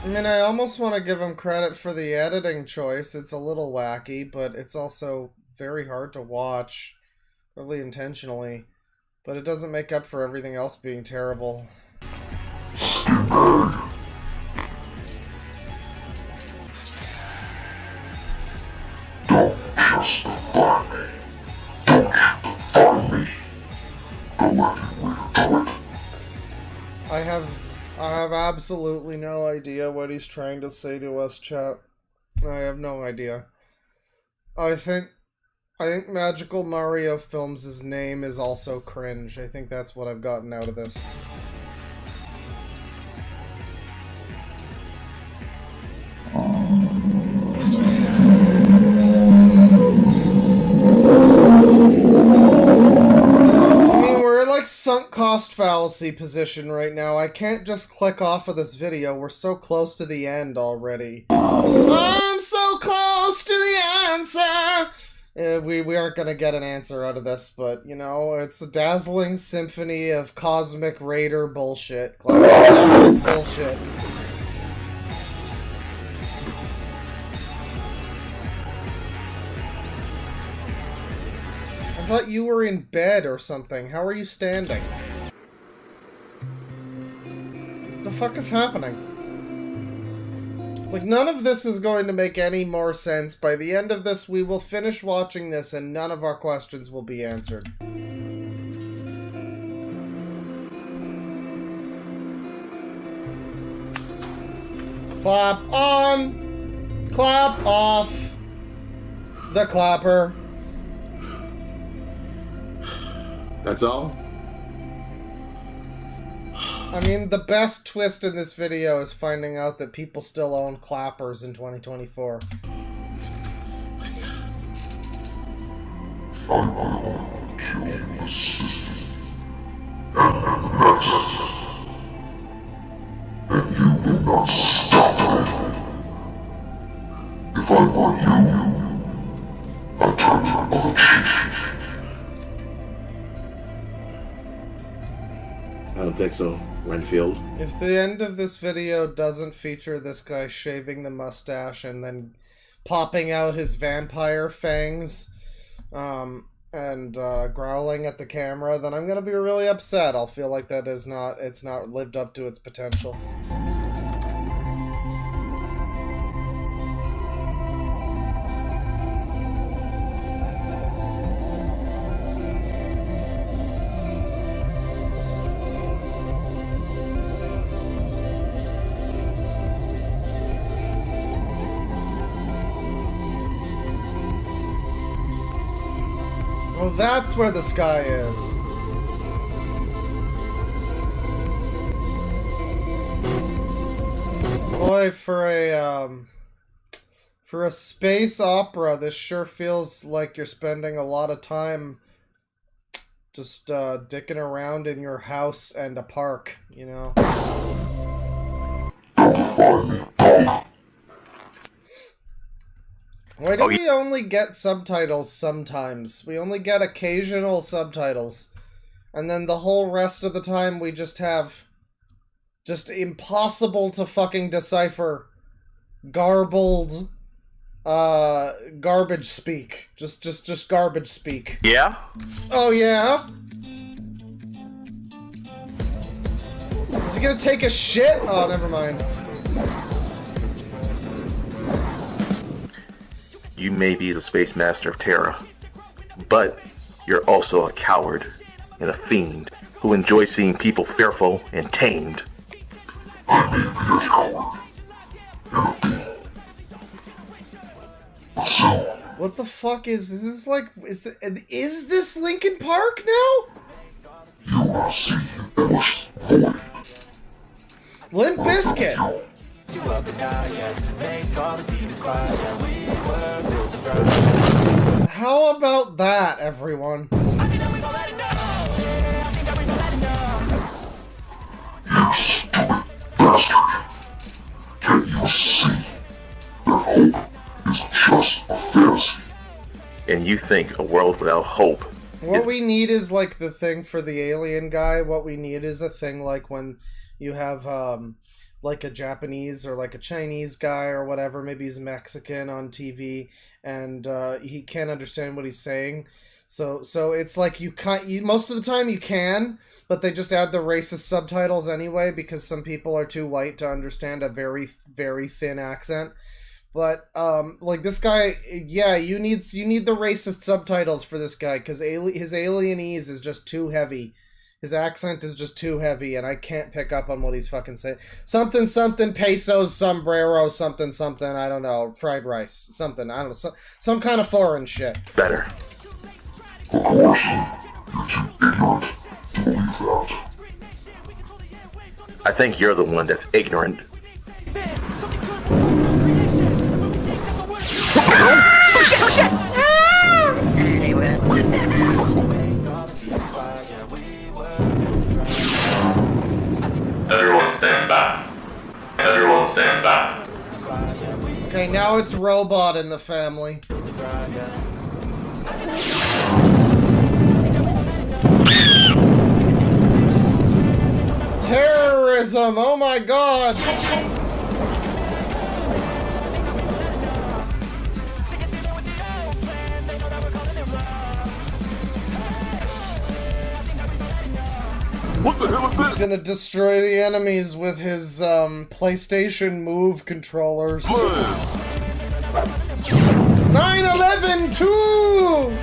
mean, I almost want to give him credit for the editing choice. It's a little wacky, but it's also very hard to watch, probably intentionally. But it doesn't make up for everything else being terrible. I have absolutely no idea what he's trying to say to us, chat. I have no idea. I think Magical Mario Films' name is also cringe. I think that's what I've gotten out of this. Sunk cost fallacy position right now. I can't just click off of this video. We're so close to the end already. I'm so close to the answer. We aren't gonna get an answer out of this, but you know, it's a dazzling symphony of Cosmic Raider bullshit. Bullshit. I thought you were in bed or something. How are you standing? What the fuck is happening? Like, none of this is going to make any more sense. By the end of this, we will finish watching this and none of our questions will be answered. Clap on! Clap off! The clapper. That's all? I mean, the best twist in this video is finding out that people still own clappers in 2024. If I were you, I'd turn your mother cheek. I don't think so, Renfield. If the end of this video doesn't feature this guy shaving the mustache and then popping out his vampire fangs and growling at the camera, then I'm gonna be really upset. I'll feel like that is not, it's not lived up to its potential. Oh, that's where the sky is. Boy, for a space opera, this sure feels like you're spending a lot of time just dicking around in your house and a park, you know. Why do we only get subtitles sometimes? We only get occasional subtitles. And then the whole rest of the time we just have just impossible to fucking decipher garbled garbage speak. Just garbage speak. Yeah? Oh yeah? Is he gonna take a shit? Oh, never mind. You may be the Space Master of Terra, but you're also a coward and a fiend who enjoys seeing people fearful and tamed. What the fuck is this? Like, is this Linkin Park now? Limp Bizkit. How about that, everyone? must see that hope is just a fantasy. And you think a world without hope What we need is like the thing for the alien guy. What we need is a thing like when you have like a Japanese or like a Chinese guy or whatever, maybe he's Mexican on TV and he can't understand what he's saying. So it's like you can't. Most of the time you can, but they just add the racist subtitles anyway because some people are too white to understand a very, very thin accent. But like this guy, yeah, you need the racist subtitles for this guy because his alienese is just too heavy. His accent is just too heavy, and I can't pick up on what he's fucking saying. Something pesos, sombrero, something. I don't know, fried rice, something. I don't know, some kind of foreign shit. Better. Of course, you're too ignorant to believe that. I think you're the one that's ignorant. Oh shit! Everyone stand back. Everyone stand back. Okay, now it's robot in the family. Terrorism! Oh my god! What the hell is this? He's gonna destroy the enemies with his PlayStation Move controllers. 9/11 2!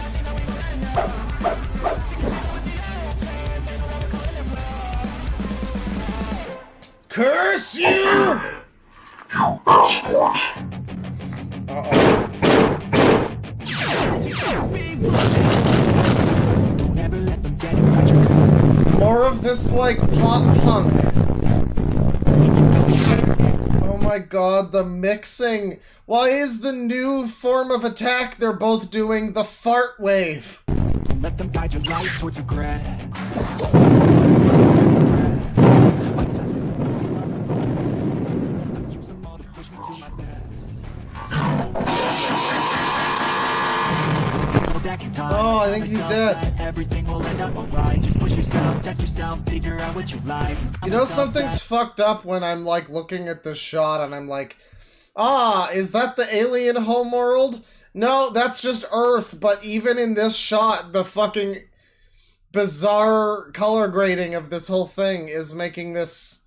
Curse you! You assholes. More of this, like, pop punk. Oh my god, the mixing. Why is the new form of attack they're both doing the fart wave? Let them guide your life towards regret. Oh, I think he's dead. Everything will end up alright. Just push yourself, test yourself, figure out what you like. You know, something's fucked up when I'm, like, looking at this shot and I'm like, ah, is that the alien homeworld? No, that's just Earth, but even in this shot, the fucking bizarre color grading of this whole thing is making this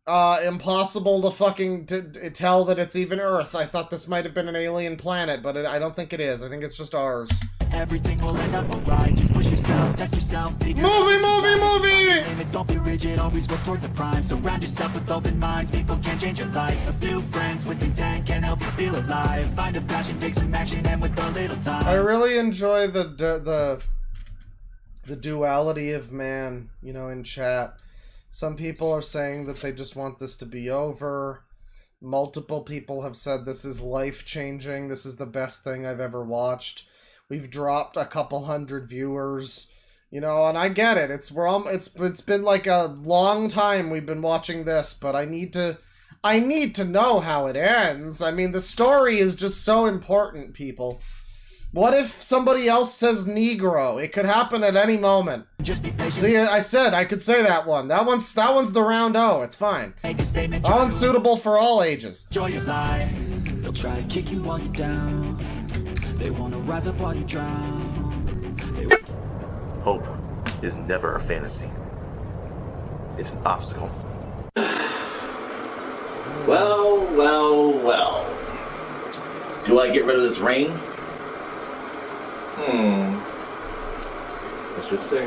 impossible to fucking tell that it's even Earth. I thought this might have been an alien planet, but I don't think it is. I think it's just ours. Everything will end up alright. Just push yourself, test yourself, figure movie! Don't be rigid, always work towards a prime. Surround yourself with open minds, people can change your life. A few friends with intent can help you feel alive. Find a passion, take some action, and with a little time. I really enjoy the duality of man, you know, in chat. Some people are saying that they just want this to be over. Multiple people have said this is life-changing. This is the best thing I've ever watched. We've dropped a couple hundred viewers, you know, and I get it. It's been like a long time we've been watching this, but I need to know how it ends. I mean, the story is just so important, people. What if somebody else says Negro? It could happen at any moment. Just be patient. See, I said I could say that one. That one's the round O. It's fine. Make a statement. That one's suitable for all ages. Enjoy your life. They'll try to kick you while you're down. They wanna rise up while you drown. Hope is never a fantasy. It's an obstacle. Well. Do I get rid of this ring? Let's just see.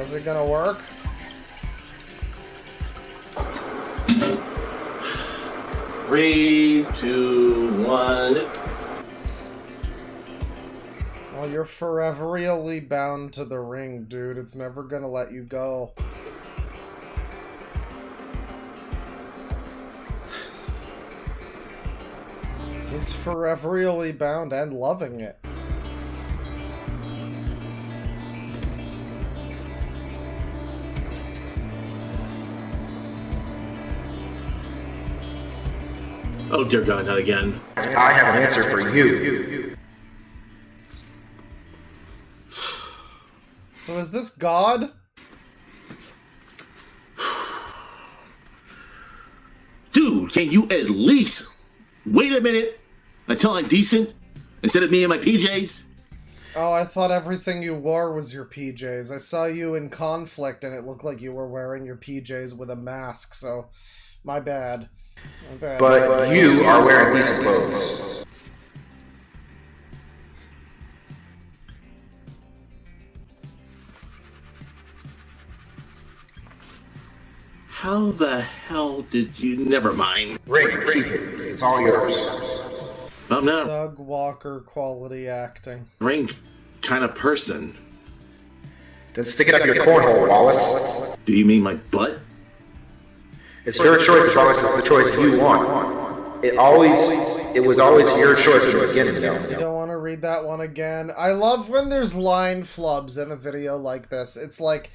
Is it gonna work? Three, two, one. Well, you're foreverly bound to the ring, dude. It's never gonna let you go. He's foreverly bound and loving it. Oh dear God, not again. I have an answer for you. So is this God? Dude, can you at least wait a minute until I'm decent instead of me in my PJs? Oh, I thought everything you wore was your PJs. I saw you in conflict and it looked like you were wearing your PJs with a mask, so my bad. My bad. But you are wearing these clothes. How the hell did you... Never mind. Ring, it's all yours. I'm not Doug Walker quality acting. a ring kind of person. Then stick it up your cornhole, Wallace. Do you mean my butt? It's your choice as long as it's the choice you want. It was always your choice in the beginning, though. You don't want to read that one again. I love when there's line flubs in a video like this. It's like,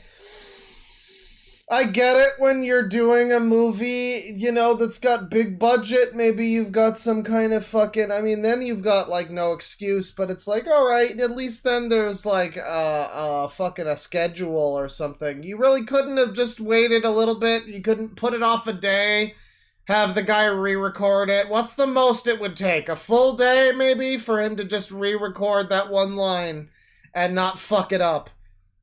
I get it when you're doing a movie, you know, that's got big budget. Maybe you've got some kind of fucking, I mean, then you've got, like, no excuse. But it's like, alright, at least then there's, like, fucking a schedule or something. You really couldn't have just waited a little bit? You couldn't put it off a day? Have the guy re-record it? What's the most it would take? A full day, maybe, for him to just re-record that one line and not fuck it up?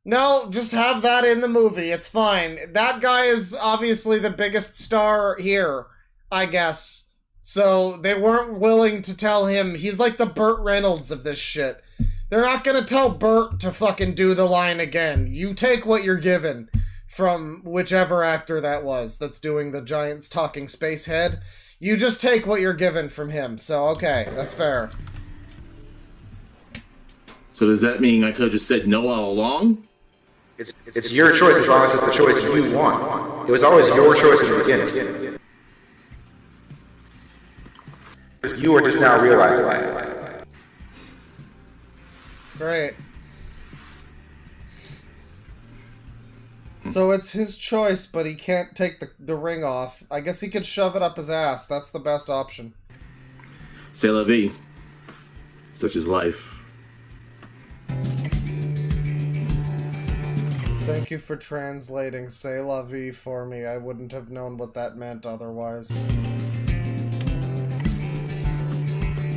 No, just have that in the movie. It's fine. That guy is obviously the biggest star here, I guess. So they weren't willing to tell him. He's like the Burt Reynolds of this shit. They're not gonna tell Burt to fucking do the line again. You take what you're given from whichever actor that was that's doing the Giants talking space head. You just take what you're given from him. So, okay, that's fair. So does that mean I could have just said no all along? It's your choice as long as it's the choice you want. It was always your choice in the beginning. You are just now realizing it. Great. So it's his choice, but he can't take the ring off. I guess he could shove it up his ass. That's the best option. C'est la vie. Such is life. Thank you for translating C'est la vie for me. I wouldn't have known what that meant otherwise.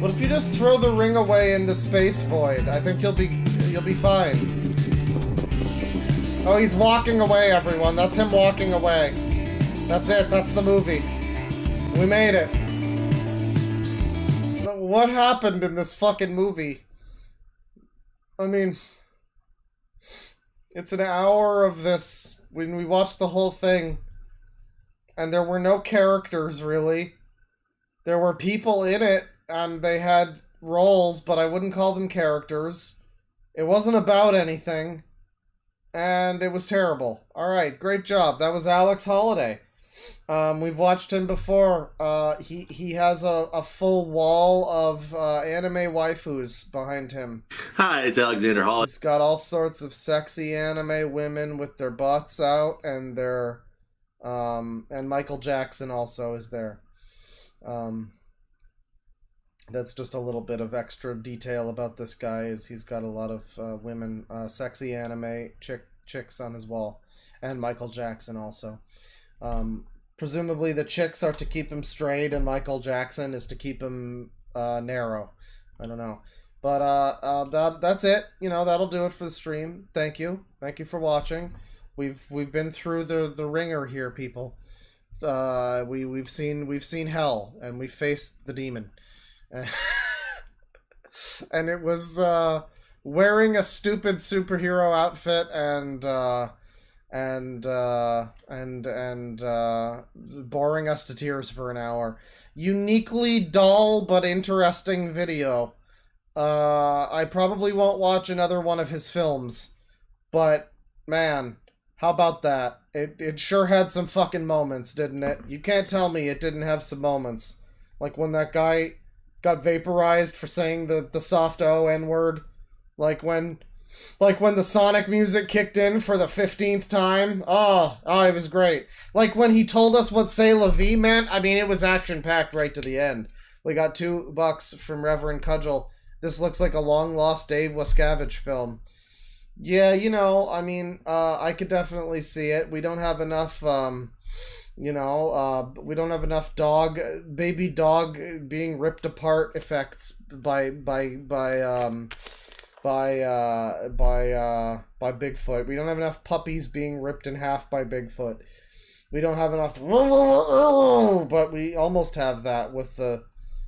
What if you just throw the ring away in the space void? I think you'll be fine. Oh, he's walking away, everyone. That's him walking away. That's it. That's the movie. We made it. What happened in this fucking movie? I mean, it's an hour of this. When we watched the whole thing, and there were no characters, really. There were people in it, and they had roles, but I wouldn't call them characters. It wasn't about anything. And it was terrible. Alright, great job. That was Alex Holiday. We've watched him before. He has a full wall of anime waifus behind him. Hi, it's Alexander Holiday. He's got all sorts of sexy anime women with their butts out, and their and Michael Jackson also is there. That's just a little bit of extra detail about this guy, is he's got a lot of women, sexy anime chicks on his wall. And Michael Jackson also. Presumably the chicks are to keep him straight, and Michael Jackson is to keep him narrow. I don't know. But that's it. You know, that'll do it for the stream. Thank you. Thank you for watching. We've been through the ringer here, people. We've seen hell, and we faced the demon. And it was wearing a stupid superhero outfit and boring us to tears for an hour. Uniquely dull but interesting video. I probably won't watch another one of his films, but man, how about that? It sure had some fucking moments, didn't it? You can't tell me it didn't have some moments. Like when that guy got vaporized for saying the soft O N-word. Like when Like when the Sonic music kicked in for the 15th time. Oh, it was great. Like when he told us what C'est la vie meant. I mean, it was action-packed right to the end. We got $2 from Reverend Cudgel. This looks like a long-lost Dave Wascavage film. Yeah, you know, I mean, I could definitely see it. We don't have enough, we don't have enough baby dog being ripped apart effects by Bigfoot. We don't have enough puppies being ripped in half by Bigfoot. We don't have enough, but we almost have that with the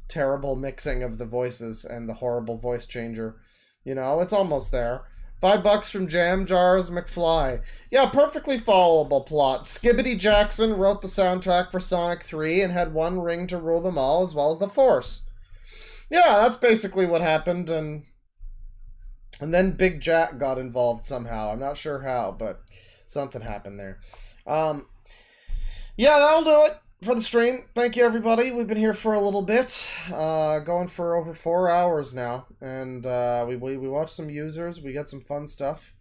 terrible mixing of the voices and the horrible voice changer. You know, it's almost there. $5 from Jam Jars McFly. Yeah, perfectly followable plot. Skibbity Jackson wrote the soundtrack for Sonic 3 and had one ring to rule them all, as well as the Force. Yeah, that's basically what happened, and then Big Jack got involved somehow. I'm not sure how, but something happened there. Yeah, that'll do it for the stream. Thank you, everybody. We've been here for a little bit, going for over 4 hours now, and we watched some users. We got some fun stuff.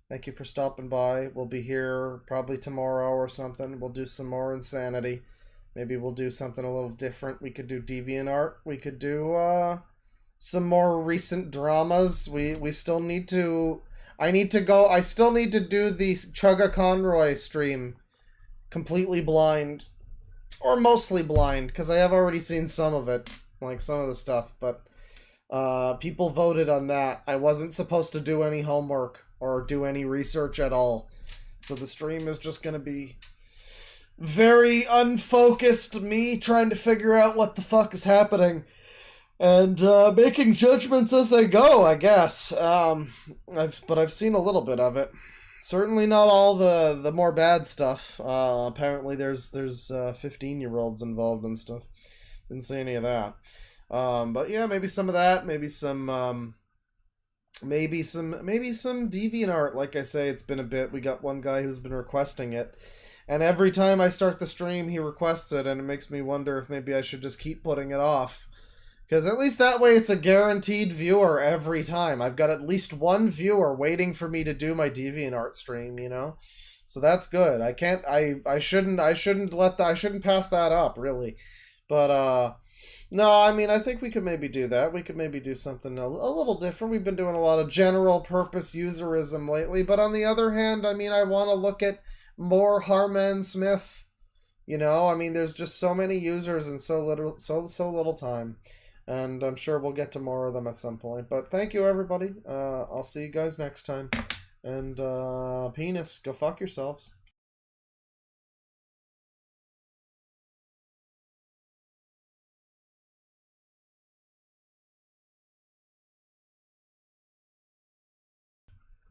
Thank you for stopping by. We'll be here probably tomorrow or something. We'll do some more insanity. Maybe we'll do something a little different. We could do DeviantArt. We could do some more recent dramas. We still need to... I still need to do the Chugga Conroy stream completely blind. Or mostly blind, because I have already seen some of it, like some of the stuff, but people voted on that. I wasn't supposed to do any homework or do any research at all, so the stream is just going to be very unfocused, me trying to figure out what the fuck is happening, and making judgments as I go, I guess. But I've seen a little bit of it. Certainly not all the more bad stuff. Apparently there's 15-year-olds involved and stuff. Didn't see any of that. But yeah, maybe some of that. Maybe some DeviantArt. Like I say, it's been a bit. We got one guy who's been requesting it, and every time I start the stream, he requests it, and it makes me wonder if maybe I should just keep putting it off. Because at least that way it's a guaranteed viewer every time. I've got at least one viewer waiting for me to do my DeviantArt stream, you know? So that's good. I shouldn't pass that up, really. But, no, I mean, I think we could maybe do that. We could maybe do something a little different. We've been doing a lot of general purpose userism lately. But on the other hand, I mean, I want to look at more Harman Smith. You know, I mean, there's just so many users and so little time. And I'm sure we'll get to more of them at some point. But thank you, everybody. I'll see you guys next time. And, penis, go fuck yourselves.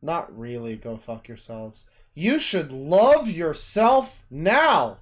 Not really go fuck yourselves. You should love yourself now!